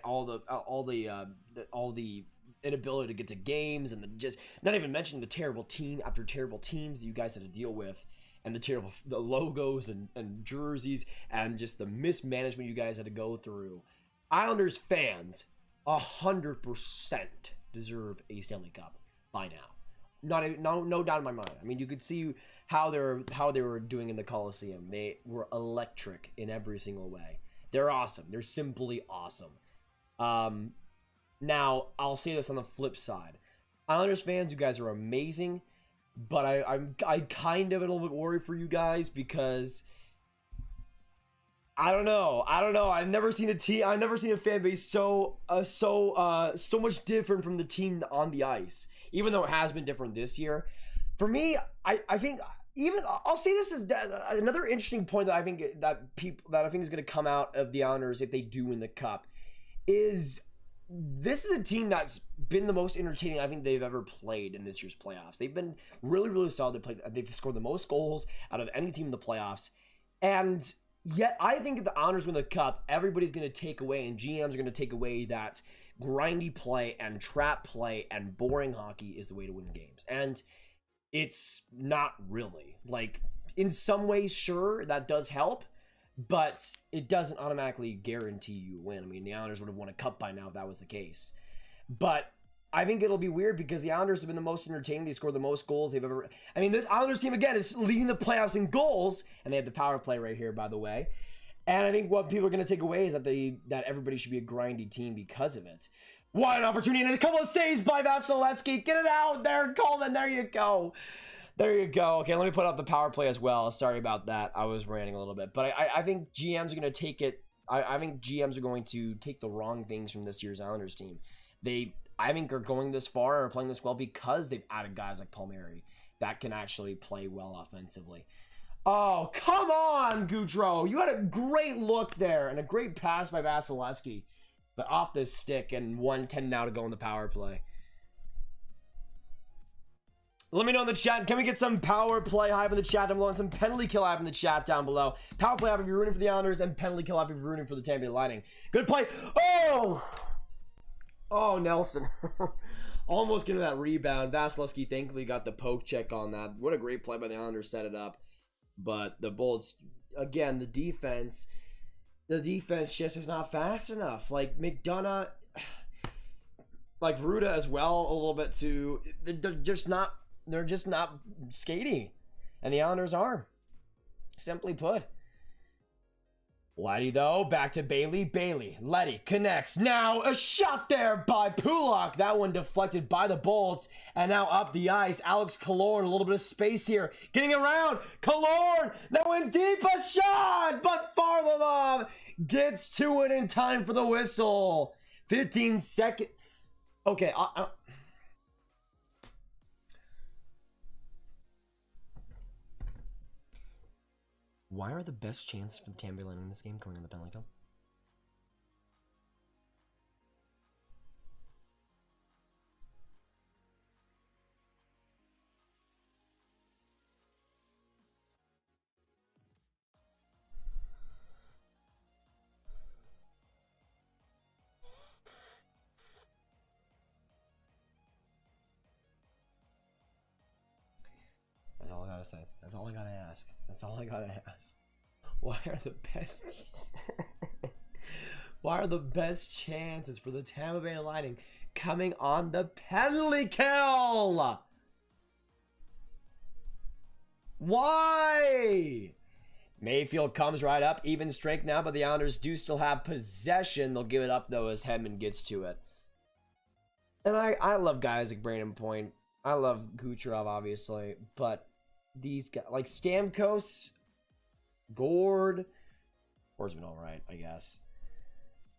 all the inability to get to games, and just not even mentioning the terrible team after terrible teams that you guys had to deal with, and the logos and jerseys, and just the mismanagement you guys had to go through. Islanders fans 100% deserve a Stanley Cup by now. No doubt in my mind. I mean, you could see how they were doing in the Coliseum. They were electric in every single way. They're awesome. They're simply awesome. Now, I'll say this on the flip side. Islanders fans, you guys are amazing, but I kind of a little bit worried for you guys because I don't know. I've never seen a fan base so much different from the team on the ice, even though it has been different this year. For me, I think even I'll say this is another interesting point that I think is going to come out of the Islanders if they do win the cup is this is a team that's been the most entertaining I think they've ever played in this year's playoffs. They've been really, really solid. They've scored the most goals out of any team in the playoffs, and yet I think if the Islanders win the cup, everybody's going to take away, and GMs are going to take away that grindy play and trap play and boring hockey is the way to win games. And it's not really. Like, in some ways, sure, that does help, but it doesn't automatically guarantee you a win. I mean, the Islanders would have won a cup by now if that was the case. But I think it'll be weird because the Islanders have been the most entertaining. They scored the most goals they've ever... I mean, this Islanders team, again, is leading the playoffs in goals, and they have the power play right here, by the way. And I think what people are going to take away is that everybody should be a grindy team because of it. What an opportunity, and a couple of saves by Vasilevsky. Get it out there, Coleman. There you go. There you go. Okay, let me put up the power play as well. Sorry about that. I was ranting a little bit. But I think GMs are going to take it. I think GMs are going to take the wrong things from this year's Islanders team. I think, are going this far or playing this well because they've added guys like Palmieri that can actually play well offensively. Oh, come on, Gaudreau. You had a great look there and a great pass by Vasilevsky. But off this stick and 1:10 now to go in the power play. Let me know in the chat. Can we get some power play hype in the chat down below and some penalty kill hype in the chat down below? Power play hype if you're rooting for the Islanders and penalty kill hype if you're rooting for the Tampa Bay Lightning. Good play. Oh! Oh, Nelson. Almost getting that rebound. Vasilevsky thankfully got the poke check on that. What a great play by the Islanders, set it up. But the Bolts, again, the defense just is not fast enough. Like McDonough, like Ruda as well, a little bit too. They're just not skating. And the Islanders are. Simply put. Letty, though, back to Bailey. Letty connects. Now a shot there by Pulock. That one deflected by the Bolts. And now up the ice. Alex Killorn, a little bit of space here. Getting around. Killorn. Now in deep, a shot. But Varlamov gets to it in time for the whistle. 15 seconds. Okay, why are the best chances for the Tampa Bay Lightning in this game coming on the penalty kill? That's all I gotta say. That's all I gotta ask. That's all I gotta ask. Why are the best chances for the Tampa Bay Lightning coming on the penalty kill? Why? Mayfield comes right up, even strength now, but the Islanders do still have possession. They'll give it up though as Hedman gets to it. And I love guys like Brandon Point. I love Kucherov obviously, but these guys like Stamkos, Gord has been all right, I guess.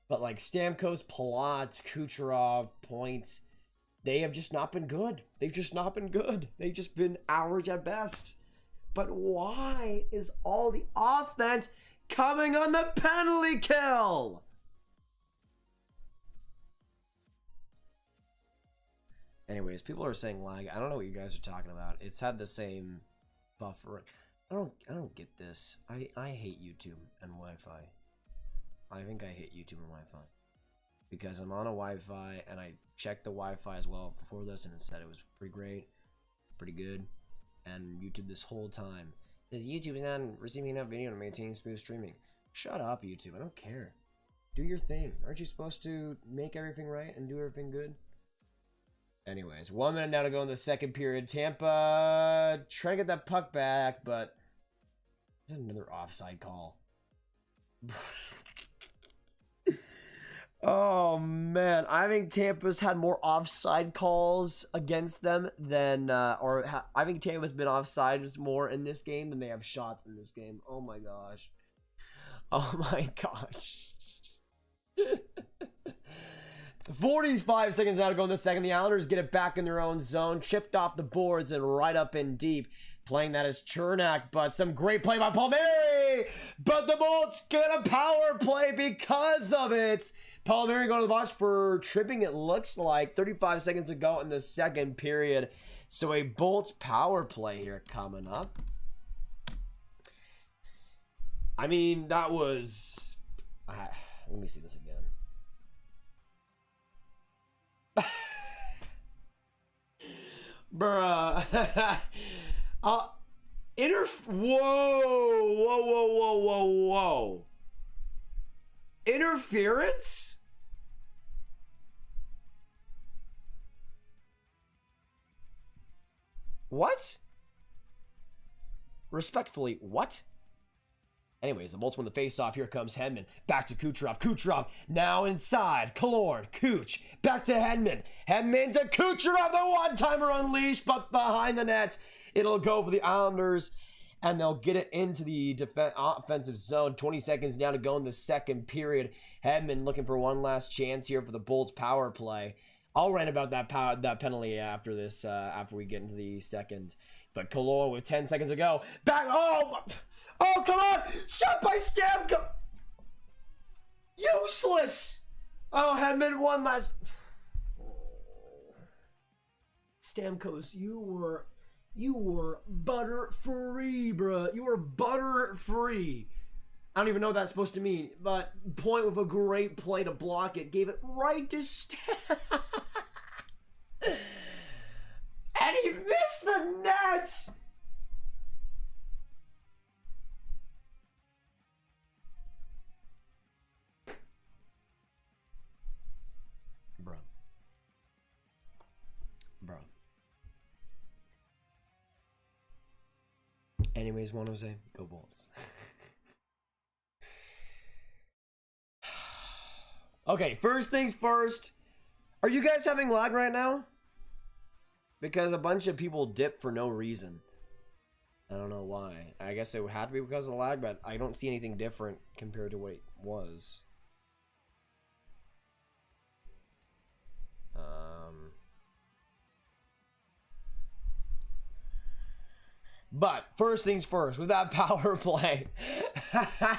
But like Stamkos, Palat, Kucherov, Point, they have just not been good. They've just been average at best. But why is all the offense coming on the penalty kill? Anyways, people are saying lag. I don't know what you guys are talking about. It's had the same buffer. I don't get this. I hate YouTube and Wi-Fi. I think I hate YouTube and Wi-Fi. Because I'm on a Wi-Fi and I checked the Wi-Fi as well before this and it said it was pretty great, pretty good. And YouTube this whole time says YouTube is not receiving enough video to maintain smooth streaming. Shut up, YouTube. I don't care. Do your thing. Aren't you supposed to make everything right and do everything good? Anyways, 1 minute now to go in the second period. Tampa trying to get that puck back, but there's another offside call. Oh man, I think Tampa's had more offside calls against them than, I think Tampa's been offsides more in this game than they have shots in this game. Oh my gosh. Oh my gosh. 45 seconds now to go in the second. The Islanders get it back in their own zone, chipped off the boards and right up in deep. Playing that as Chernak, but some great play by Palmieri. But the Bolts get a power play because of it. Palmieri going to the box for tripping, it looks like. 35 seconds to go in the second period. So a Bolts power play here coming up. I mean, that was... let me see this again. Bruh. Whoa. Interference? What? Respectfully, what? Anyways, the Bolts win the face-off. Here comes Hedman. Back to Kucherov. Kucherov now inside. Killorn. Kuch. Back to Hedman. Hedman to Kucherov. The one-timer unleashed, but behind the nets. It'll go for the Islanders, and they'll get it into the offensive zone. 20 seconds now to go in the second period. Hedman looking for one last chance here for the Bolts power play. I'll rant about that penalty after this, after we get into the second. But Killorn with 10 seconds to go. Back. Oh, come on! Shot by Stamkos! Useless! Oh, Hedman one last... Stamkos, you were butter-free, bruh. You were butter-free. I don't even know what that's supposed to mean, but Point with a great play to block it. Gave it right to Stamkos. And he missed the nets! Bro. Anyways, Juan Jose, go Bolts. Okay, first things first. Are you guys having lag right now? Because a bunch of people dip for no reason. I don't know why. I guess it would have to be because of lag, but I don't see anything different compared to what it was. But first things first, with that power play, I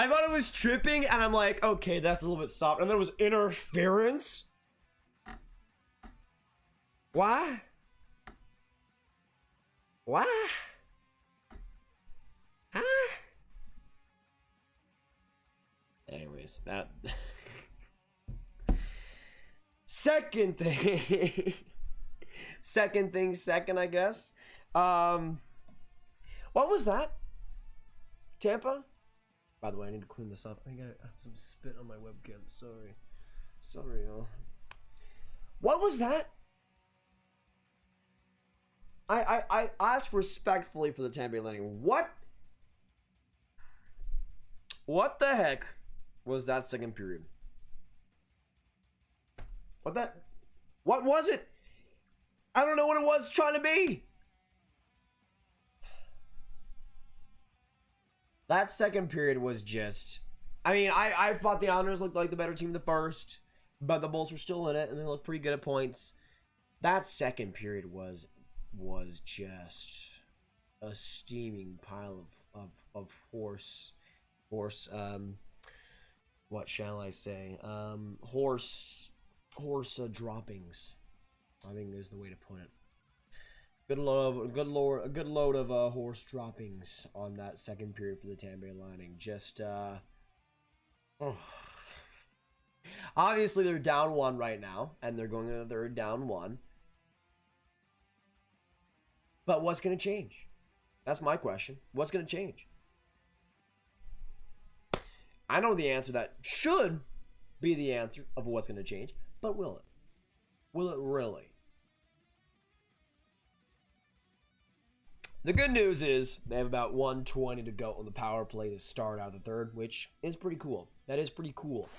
thought it was tripping, and I'm like, okay, that's a little bit soft. And then it was interference. Why? Why? Huh? Anyways, that second thing. Second, I guess. What was that? Tampa? By the way, I need to clean this up. I think I have some spit on my webcam. Sorry, y'all. What was that? I asked respectfully for the Tampa Bay Lightning. What the heck was that second period? What was it? I don't know what it was trying to be. That second period was just... I mean, I thought the Islanders looked like the better team in the first, but the Bolts were still in it, and they looked pretty good at points. That second period was just a steaming pile of horse, what shall I say? Horse droppings, I think is the way to put it. A good load of horse droppings on that second period for the Tampa Bay Lightning. Just obviously they're down one right now, and they're going into their down one. But what's going to change? That's my question. What's going to change? I know the answer that should be the answer of what's going to change, but will it? Will it really? The good news is they have about 1:20 to go on the power play to start out the third, which is pretty cool. That is pretty cool.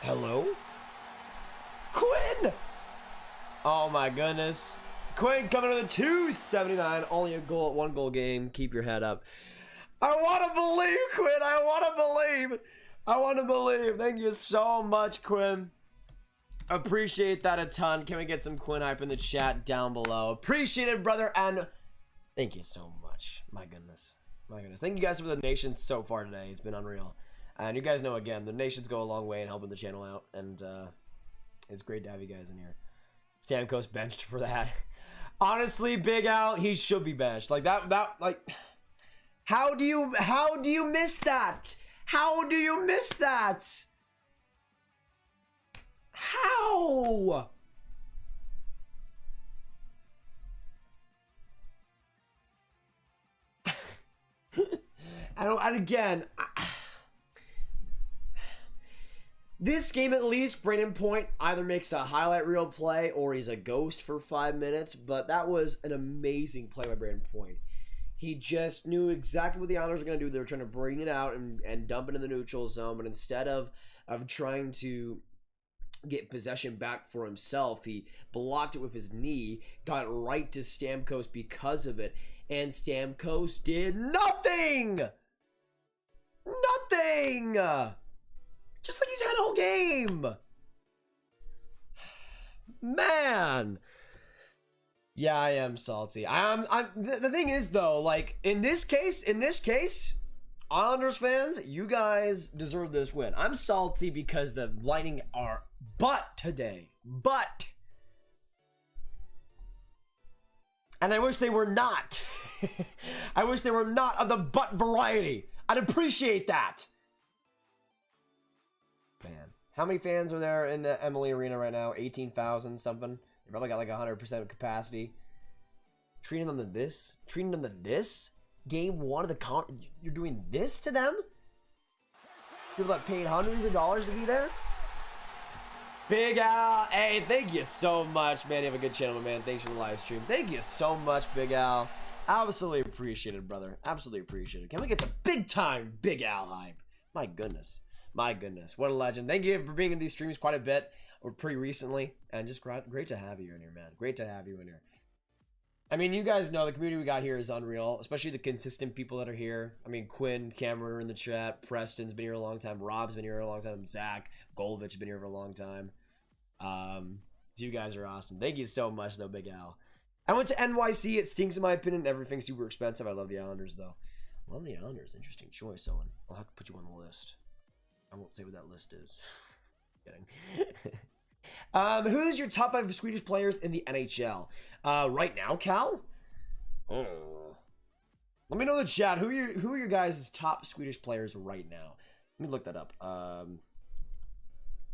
Hello? Quinn! Oh my goodness. Quinn coming to the 279. Only a goal, 1 goal game. Keep your head up. I want to believe, Quinn. I want to believe. Thank you so much, Quinn. Appreciate that a ton. Can we get some Quinn hype in the chat down below? Appreciate it, brother. And thank you so much. My goodness. Thank you guys for the donations so far today. It's been unreal. And you guys know, again, the donations go a long way in helping the channel out. And it's great to have you guys in here. Stamkos benched for that. Honestly, Big Al, he should be benched. Like that like how do you miss that? How do you miss that? How? And again, this game at least, Brayden Point either makes a highlight reel play or he's a ghost for 5 minutes, but that was an amazing play by Brayden Point. He just knew exactly what the Islanders were going to do. They were trying to bring it out and dump it in the neutral zone, but instead of trying to get possession back for himself, he blocked it with his knee, got right to Stamkos because of it, and Stamkos did nothing! Nothing! Just like he's had a whole game! Man! Yeah, I am salty. The thing is, though, like, in this case, Islanders fans, you guys deserve this win. I'm salty because the Lightning are butt today. But. And I wish they were not. I wish they were not of the butt variety. I'd appreciate that. Man. How many fans are there in the Emily Arena right now? 18,000 something. They probably got like 100% capacity. Treating them to this? Treating them to this? Game one of the you're doing this to them? People that paid hundreds of dollars to be there? Big Al, hey, thank you so much, man. You have a good channel, man. Thanks for the live stream. Thank you so much, Big Al. Absolutely appreciate it, brother. Absolutely appreciate it. Can we get some big time Big Al hype? My goodness. My goodness. What a legend. Thank you for being in these streams quite a bit, or pretty recently, and just great to have you in here, man. Great to have you in here. I mean, you guys know the community we got here is unreal, especially the consistent people that are here. I mean, Quinn, Cameron are in the chat. Preston's been here a long time. Rob's been here a long time. Zach, Golovich has been here for a long time. You guys are awesome. Thank you so much, though, Big Al. I went to NYC. It stinks in my opinion. Everything's super expensive. I love the Islanders, though. Love the Islanders. Interesting choice, Owen. I'll have to put you on the list. I won't say what that list is. Kidding. Who's your top 5 Swedish players in the NHL? Right now, Cal? Oh. Let me know in the chat. Who are your guys' top Swedish players right now? Let me look that up.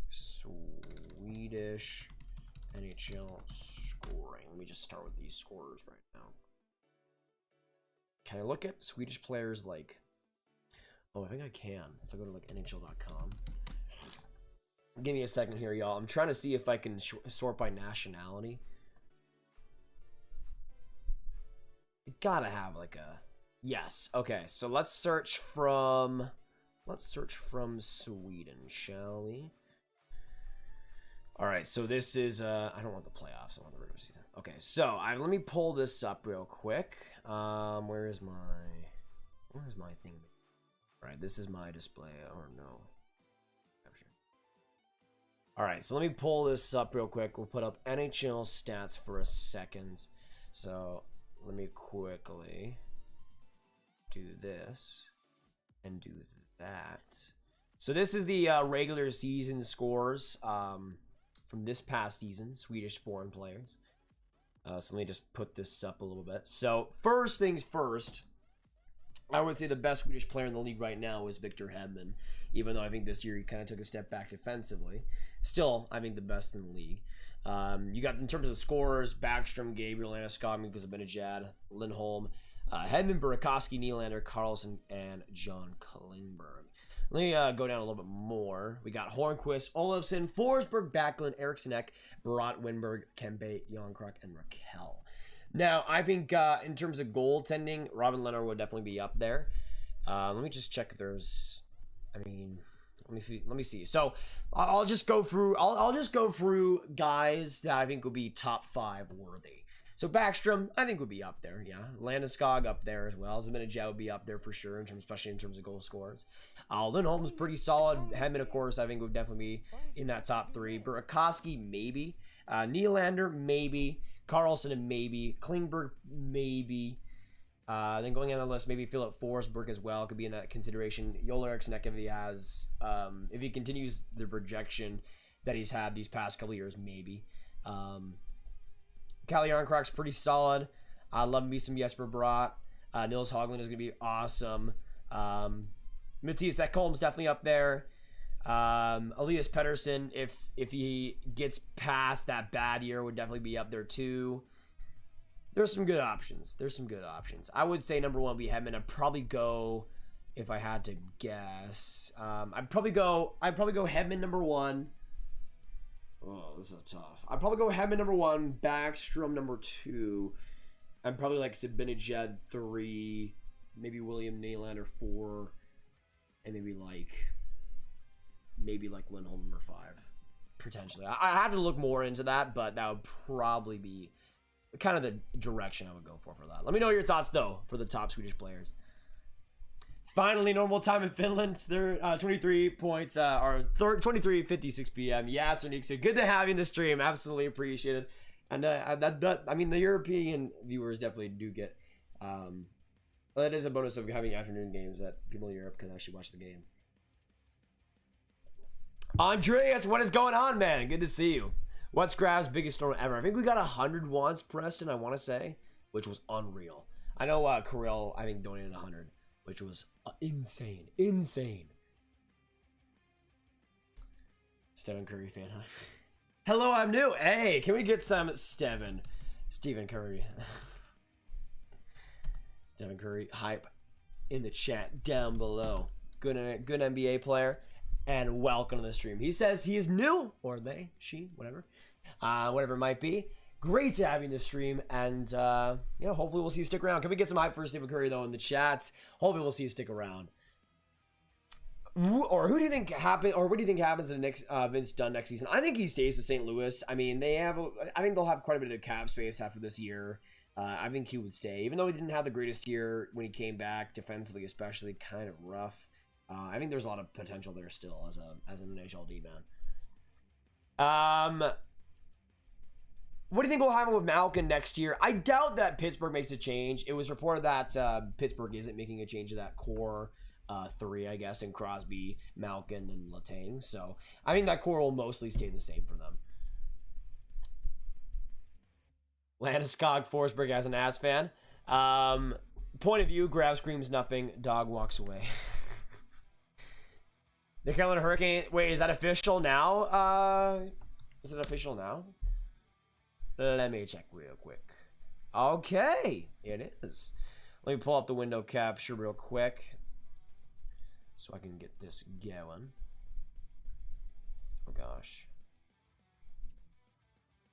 Swedish NHL scoring. Let me just start with these scorers right now. Can I look at Swedish players like... Oh, I think I can. If I go to like NHL.com. Give me a second here, y'all. I'm trying to see if I can sort by nationality. You gotta have like a... Yes. Okay, so let's search from Sweden, shall we? Alright, so this is... I don't want the playoffs. I want the regular season. Okay, so let me pull this up real quick. Where's my thing? Alright, this is my display. Oh, no. Alright, so let me pull this up real quick. We'll put up NHL stats for a second. So, let me quickly do this and do that. So this is the regular season scores from this past season, Swedish-born players. So let me just put this up a little bit. So, first things first, I would say the best Swedish player in the league right now is Victor Hedman, even though I think this year he kind of took a step back defensively. Still, I think the best in the league. You got, in terms of scorers, Backstrom, Gabriel, Landeskog, because of Benajad, Lindholm, Hedman, Burakovsky, Nylander, Karlsson, and John Klingberg. Let me go down a little bit more. We got Hornquist, Olofsson, Forsberg, Backlund, Eriksson Ek, Barat, Winberg, Kempe, Jonkrok, and Raquel. Now, I think in terms of goaltending, Robin Lehner would definitely be up there. Let me just check if there's... I mean... Let me see. So I'll just go through. I'll just go through guys that I think would be top 5 worthy. So Backstrom, I think would be up there. Yeah, Landeskog up there as well. Zibanejad would be up there for sure, especially in terms of goal scorers. Lindholm is pretty solid. Hedman, of course, I think would definitely be in that top 3. Burakovsky, maybe. Nylander, maybe. Karlsson, maybe. Klingberg, maybe. Then going on the list, maybe Philip Forsberg as well could be in that consideration. Joel Eriksson Ek, if he has, if he continues the projection that he's had these past couple years, maybe. Calle Jarnkrok's pretty solid. I'd love me some Jesper Bratt. Nils Höglander is going to be awesome. Mattias Ekholm's definitely up there. Elias Pettersson, if he gets past that bad year, would definitely be up there too. There's some good options. I would say number 1 would be Hedman. I'd probably go, if I had to guess, I'd probably go Hedman number 1. Oh, this is tough. I'd probably go Hedman number 1, Backstrom number 2, I'm probably like Zibanejad 3, maybe William Nylander 4, and maybe like Lindholm number 5, potentially. I have to look more into that, but that would probably be kind of the direction I would go for that. Let me know your thoughts though for the top Swedish players. Finally, normal time in Finland. They're 23 points, or 23:56 p.m. Yeah, Sir Nick, so good to have you in the stream. Absolutely appreciate it. And I mean, the European viewers definitely do get. That is a bonus of having afternoon games that people in Europe can actually watch the games. Andreas, what is going on, man? Good to see you. What's Grav's biggest storm ever? I think we got 100 once, Preston, I want to say, which was unreal. I know Kirill, I think, donated 100, which was insane. Stephen Curry fan, huh? Hello, I'm new. Hey, can we get some Stephen Curry? Stephen Curry hype in the chat down below. Good NBA player. And welcome to the stream. He says he is new, or they, she, whatever it might be. Great to have you in the stream, and yeah, hopefully we'll see you stick around. Can we get some hype for Stephen Curry though in the chat? Hopefully we'll see you stick around. Or who do you think happen? Or what do you think happens in the next Vince Dunn next season? I think he stays with St. Louis. I mean, I think they'll have quite a bit of cap space after this year. I think he would stay, even though he didn't have the greatest year when he came back defensively, especially kind of rough. I think there's a lot of potential there still as an NHL D man. What do you think will happen with Malkin next year? I doubt that Pittsburgh makes a change. It was reported that Pittsburgh isn't making a change to that core 3, I guess, in Crosby, Malkin, and Letang. So I think that core will mostly stay the same for them. Landeskog Forsberg as an Avs fan. Point of view, Grav screams nothing, dog walks away. The Carolina Hurricane. Wait, is that official now? Is it official now? Let me check real quick. Okay, it is. Let me pull up the window capture real quick so I can get this going. Oh gosh.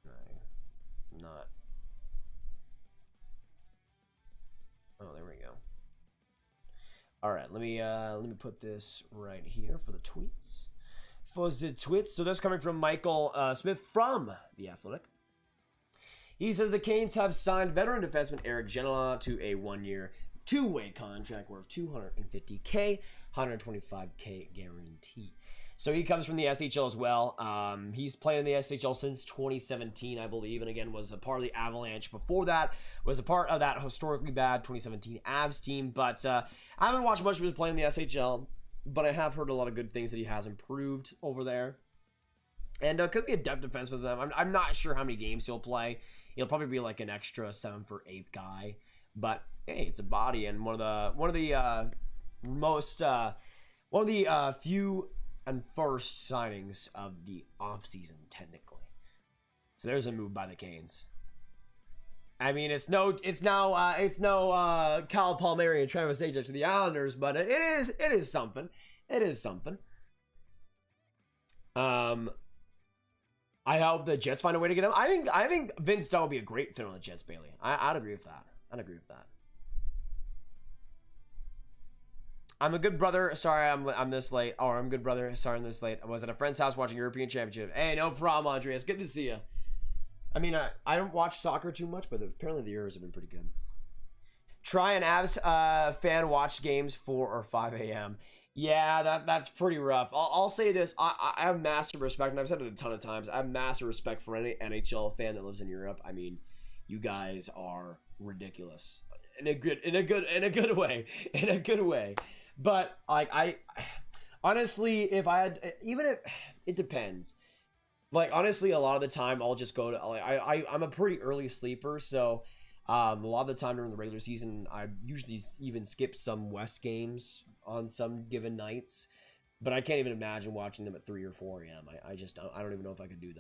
No, not. Oh, there we go. All right, let me put this right here for the tweets. So that's coming from Michael Smith from The Athletic. He says the Canes have signed veteran defenseman Eric Genola to a 1-year, 2-way contract worth $250K, $125K guarantee. So he comes from the SHL as well. He's played in the SHL since 2017, I believe, and again was a part of the Avalanche. Before that, was a part of that historically bad 2017 Avs team. But I haven't watched much of his play in the SHL, but I have heard a lot of good things that he has improved over there. And could be a depth defense with them. I'm not sure how many games he'll play. He'll probably be like an extra 7 for 8 guy. But hey, it's a body, and one of the few and first signings of the offseason, technically. So there's a move by the Canes. I mean, it's no Kyle Palmieri and Travis Zajac to the Islanders, but it is something. It is something. I hope the Jets find a way to get him. I think Vince Dunn would be a great fit on the Jets, Bailey. I'd agree with that. I'm a good brother. Sorry, I'm this late. Or I'm good brother. Sorry, I'm this late. I was at a friend's house watching European Championship. Hey, no problem, Andreas. Good to see you. I mean, I don't watch soccer too much, but apparently the Euros have been pretty good. Try an Avs fan watch games 4 or 5 a.m. Yeah, that's pretty rough. I'll say this. I have massive respect, and I've said it a ton of times. I have massive respect for any NHL fan that lives in Europe. I mean, you guys are ridiculous in a good way. But like I honestly, if I had, even if it depends. Like honestly, a lot of the time I'll just go to I'm a pretty early sleeper, so a lot of the time during the regular season I usually even skip some West games on some given nights. But I can't even imagine watching them at 3 or 4 a.m. I don't even know if I could do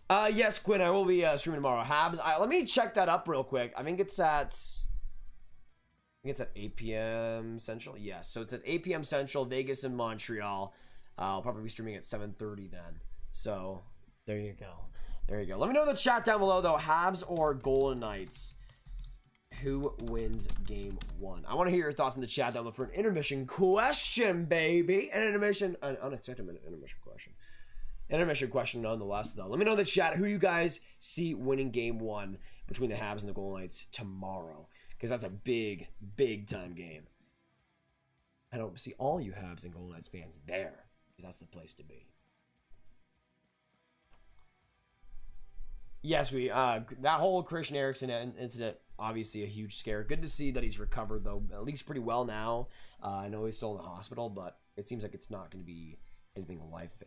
that. Yes, Quinn, I will be streaming tomorrow. Habs, let me check that up real quick. I think it's at 8 p.m. Central. Yes, so it's at 8 p.m. Central, Vegas and Montreal. I'll probably be streaming at 7:30 then. So there you go. There you go. Let me know in the chat down below, though. Habs or Golden Knights? Who wins game 1? I want to hear your thoughts in the chat down below for an intermission question, baby. An unexpected intermission question. Intermission question nonetheless, though. Let me know in the chat who you guys see winning game 1 between the Habs and the Golden Knights tomorrow. Because that's a big, big time game. I don't see all you Habs and Golden Knights fans there. Because that's the place to be. Yes, that whole Christian Eriksen incident, obviously a huge scare. Good to see that he's recovered, though, at least pretty well now. I know he's still in the hospital, but it seems like it's not going to be anything life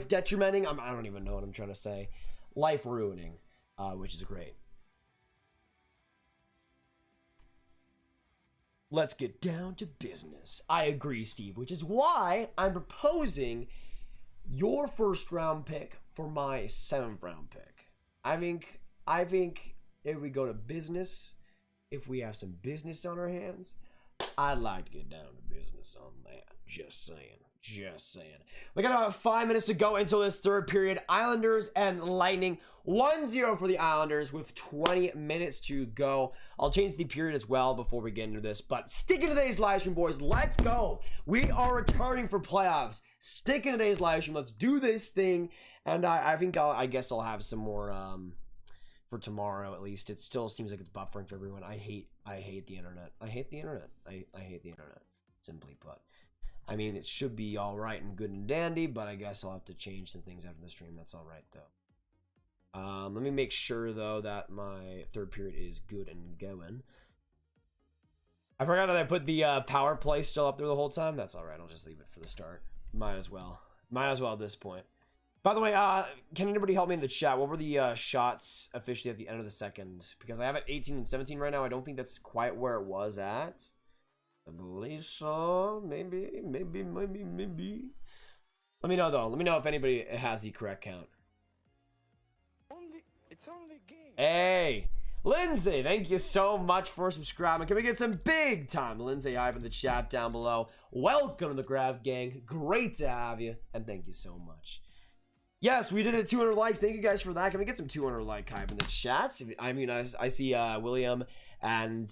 detrimenting. I don't even know what I'm trying to say. Life ruining, which is great. Let's get down to business. I agree, Steve, which is why I'm proposing your first round pick for my 7th round pick. I think if we go to business, if we have some business on our hands, I'd like to get down to business on that. Just saying. Just saying. We got about 5 minutes to go until this third period. Islanders and Lightning. 1-0 for the Islanders with 20 minutes to go. I'll change the period as well before we get into this. But stick in today's live stream, boys. Let's go. We are returning for playoffs. Stick in today's live stream. Let's do this thing. And I guess I'll have some more for tomorrow at least. It still seems like it's buffering for everyone. I hate the internet. I hate the internet. I hate the internet. Simply put. I mean, it should be all right and good and dandy, but I guess I'll have to change some things after the stream. That's all right, though. Let me make sure, though, that my third period is good and going. I forgot that I put the power play still up there the whole time. That's all right. I'll just leave it for the start. Might as well. Might as well at this point. By the way, can anybody help me in the chat? What were the shots officially at the end of the second? Because I have it 18 and 17 right now. I don't think that's quite where it was at. I believe so. Maybe. Let me know, though. Let me know if anybody has the correct count. It's only a game. Hey, Lindsay, thank you so much for subscribing. Can we get some big time Lindsay hype in the chat down below? Welcome to the Grav Gang. Great to have you, and thank you so much. Yes, we did it 200 likes. Thank you guys for that. Can we get some 200 like hype in the chats? I mean, I see William and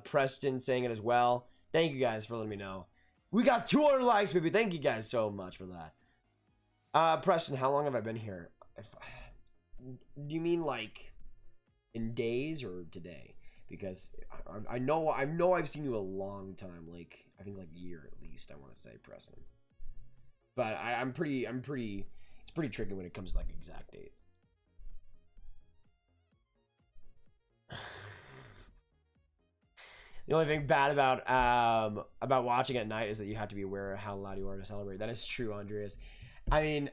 Preston saying it as well. Thank you guys for letting me know. We got 200 likes, baby. Thank you guys so much for that. Preston, how long have I been here? Do you mean like in days or today? Because I know I've seen you a long time. Like I think like a year at least. I want to say, Preston. But I'm pretty. It's pretty tricky when it comes to like exact dates. The only thing bad about watching at night is that you have to be aware of how loud you are to celebrate. That is true, Andreas. I mean,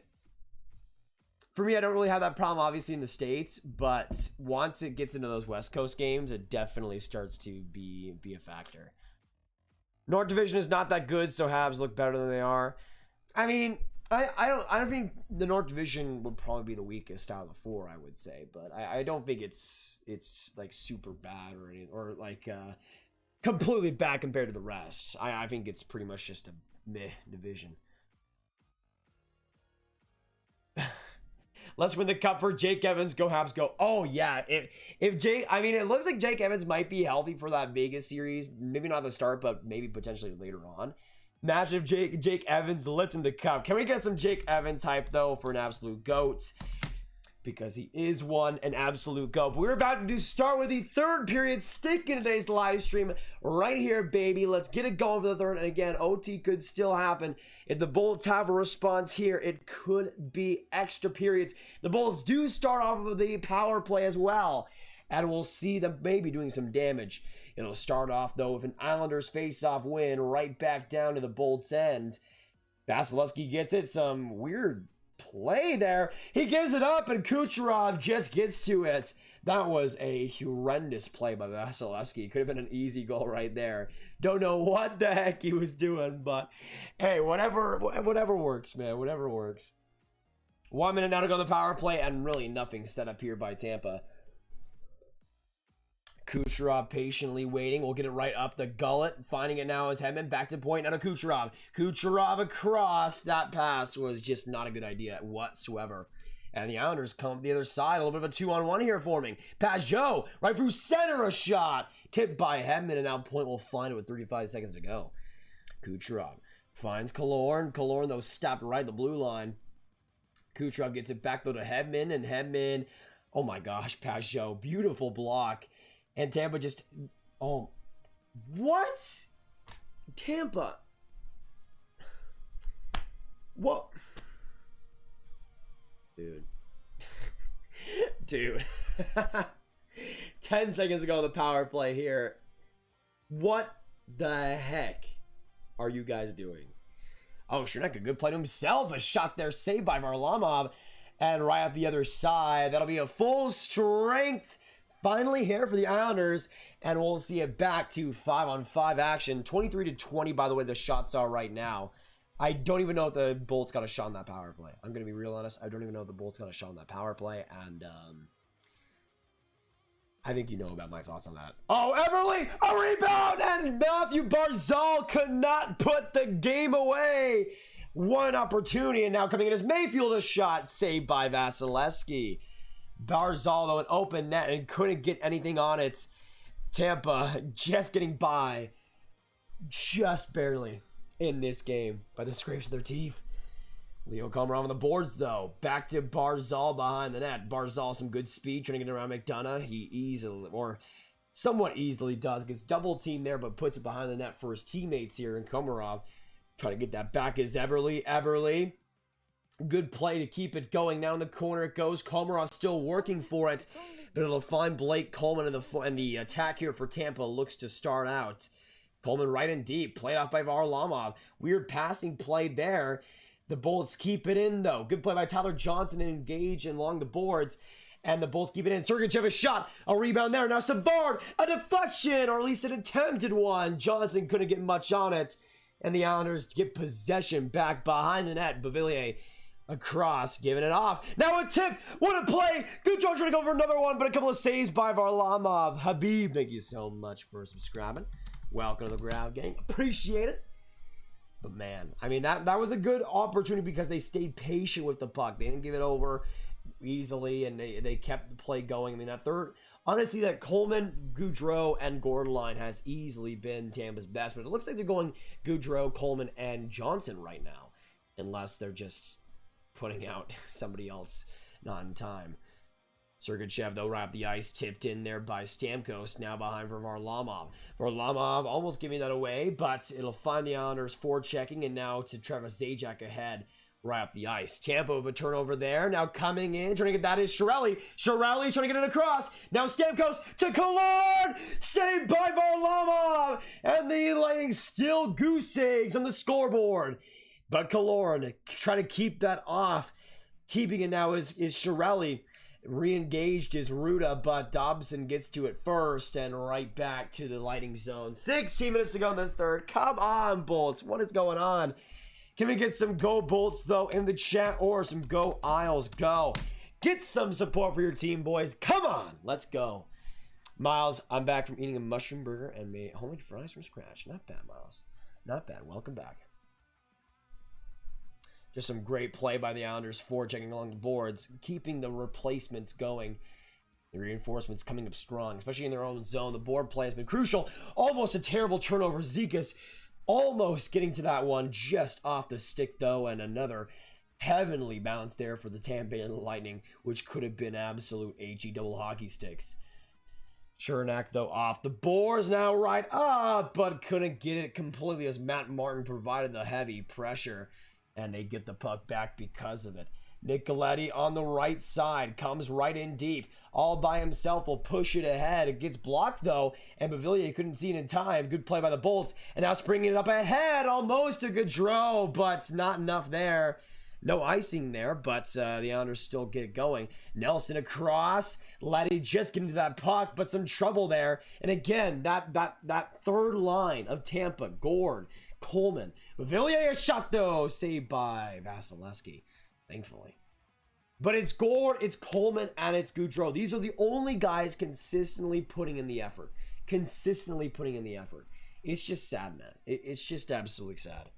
for me, I don't really have that problem, obviously, in the States. But once it gets into those West Coast games, it definitely starts to be a factor. North Division is not that good, so Habs look better than they are. I mean, I don't think the North Division would probably be the weakest out of the four, I would say. But I don't think it's like super bad or anything, or like completely bad compared to the rest. I think it's pretty much just a meh division. Let's win the cup for Jake Evans. Go Habs, go. Oh yeah, if Jake, I mean, it looks like Jake Evans might be healthy for that Vegas series. Maybe not at the start, but maybe potentially later on. Imagine if Jake Evans lifting the cup. Can we get some Jake Evans hype though for an absolute GOAT? Because he is an absolute GOAT. But we're about to start with the third period. Stick in today's live stream right here, baby. Let's get it going for the third. And again, OT could still happen. If the Bolts have a response here, it could be extra periods. The Bolts do start off with the power play as well. And we'll see them maybe doing some damage. It'll start off, though, with an Islanders face-off win right back down to the Bolts' end. Vasilevsky gets it. Some weird play there. He gives it up, and Kucherov just gets to it. That was a horrendous play by Vasilevsky. Could have been an easy goal right there. Don't know what the heck he was doing, but hey, whatever works, man. Whatever works. 1 minute now to go to the power play, and really nothing set up here by Tampa. Kucherov patiently waiting. We'll get it right up the gullet. Finding it now is Hedman. Back to point. Now to Kucherov. Kucherov across. That pass was just not a good idea whatsoever. And the Islanders come up the other side. A little bit of a 2-on-1 here forming. Pajot right through center, a shot. Tipped by Hedman, and now point will find it with 35 seconds to go. Kucherov finds Killorn. Killorn, though, stopped right at the blue line. Kucherov gets it back, though, to Hedman, and Hedman, oh my gosh, Pajot, beautiful block. And Tampa just, oh, what? Tampa. What? Dude. 10 seconds ago on the power play here. What the heck are you guys doing? Oh, Chernak, a good play to himself. A shot there saved by Varlamov. And right up the other side, that'll be a full strength finally here for the Islanders. And we'll see it back to 5-on-5 action. 23-20, by the way, the shots are right now. I don't even know if the Bolts got a shot on that power play. I'm going to be real honest. I don't even know if the Bolts got a shot on that power play. And I think you know about my thoughts on that. Oh, Everly, a rebound! And Matthew Barzal could not put the game away. One opportunity, and now coming in is Mayfield, a shot saved by Vasilevsky. Barzal, though, an open net and couldn't get anything on it. Tampa just getting by just barely in this game by the scrapes of their teeth. Leo Komarov on the boards, though. Back to Barzal behind the net. Barzal, some good speed, trying to get around McDonough. He easily, or somewhat easily does. Gets double teamed there, but puts it behind the net for his teammates here. And Komarov trying to get that back is Eberle. Eberle, good play to keep it going. Now in the corner it goes. Komarov still working for it, but it'll find Blake Coleman, and the attack here for Tampa looks to start out. Coleman right in deep, played off by Varlamov. Weird passing play there. The Bolts keep it in, though. Good play by Tyler Johnson and engage along the boards. And the Bolts keep it in. Sergachev a shot. A rebound there. Now Savard, a deflection, or at least an attempted one. Johnson couldn't get much on it. And the Islanders get possession back behind the net. Beauvillier across, giving it off. Now a tip. What a play. Goudreau trying to go for another one, but a couple of saves by Varlamov. Habib, thank you so much for subscribing. Welcome to the Grav Gang. Appreciate it. But man, I mean, that was a good opportunity because they stayed patient with the puck. They didn't give it over easily, and they kept the play going. I mean, that third, honestly, that Coleman, Goudreau, and Gordon line has easily been Tampa's best. But it looks like they're going Goudreau, Coleman, and Johnson right now. Unless they're just putting out somebody else not in time. Sergachev, though, right up the ice, tipped in there by Stamkos, now behind for Varlamov. Varlamov almost giving that away, but it'll find the Islanders forechecking, and now to Trevor Zajac ahead, right up the ice. Tampa with a turnover there, now coming in, trying to get that is Chiarelli. Chiarelli trying to get it across, now Stamkos to Killorn, saved by Varlamov, and the Lightning still goose eggs on the scoreboard. But Killorn trying to keep that off. Keeping it now is Chiarelli. Re-engaged is Ruda, but Dobson gets to it first and right back to the Lightning zone. 16 minutes to go in this third. Come on, Bolts. What is going on? Can we get some Go Bolts, though, in the chat, or some Go Isles? Go. Get some support for your team, boys. Come on. Let's go. Miles, I'm back from eating a mushroom burger and made homemade fries from scratch. Not bad, Miles. Not bad. Welcome back. Just some great play by the Islanders, forechecking along the boards, keeping the replacements going. The reinforcements coming up strong, especially in their own zone. The board play has been crucial. Almost a terrible turnover. Zekas almost getting to that one just off the stick, though, and another heavenly bounce there for the Tampa Bay Lightning, which could have been absolute HE double hockey sticks. Chernak, though, off the boards now right up, but couldn't get it completely as Matt Martin provided the heavy pressure. And they get the puck back because of it. Nicoletti on the right side comes right in deep. All by himself will push it ahead. It gets blocked, though, and Beauvillier couldn't see it in time. Good play by the Bolts. And now springing it up ahead. Almost a good draw, but not enough there. No icing there, but the Islanders still get going. Nelson across. Letty just getting to that puck, but some trouble there. And again, that third line of Tampa, Gord, Coleman. Beauvillier, a shot, though, saved by Vasilevsky, thankfully. But it's Gord, it's Coleman, and it's Goudreau. These are the only guys consistently putting in the effort. Consistently putting in the effort. It's just sad, man. It's just absolutely sad.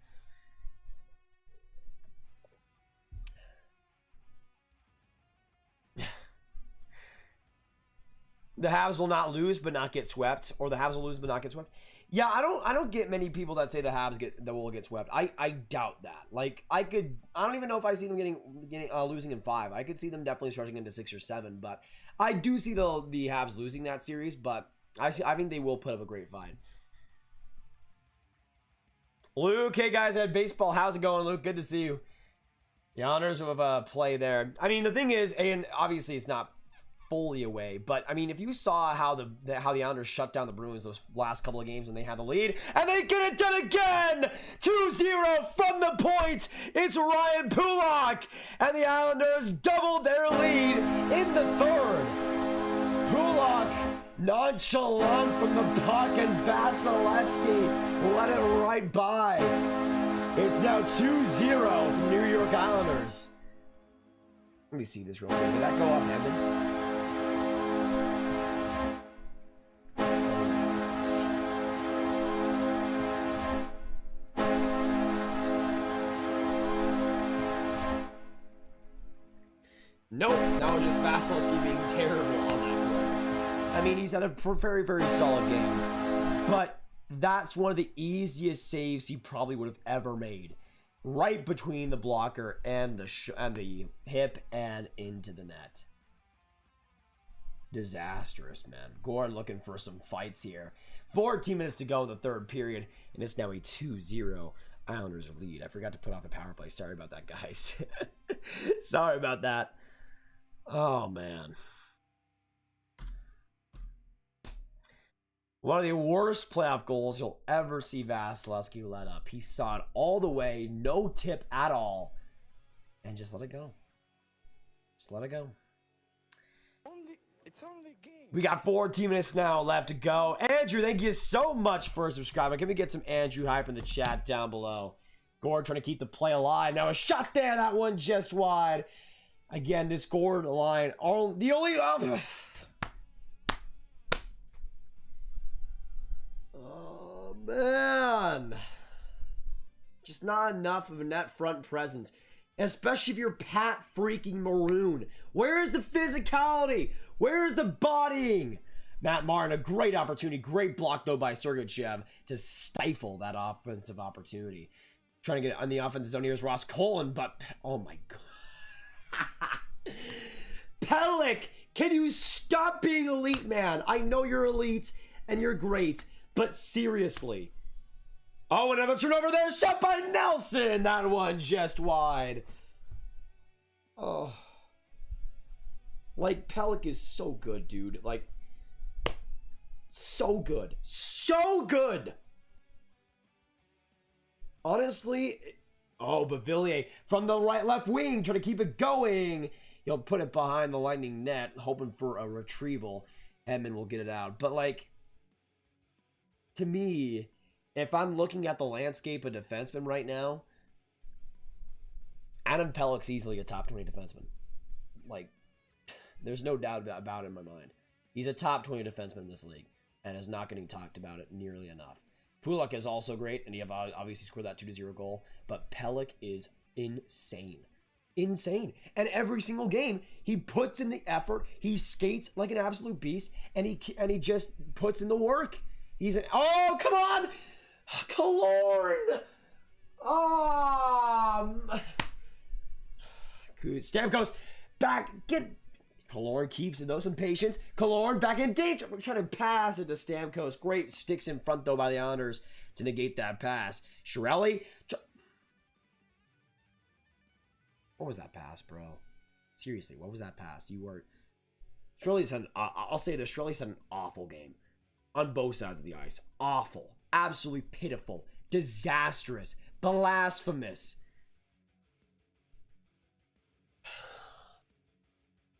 The Habs will not lose but not get swept, or the Habs will lose but not get swept. Yeah, I don't get many people that say the Habs will get swept. I doubt that. Like I don't even know if I see them getting losing in 5. I could see them definitely stretching into 6 or 7, but I do see the Habs losing that series, but I think they will put up a great fight. Luke, hey guys at Baseball, how's it going, Luke? Good to see you. The honors of a play there. I mean, the thing is, and obviously it's not fully away, but I mean, if you saw how the Islanders shut down the Bruins those last couple of games when they had the lead, and they get it done again, 2-0 from the point. It's Ryan Pulock, and the Islanders doubled their lead in the third. Pulock nonchalant from the puck, and Vasilevsky let it right by. It's now 2-0 from New York Islanders. Let me see this real quick. Did that go up, Evan? Nope, that was just Vasilevsky being terrible on that play. I mean, he's had a very, very solid game, but that's one of the easiest saves he probably would have ever made. Right between the blocker and the hip and into the net. Disastrous, man. Gordon looking for some fights here. 14 minutes to go in the third period, and it's now a 2-0 Islanders lead. I forgot to put off the power play. Sorry about that, guys. Sorry about that. Oh, man. One of the worst playoff goals you'll ever see Vasilevsky let up. He saw it all the way, no tip at all, and just let it go. Just let it go. It's only a game. We got 14 minutes now left to go. Andrew, thank you so much for subscribing. Can we get some Andrew hype in the chat down below? Gord trying to keep the play alive. Now a shot there, that one just wide. Again, this Gord line, the only... Oh, man. Just not enough of a net front presence. Especially if you're Pat freaking Maroon. Where is the physicality? Where is the bodying? Matt Martin, a great opportunity. Great block, though, by Sergachev to stifle that offensive opportunity. Trying to get on the offensive zone. Here's Ross Colin, but... Oh, my God. Pellick, can you stop being elite, man? I know you're elite and you're great, but seriously. Oh, another turnover there. Shot by Nelson. That one just wide. Oh. Like, Pellick is so good, dude. Like, so good. So good. Honestly... Oh, Bavillier from the left wing, trying to keep it going. He'll put it behind the Lightning net, hoping for a retrieval. Edmund will get it out. But, like, to me, if I'm looking at the landscape of defensemen right now, Adam Pellick's easily a top 20 defenseman. Like, there's no doubt about it in my mind. He's a top 20 defenseman in this league and is not getting talked about it nearly enough. Pulock is also great, and he obviously scored that 2-0 goal, but Pellick is insane. Insane. And every single game, he puts in the effort, he skates like an absolute beast, and he just puts in the work. Oh, come on! Killorn! Stamkos back, Killorn keeps it though, some patience. Killorn back in danger. We're trying to pass it to Stamkos. Great sticks in front though by the Islanders to negate that pass. Chiarelli. What was that pass, bro? Seriously, what was that pass? Chiarelli's had, I'll say this, Chiarelli's had an awful game. On both sides of the ice. Awful. Absolutely pitiful. Disastrous. Blasphemous.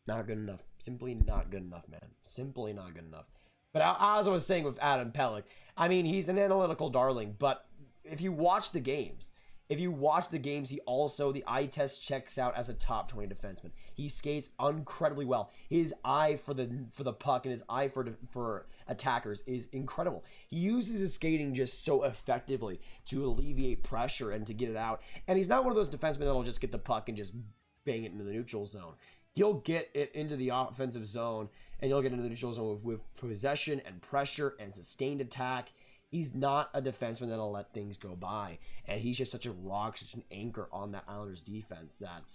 Not good enough. Simply not good enough, man. Simply not good enough. But as I was saying with Adam Pellick, I mean, he's an analytical darling, but if you watch the games, If you watch the games, he also, the eye test checks out as a top 20 defenseman. He skates incredibly well. His eye for the puck and his eye for attackers is incredible. He uses his skating just so effectively to alleviate pressure and to get it out. And he's not one of those defensemen that'll just get the puck and just bang it into the neutral zone. He'll get it into the offensive zone, and you'll get into the neutral zone with possession and pressure and sustained attack. He's not a defenseman that'll let things go by, and he's just such a rock, such an anchor on that Islanders defense that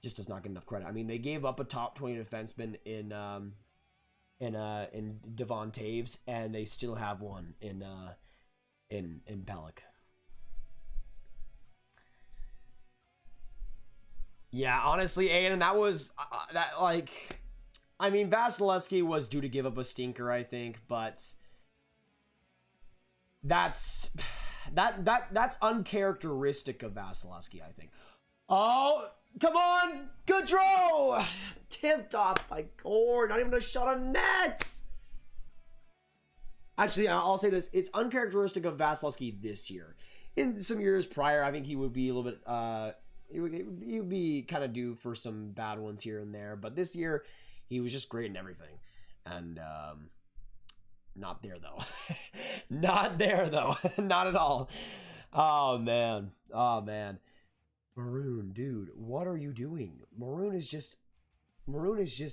just does not get enough credit. I mean, they gave up a top 20 defenseman in Devon Taves, and they still have one in Pelech. Yeah, honestly, Aiden, that was I mean, Vasilevsky was due to give up a stinker, I think, but that's uncharacteristic of Vasilevsky, I think. Oh, come on, Gaudreau, tipped off by Gore, not even a shot on net. Actually, I'll say this: it's uncharacteristic of Vasilevsky this year. In some years prior, I think he would be a little bit he would be kind of due for some bad ones here and there, but this year he was just great in everything, and not there though. Not there though. Not at all. Oh man. Maroon, dude, what are you doing? Maroon is just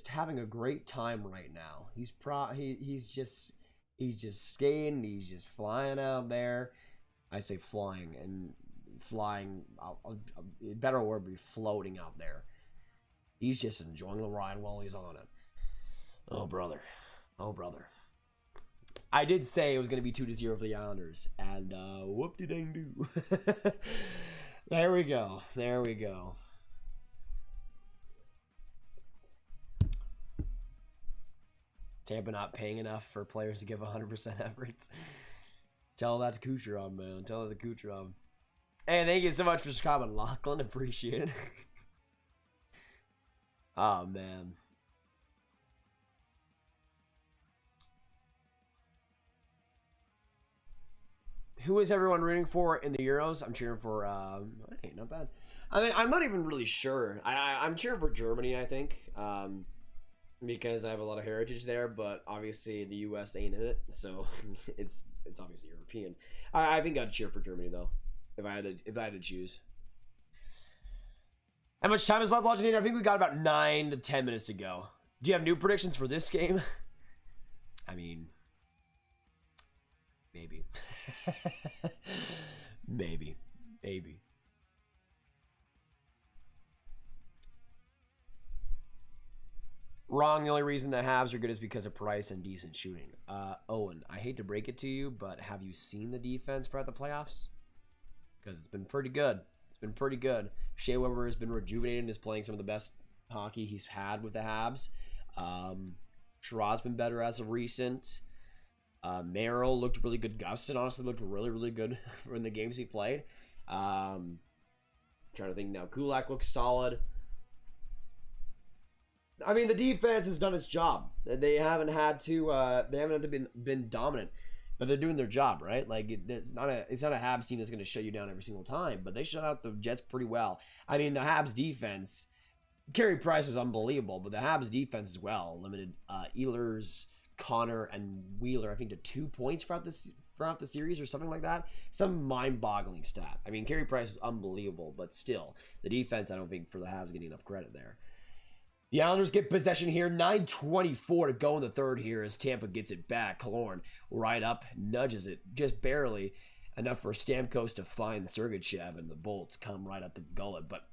having a great time right now. He's just skating, he's just flying out there. I say flying, and flying, a better word would be floating out there. He's just enjoying the ride while he's on it. Oh brother. I did say it was going to be 2-0 for the Islanders, and whoop-de-dang-doo. There we go. Tampa not paying enough for players to give 100% efforts. Tell that to Kucherov, man. Tell that to Kucherov. Hey, thank you so much for subscribing, Lachlan. Appreciate it. Oh, man. Who is everyone rooting for in the Euros? I'm cheering for, hey, not bad. I mean, I'm not even really sure. I'm cheering for Germany, I think, because I have a lot of heritage there, but obviously the U.S. ain't in it, so it's obviously European. I think I'd cheer for Germany, though, if I had to choose. How much time is left, Legendary? I think we got about 9 to 10 minutes to go. Do you have new predictions for this game? I mean, maybe. Maybe. Wrong. The only reason the Habs are good is because of price and decent shooting. Owen, I hate to break it to you, but have you seen the defense throughout the playoffs? Because it's been pretty good. Shea Weber has been rejuvenated and is playing some of the best hockey he's had with the Habs. Sherrod's been better as of recent. Merrill looked really good. Gustin honestly looked really, really good in the games he played. Trying to think now. Kulak looks solid. I mean, the defense has done its job. They haven't had to been dominant, but they're doing their job, right? Like it's not a Habs team that's going to shut you down every single time, but they shut out the Jets pretty well. I mean, the Habs defense, Carey Price was unbelievable, but the Habs defense as well limited Ehlers, Connor, and Wheeler, I think, to 2 points throughout the series or something like that. Some mind-boggling stat. I mean, Carey Price is unbelievable, but still, the defense, I don't think, for the Habs getting enough credit there. The Islanders get possession here. 9:24 to go in the third here as Tampa gets it back. Killorn right up, nudges it just barely enough for Stamkos to find Sergachev, and the Bolts come right up the gullet. But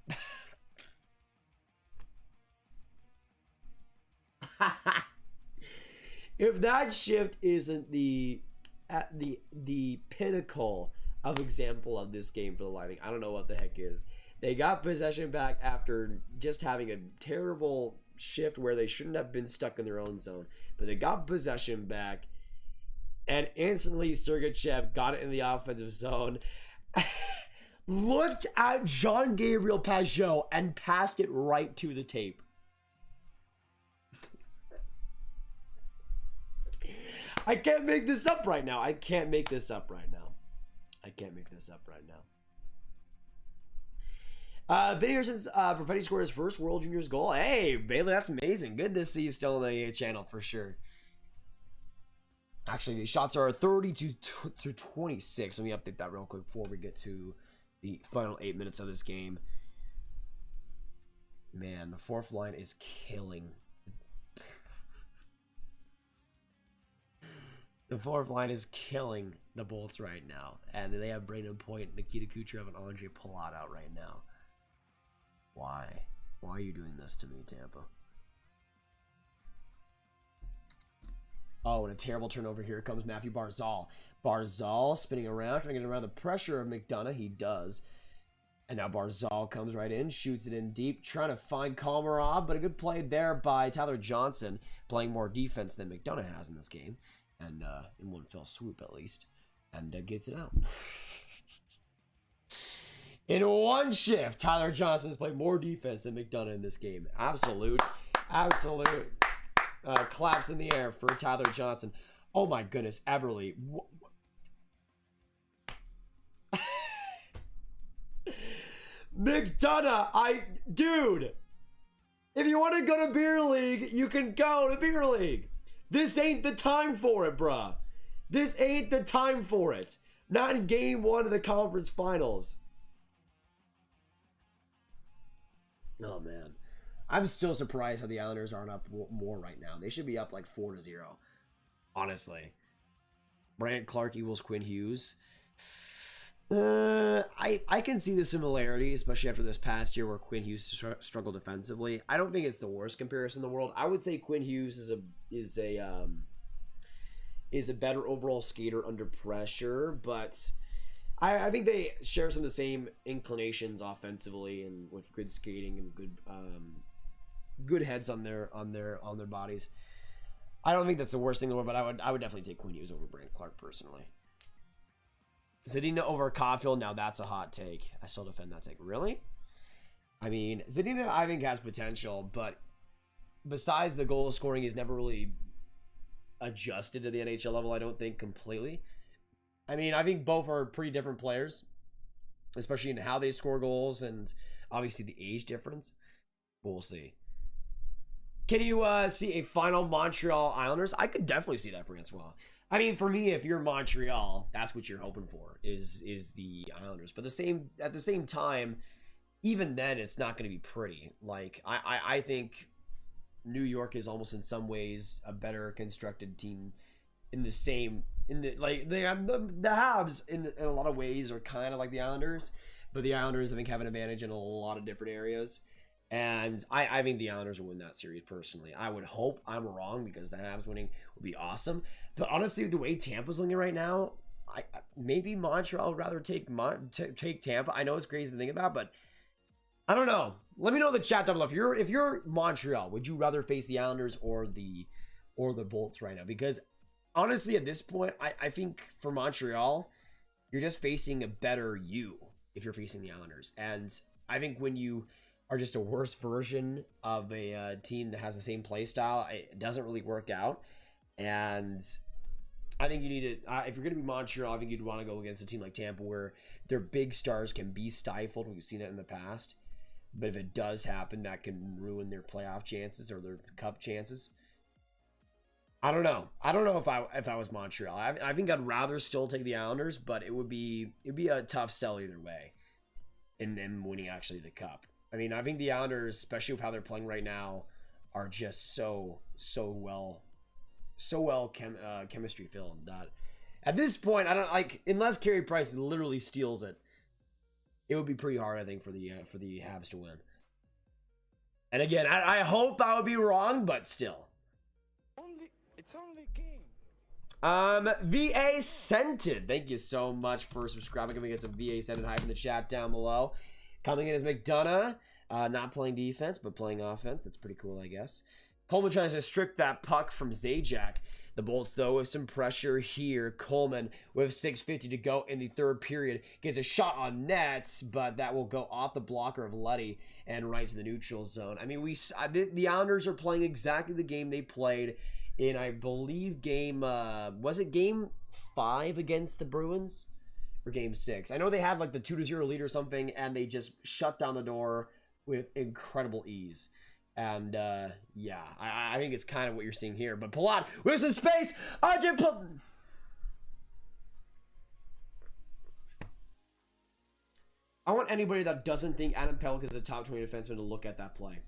if that shift isn't the pinnacle of example of this game for the Lightning, I don't know what the heck is. They got possession back after just having a terrible shift where they shouldn't have been stuck in their own zone. But they got possession back, and instantly Sergachev got it in the offensive zone. Looked at Jean-Gabriel Pageau and passed it right to the tape. I can't make this up right now. Been here since Perfetti scored his first World Juniors goal. Hey, Bailey, that's amazing. Good to see you still on the channel for sure. Actually, the shots are 30 to 26. Let me update that real quick before we get to the final 8 minutes of this game. Man, the fourth line is killing. The fourth line is killing the Bolts right now. And they have Braden Point, Nikita Kucherov, and Andre Palat out right now. Why? Why are you doing this to me, Tampa? Oh, and a terrible turnover. Here comes Matthew Barzal. Barzal spinning around, trying to get around the pressure of McDonough. He does. And now Barzal comes right in, shoots it in deep, trying to find Komarov, but a good play there by Tyler Johnson, playing more defense than McDonough has in this game. And in one fell swoop, at least. And gets it out. In one shift, Tyler Johnson has played more defense than McDonough in this game. Absolute claps in the air for Tyler Johnson. Oh my goodness, Eberle. McDonough, dude, if you want to go to beer league, you can go to beer league. This ain't the time for it, bruh. This ain't the time for it. Not in game 1 of the conference finals. Oh, man. I'm still surprised how the Islanders aren't up more right now. They should be up like 4-0. Honestly. Brant Clark equals Quinn Hughes. I can see the similarity, especially after this past year where Quinn Hughes struggled defensively. I don't think it's the worst comparison in the world. I would say Quinn Hughes is a better overall skater under pressure, but I think they share some of the same inclinations offensively and with good skating and good heads on their bodies. I don't think that's the worst thing in the world, but I would definitely take Quinn Hughes over Brant Clark personally. Zadina over Caulfield, now that's a hot take. I still defend that take. Really? I mean, Zadina I think has potential, but besides the goal scoring, he's never really adjusted to the NHL level, I don't think, completely. I mean, I think both are pretty different players, especially in how they score goals and obviously the age difference. We'll see. Can you see a final Montreal Islanders? I could definitely see that, Francois. I mean, for me, if you're Montreal, that's what you're hoping for is the Islanders. But at the same time, even then, it's not going to be pretty. Like I think New York is almost in some ways a better constructed team. The Habs in a lot of ways are kind of like the Islanders, but the Islanders I think have an advantage in a lot of different areas. And I think the Islanders will win that series personally. I would hope I'm wrong because the Habs winning would be awesome. But honestly, the way Tampa's looking right now, maybe Montreal would rather take Tampa. I know it's crazy to think about, but I don't know. Let me know in the chat down below. If you're Montreal, would you rather face the Islanders or the Bolts right now? Because honestly, at this point, I think for Montreal, you're just facing a better you if you're facing the Islanders. And I think when you are just a worse version of a team that has the same play style, it doesn't really work out. And I think you need to, if you're going to be Montreal, I think you'd want to go against a team like Tampa where their big stars can be stifled. We've seen that in the past. But if it does happen, that can ruin their playoff chances or their cup chances. I don't know. I don't know if I was Montreal. I think I'd rather still take the Islanders, but it'd be a tough sell either way in them winning actually the cup. I mean, I think the Islanders, especially with how they're playing right now, are just so well chemistry filled that at this point, I don't like, unless Carey Price literally steals it, it would be pretty hard, I think, for the Habs to win. And again, I hope I would be wrong, but still. It's only a game. VA Scented. Thank you so much for subscribing. Can we get some VA Scented hype in the chat down below? Coming in as McDonough, not playing defense, but playing offense. That's pretty cool, I guess. Coleman tries to strip that puck from Zajac. The Bolts, though, with some pressure here. Coleman, with 6:50 to go in the third period, gets a shot on net, but that will go off the blocker of Luddy and right to the neutral zone. I mean, the Islanders are playing exactly the game they played in, I believe, was it game 5 against the Bruins? for game 6. I know they had like the 2-0 lead or something, and they just shut down the door with incredible ease. And yeah, I think it's kind of what you're seeing here. But Palat with some space. I want anybody that doesn't think Adam Pelech is a top 20 defenseman to look at that play.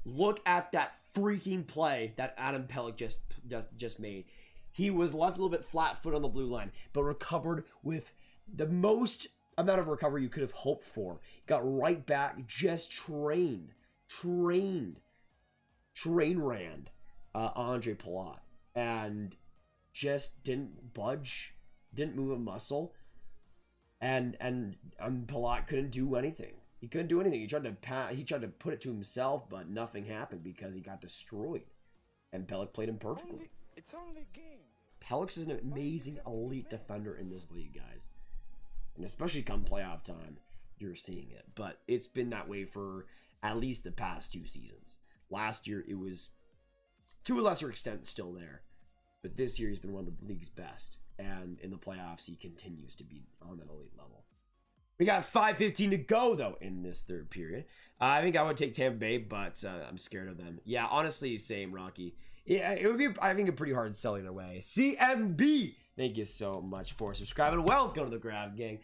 Look at that freaking play that Adam Pelech just made. He was left a little bit flat-footed on the blue line, but recovered with the most amount of recovery you could have hoped for. Got right back, just train ran Andre Palat, and just didn't budge, didn't move a muscle, and Palat couldn't do anything. He couldn't do anything. He tried to put it to himself, but nothing happened because he got destroyed. And Pelech played him perfectly. It's only a game. Pelech is an amazing elite defender in this league, guys. And especially come playoff time, you're seeing it. But it's been that way for at least the past 2 seasons. Last year, it was, to a lesser extent, still there. But this year, he's been one of the league's best. And in the playoffs, he continues to be on that elite level. We got 5:15 to go, though, in this third period. I think I would take Tampa Bay, but I'm scared of them. Yeah, honestly, same, Rocky. Yeah, it would be, I think, a pretty hard sell either way. CMB, thank you so much for subscribing. Welcome to the Grav Gang.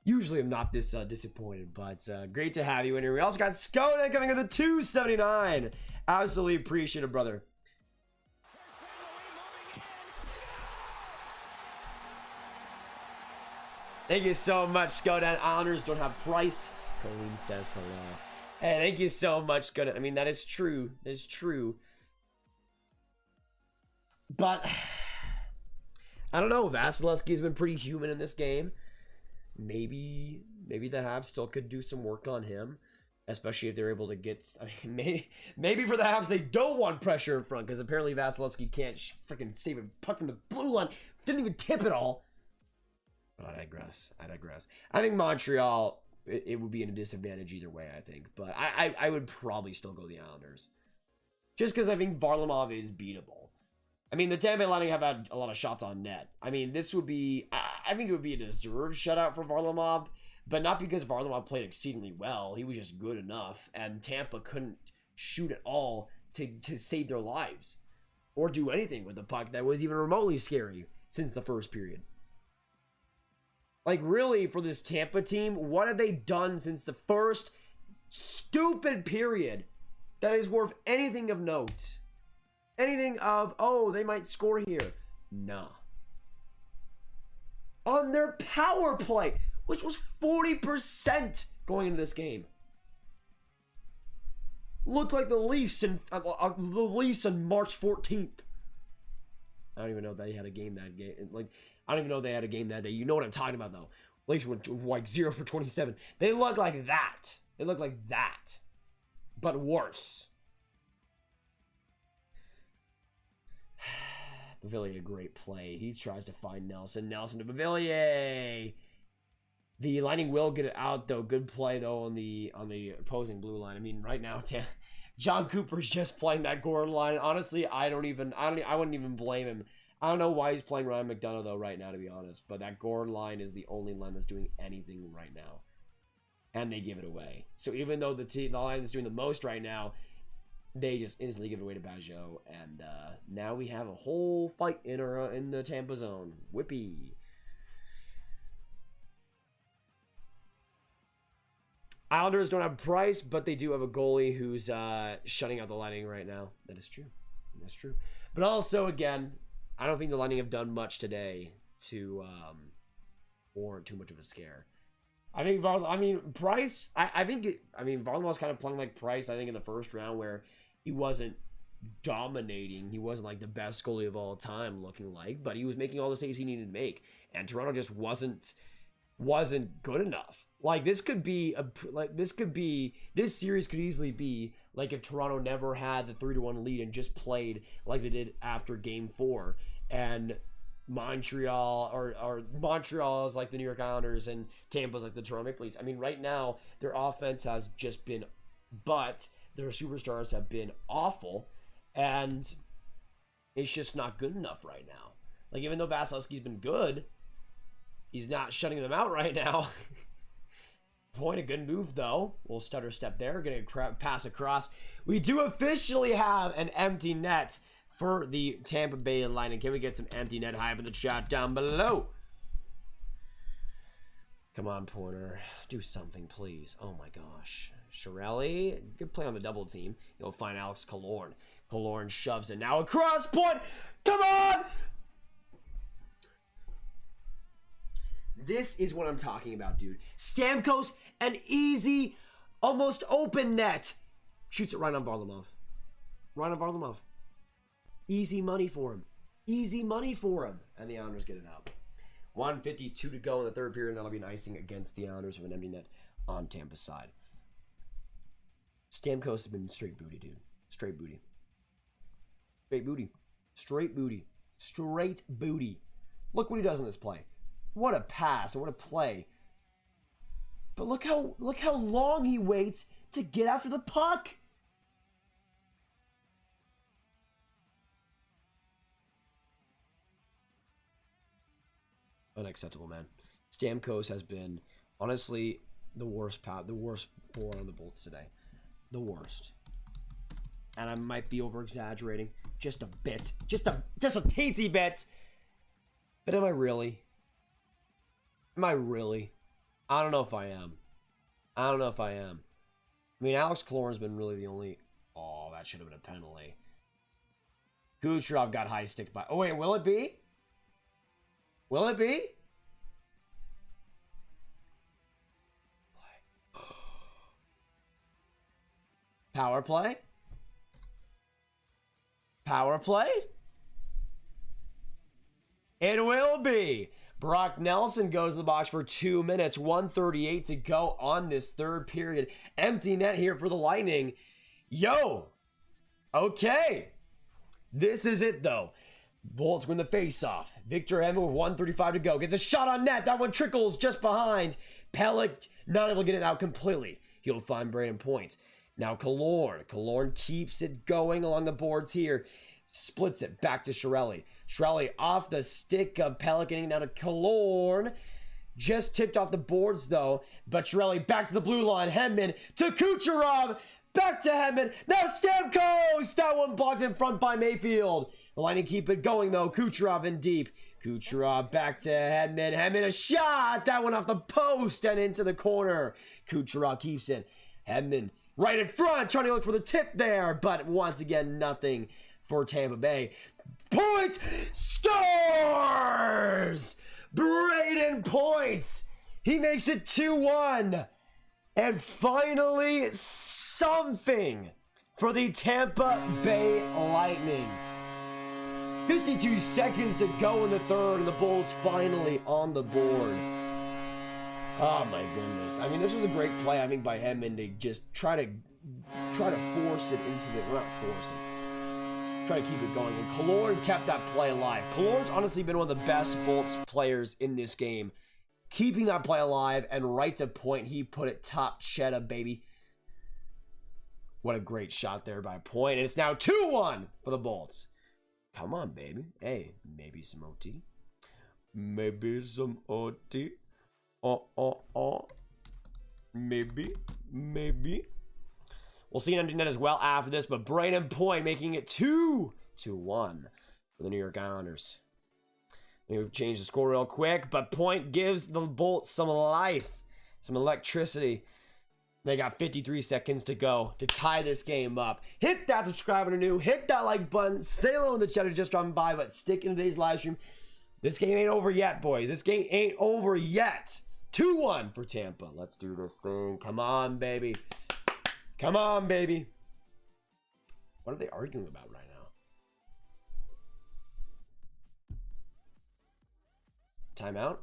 Usually I'm not this disappointed, but great to have you in here. We also got Skoda coming in the 279. Absolutely appreciate it, brother. Thank you so much, Skoda. Honors don't have price. Colleen says hello. Hey, thank you so much, Skoda. I mean, that is true. That is true. But I don't know. Vasilevsky's been pretty human in this game. Maybe the Habs still could do some work on him, especially if they're able to get. I mean, maybe for the Habs they don't want pressure in front because apparently Vasilevsky can't freaking save a puck from the blue line. Didn't even tip it all. But I digress. I think Montreal, it would be in a disadvantage either way, I think. But I would probably still go the Islanders. Just because I think Varlamov is beatable. I mean, the Tampa Bay Lightning have had a lot of shots on net. I mean, this would be, I think it would be a deserved shutout for Varlamov, but not because Varlamov played exceedingly well. He was just good enough, and Tampa couldn't shoot at all to save their lives or do anything with the puck that was even remotely scary since the first period. Like, really, for this Tampa team, what have they done since the first stupid period that is worth anything of note? Anything of, oh, they might score here. Nah. On their power play, which was 40% going into this game. Looked like the Leafs on March 14th. I don't even know if they had a game that game. Like, I don't even know if they had a game that day. You know what I'm talking about, though. Leafs went like 0 for 27. They look like that. They look like that. But worse. Bavillier, a great play. He tries to find Nelson. Nelson to Bavillier. The Lightning will get it out, though. Good play, though, on the opposing blue line. I mean, right now, John Cooper's just playing that Gordon line. Honestly, I wouldn't even blame him. I don't know why he's playing Ryan McDonough, though, right now, to be honest. But that Gordon line is the only line that's doing anything right now. And they give it away. So even though the line that's doing the most right now, they just instantly give it away to Baggio. And now we have a whole fight in the Tampa zone. Whippy. Islanders don't have Price, but they do have a goalie who's shutting out the Lightning right now. That is true. That's true. But also, again, I don't think the Lightning have done much today to warrant too much of a scare. I think Price. Varlamov was kind of playing like Price. I think in the first round where he wasn't dominating. He wasn't like the best goalie of all time, looking like, but he was making all the saves he needed to make, and Toronto just wasn't good enough. Like this series could easily be like if Toronto never had the 3-1 lead and just played like they did after Game 4, and Montreal or Montreal is like the New York Islanders and Tampa's like the Toronto Maple Leafs. I mean, right now their offense has just been, but their superstars have been awful, and it's just not good enough right now. Like even though Vasilevsky's been good, He's not shutting them out right now. Point, a good move, though. We'll stutter step there. Getting a pass across. We do officially have an empty net for the Tampa Bay Lightning. Can we get some empty net hype in the chat down below? Come on, Porter. Do something, please. Oh, my gosh. Chiarelli, good play on the double team. You'll find Alex Killorn. Killorn shoves it. Now across point. Come on! This is what I'm talking about, dude. Stamkos, an easy, almost open net. Shoots it right on Varlamov. Right on Varlamov. Easy money for him. Easy money for him. And the Islanders get it out. 1:52 to go in the third period, and that'll be an icing against the Islanders with an empty net on Tampa's side. Stamkos has been straight booty, dude. Straight booty. Straight booty. Straight booty. Straight booty. Look what he does in this play. What a pass and what a play. But look how long he waits to get after the puck. Unacceptable, man. Stamkos has been honestly the worst forward on the Bolts today. The worst. And I might be over exaggerating just a bit. Just a teensy bit. But am I really? Am I really? I don't know if I am. I don't know if I am. I mean, Alex Killorn's been really the only... Oh, that should have been a penalty. Kucherov got high stick by... Oh, wait, will it be? Will it be? Power play? Power play? It will be. Brock Nelson goes to the box for 2 minutes. 1:38 to go on this third period. Empty net here for the Lightning. Yo. Okay. This is it, though. Bolts win the face-off. Victor Hedman with 1:35 to go. Gets a shot on net. That one trickles just behind. Pelech not able to get it out completely. He'll find Braden Point. Now Killorn. Killorn keeps it going along the boards here. Splits it back to Chiarelli. Chiarelli off the stick of Pelech, getting down to Killorn. Just tipped off the boards, though. But Chiarelli back to the blue line. Hedman to Kucherov. Back to Hedman. Now Stamkos. That one blocked in front by Mayfield. The Lightning keep it going, though. Kucherov in deep. Kucherov back to Hedman. Hedman a shot. That one off the post and into the corner. Kucherov keeps it. Hedman right in front, trying to look for the tip there. But once again, nothing for Tampa Bay. Point scores! Braden Point. He makes it 2-1. And finally, something for the Tampa Bay Lightning. 52 seconds to go in the third, and the Bolts finally on the board. Oh my goodness. I mean, this was a great play, I think, by Hedman to just try to force it into the... Not force it. Try to keep it going. And Killorn kept that play alive. Killorn's honestly been one of the best Bolts players in this game. Keeping that play alive, and right to Point, he put it top cheddar, baby. What a great shot there by Point. And it's now 2-1 for the Bolts. Come on, baby. Hey, maybe some OT. Maybe some OT. Maybe. We'll see an empty net as well after this, but Braden Point making it 2-1 for the New York Islanders. We've changed the score real quick, but Point gives the Bolts some life, some electricity. They got 53 seconds to go to tie this game up. Hit that subscribe button new, hit that like button, say hello in the chat if you're just dropping by, but stick in today's live stream. This game ain't over yet, boys. This game ain't over yet. 2-1 for Tampa. Let's do this thing. Come on, baby. Come on, baby. What are they arguing about right now? Timeout?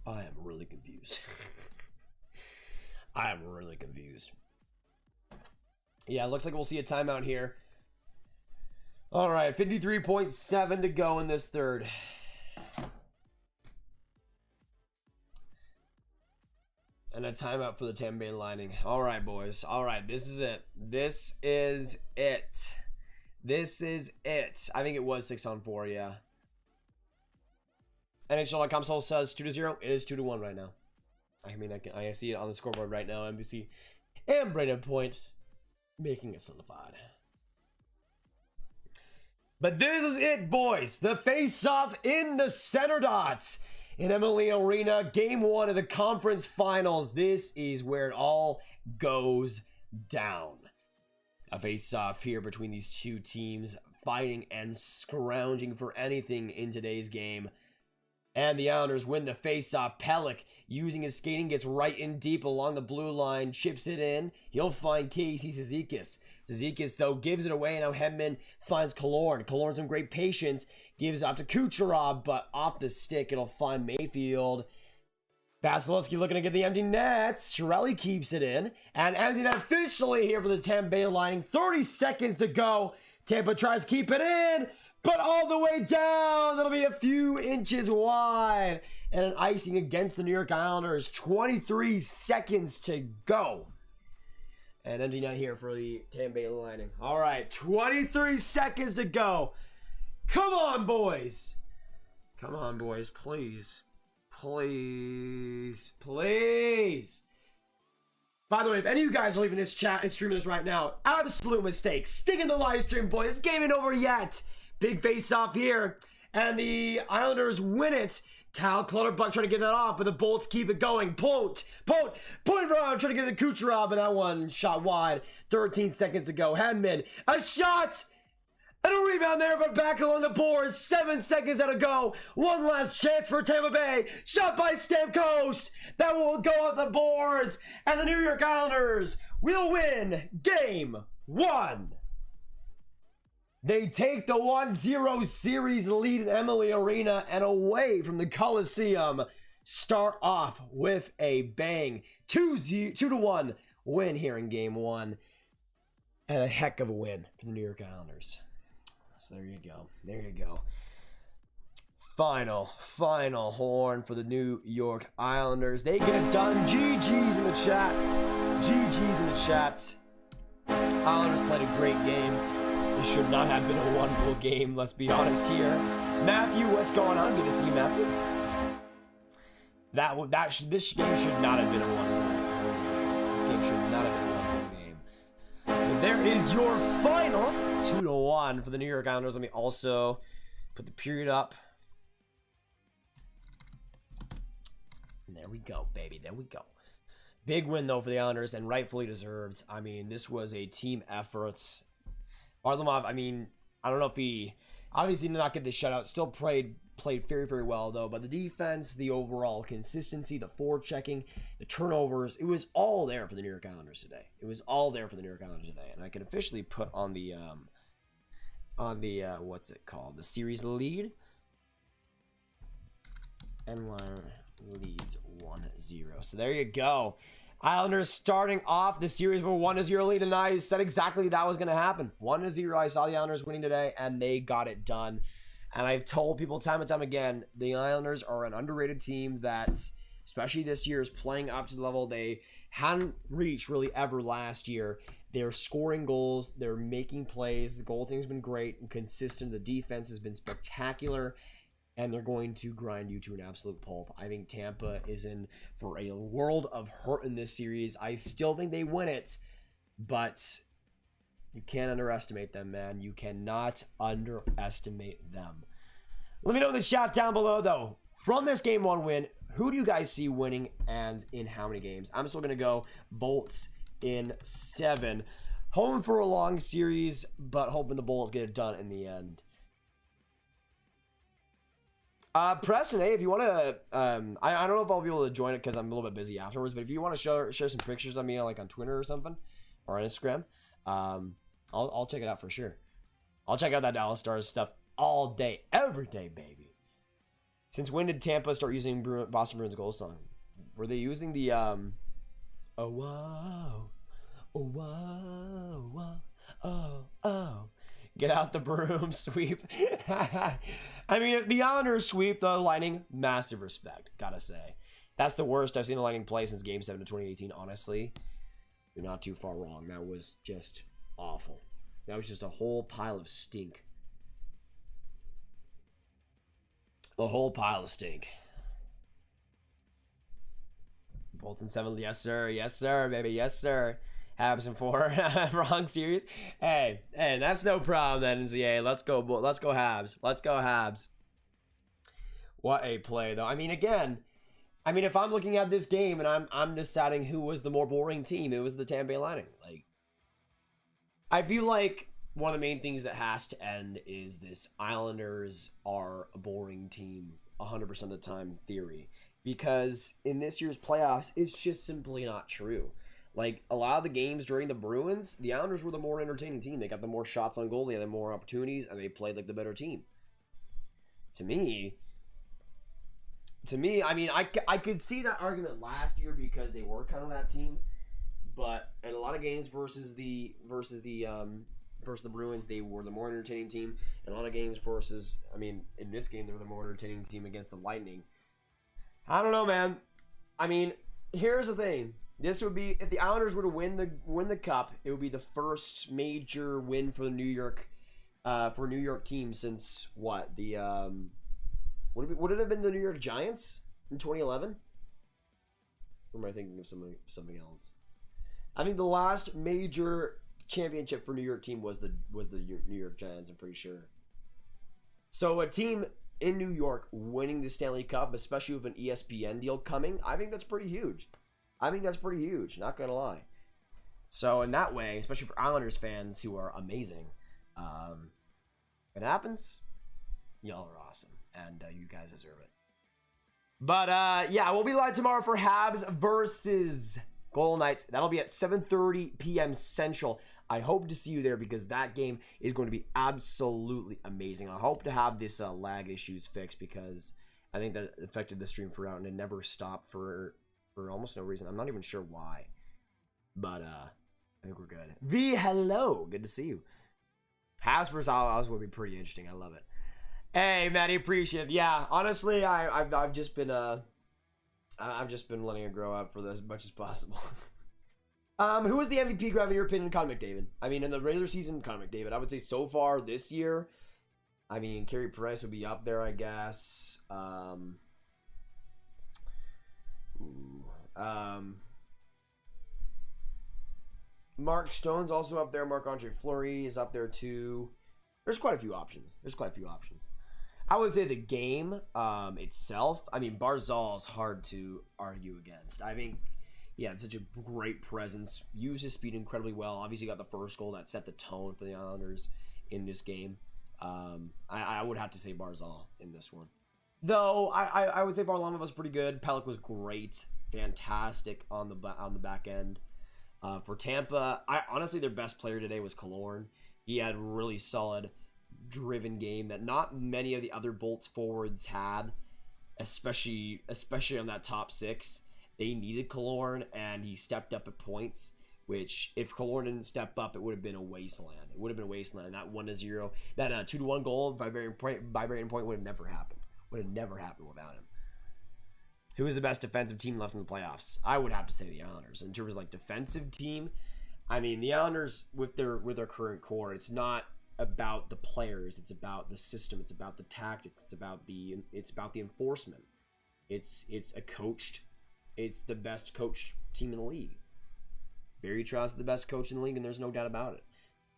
I am really confused. I am really confused. Yeah, it looks like we'll see a timeout here. All right, 53.7 to go in this third. And a timeout for the Tampa Bay Lightning. All right, boys. All right, this is it. This is it. This is it. I think it was 6-on-4, yeah. NHL.com Soul says 2-0. It is 2-1 right now. I mean, I see it on the scoreboard right now. NBC and Brandon Points making it solidified. But this is it, boys. The face-off in the center dots in Emily Arena. Game 1 of the conference finals. This is where it all goes down. A face-off here between these two teams, fighting and scrounging for anything in today's game. And the Islanders win the face-off. Pelech, using his skating, gets right in deep along the blue line, chips it in. He'll find Casey Cizikas. Cizikas, though, gives it away. Now Hedman finds Killorn. Killorn, some great patience, gives it off to Kucherov, but off the stick, it'll find Mayfield. Vasilevsky looking to get the empty net. Chiarelli keeps it in. And empty net officially here for the Tampa Bay Lightning. 30 seconds to go. Tampa tries to keep it in, but all the way down. That'll be a few inches wide. And an icing against the New York Islanders. 23 seconds to go. And empty net here for the Tampa Bay Lightning. All right, 23 seconds to go. Come on, boys. Come on, boys, please. Please. Please. By the way, if any of you guys are leaving this chat and streaming this right now, absolute mistake. Stick in the live stream, boys. This game ain't over yet. Big face-off here. And the Islanders win it. Cal Clutterbuck trying to get that off, but the Bolts keep it going. Point around, trying to get the Kucherov, and that one shot wide. 13 seconds to go. Hedman, a shot! And a rebound there, but back along the boards. 7 seconds to go. One last chance for Tampa Bay. Shot by Stamkos. That will go off the boards. And the New York Islanders will win Game 1. They take the 1-0 series lead in Emily Arena and away from the Coliseum. Start off with a bang. 2-1 win here in Game 1. And a heck of a win for the New York Islanders. So there you go. There you go. Final horn for the New York Islanders. They get it done. GG's in the chats. GG's in the chats. Islanders played a great game. This should not have been a one-goal game, let's be honest here. Matthew, what's going on? Good to see you, Matthew. This game should not have been a one-goal game. This game should not have been a one-goal game. But there is your final 2-1 for the New York Islanders. Let me also put the period up. And there we go, baby. There we go. Big win, though, for the Islanders, and rightfully deserved. I mean, this was a team effort. Varlamov, I mean, I don't know if he obviously did not get the shutout. Still played very, very well, though. But the defense, the overall consistency, the forechecking, the turnovers, it was all there for the New York Islanders today. It was all there for the New York Islanders today. And I can officially put on the what's it called? The series lead. NY leads 1-0. So there you go. Islanders starting off the series with a 1-0 lead, and I said exactly that was going to happen. 1-0. I saw the Islanders winning today, and they got it done. And I've told people time and time again, the Islanders are an underrated team that, especially this year, is playing up to the level they hadn't reached really ever last year. They're scoring goals. They're making plays. The goaltending's been great and consistent. The defense has been spectacular. And they're going to grind you to an absolute pulp. I think Tampa is in for a world of hurt in this series. I still think they win it, but you can't underestimate them, man. You cannot underestimate them. Let me know in the chat down below, though. From this Game 1 win, who do you guys see winning and in how many games? I'm still going to go Bolts in 7. Hoping for a long series, but hoping the Bolts get it done in the end. Preston, hey, if you want to, I don't know if I'll be able to join it because I'm a little bit busy afterwards, but if you want to share some pictures of me, like on Twitter or something, or on Instagram, I'll check it out for sure. I'll check out that Dallas Stars stuff all day, every day, baby. Since when did Tampa start using Boston Bruins goal song? Were they using the, oh, wow, oh, wow, wow, oh, oh, get out the broom, sweep. I mean, if the Islanders sweep the Lightning, massive respect, gotta say. That's the worst I've seen the Lightning play since Game 7 of 2018, honestly. You're not too far wrong. That was just awful. That was just a whole pile of stink. A whole pile of stink. Bolts in 7. Yes, sir. Yes, sir, baby. Yes, sir. Habs in 4. Wrong series. Hey, that's no problem then, NCAA. Let's go, let's go Habs. Let's go Habs. What a play, though. I mean, again, if I'm looking at this game and I'm deciding who was the more boring team, it was the Tampa Bay Lightning. Like, I feel like one of the main things that has to end is this Islanders are a boring team 100% of the time theory. Because in this year's playoffs, it's just simply not true. Like, a lot of the games during the Bruins, the Islanders were the more entertaining team. They got the more shots on goal, they had the more opportunities, and they played like the better team. To me, I mean, I could see that argument last year because they were kind of that team. But in a lot of games versus the Bruins, they were the more entertaining team. In a lot of games versus, I mean, in this game, they were the more entertaining team against the Lightning. I don't know, man. I mean, here's the thing. This would be, if the Islanders were to win the cup, it would be the first major win for the New York team since what? Would it have been the New York Giants in 2011? Or am I thinking of something else? I think the last major championship for New York team was the New York Giants, I'm pretty sure. So a team in New York winning the Stanley Cup, especially with an ESPN deal coming, I think that's pretty huge. Not gonna lie. So in that way, especially for Islanders fans who are amazing, if it happens, y'all are awesome, and you guys deserve it. But yeah, we'll be live tomorrow for Habs versus Golden Knights. That'll be at 7:30 p.m. Central. I hope to see you there because that game is going to be absolutely amazing. I hope to have this lag issues fixed because I think that affected the stream throughout and it never stopped for almost no reason. I'm not even sure why. But I think we're good. Hello. Good to see you. Habs versus Avalanche will be pretty interesting. I love it. Hey, Maddie, appreciate it. Yeah, honestly, I've just been letting it grow up for as much as possible. Who was the MVP, Grav, in your opinion? Connor McDavid. I mean, in the regular season, Connor McDavid. I would say so far this year, I mean, Carey Price would be up there, I guess. Mark Stone's also up there. Marc-Andre Fleury is up there too. There's quite a few options. I would say the game itself, I mean, Barzal is hard to argue against. I think he had such a great presence, used his speed incredibly well. Obviously got the first goal that set the tone for the Islanders in this game. I would have to say Barzal in this one. Though, I would say Varlamov was pretty good. Pelech was great. Fantastic on the back end. For Tampa, honestly, their best player today was Killorn. He had a really solid driven game that not many of the other Bolts forwards had, especially on that top six. They needed Killorn, and he stepped up at points, which if Killorn didn't step up, it would have been a wasteland. That 1-0, that 2-1 goal by Varian Point would have never happened. Without him. Who is the best defensive team left in the playoffs? I would have to say the Islanders. In terms of like defensive team, I mean the Islanders with their current core, it's not about the players, it's about the system, it's about the tactics, it's about the enforcement. It's the best coached team in the league. Barry Trotz is the best coach in the league, and there's no doubt about it.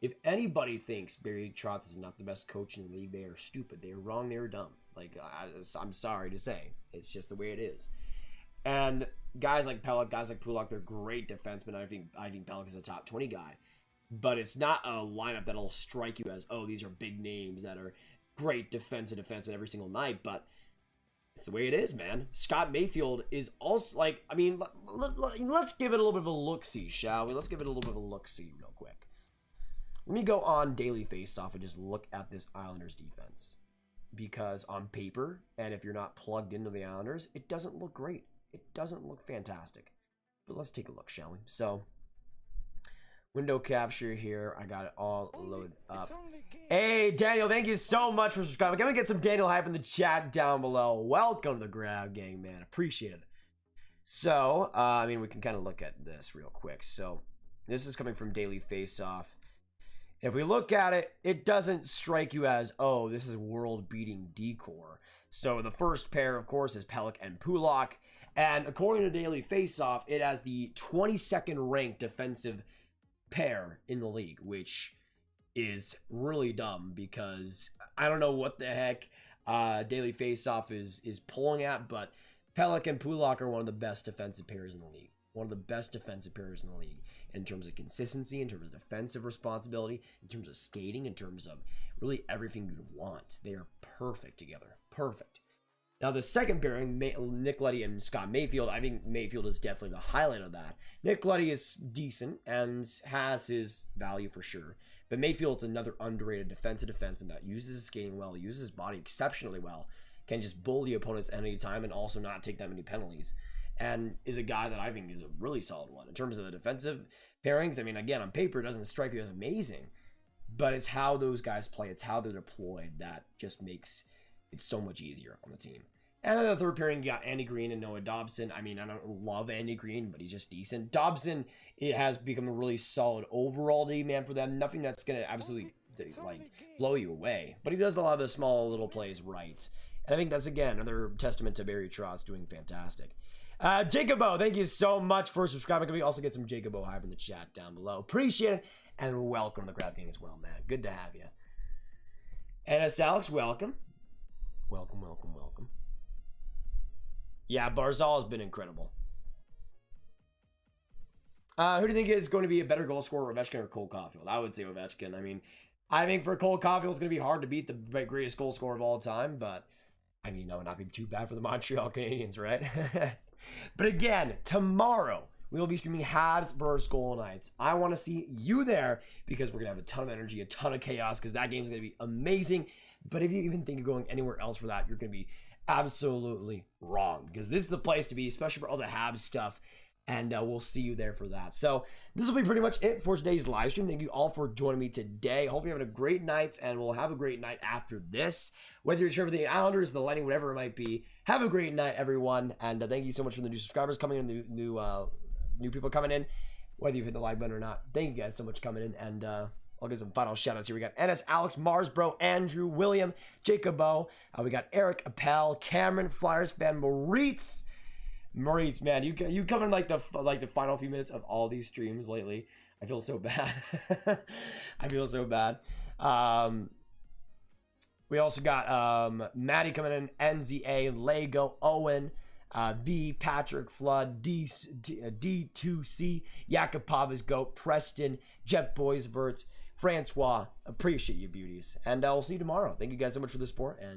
If anybody thinks Barry Trotz is not the best coach in the league, they are stupid. They are wrong. They are dumb. Like, I'm sorry to say. It's just the way it is. And guys like Pelech, guys like Pulock, they're great defensemen. I think Pelech is a top 20 guy. But it's not a lineup that'll strike you as, oh, these are big names that are great defensemen every single night. But it's the way it is, man. Scott Mayfield is also, like, I mean, let's give it a little bit of a look-see, shall we? Let's give it a little bit of a look-see real quick. Let me go on Daily Faceoff and just look at this Islanders defense. Because on paper, and if you're not plugged into the Islanders, it doesn't look great. It doesn't look fantastic. But let's take a look, shall we? So, window capture here. I got it all loaded up. Hey, Daniel, thank you so much for subscribing. Can we get some Daniel hype in the chat down below? Welcome to the Grab Gang, man. Appreciate it. So, I mean, we can kind of look at this real quick. So, this is coming from Daily Faceoff. If we look at it, it doesn't strike you as, oh, this is world-beating decor. So the first pair, of course, is Pelech and Pulock. And according to Daily Faceoff, it has the 22nd ranked defensive pair in the league, which is really dumb because I don't know what the heck Daily Faceoff is pulling at, but Pelech and Pulock are one of the best defensive pairs in the league. One of the best defensive pairs in the league in terms of consistency, in terms of defensive responsibility, in terms of skating, in terms of really everything you'd want. They are perfect together. Perfect. Now, the second pairing, Nick Leddy and Scott Mayfield, I think Mayfield is definitely the highlight of that. Nick Leddy is decent and has his value for sure. But Mayfield's another underrated defensive defenseman that uses his skating well, uses his body exceptionally well, can just bully opponents at any time and also not take that many penalties. And is a guy that I think is a really solid one. In terms of the defensive pairings, I mean, again, on paper, it doesn't strike you as amazing. But it's how those guys play. It's how they're deployed that just makes it so much easier on the team. And then the third pairing, you got Andy Green and Noah Dobson. I mean, I don't love Andy Green, but he's just decent. Dobson, it has become a really solid overall D-man for them. Nothing that's going to absolutely like blow you away. But he does a lot of the small little plays right. And I think that's, again, another testament to Barry Trotz doing fantastic. Jacobo, thank you so much for subscribing. Can we also get some Jacobo hype in the chat down below? Appreciate it. And welcome to the Grab Gang as well, man. Good to have you. NS Alex, welcome. Welcome, welcome, welcome. Yeah, Barzal has been incredible. Who do you think is going to be a better goal scorer, Ovechkin or Cole Caulfield? I would say Ovechkin. I mean, I think for Cole Caulfield, it's going to be hard to beat the greatest goal scorer of all time, but I mean, that would not be too bad for the Montreal Canadiens, right? But again, tomorrow, we will be streaming Habs versus Golden Knights. I want to see you there because we're going to have a ton of energy, a ton of chaos, because that game is going to be amazing. But if you even think of going anywhere else for that, you're going to be absolutely wrong, because this is the place to be, especially for all the Habs stuff. And we'll see you there for that. So this will be pretty much it for today's live stream. Thank you all for joining me today. Hope you're having a great night, and we'll have a great night after this. Whether you're cheering for the Islanders, the Lightning, whatever it might be, have a great night, everyone. And thank you so much for the new subscribers coming in, new people coming in, whether you've hit the like button or not. Thank you guys so much coming in. And I'll give some final shout outs here. We got NS Alex, Mars Bro, Andrew, William, Jacobo. We got Eric Appel, Cameron, Flyers fan, Moritz, man, you come in like the final few minutes of all these streams lately. I feel so bad. I feel so bad. We also got Maddie coming in, NZA, Lego, Owen, V, Patrick, Flood, D2C, Yakupava's Goat, Preston, Jet Boys, Verts, Francois. Appreciate you, beauties. And I'll see you tomorrow. Thank you guys so much for the support, and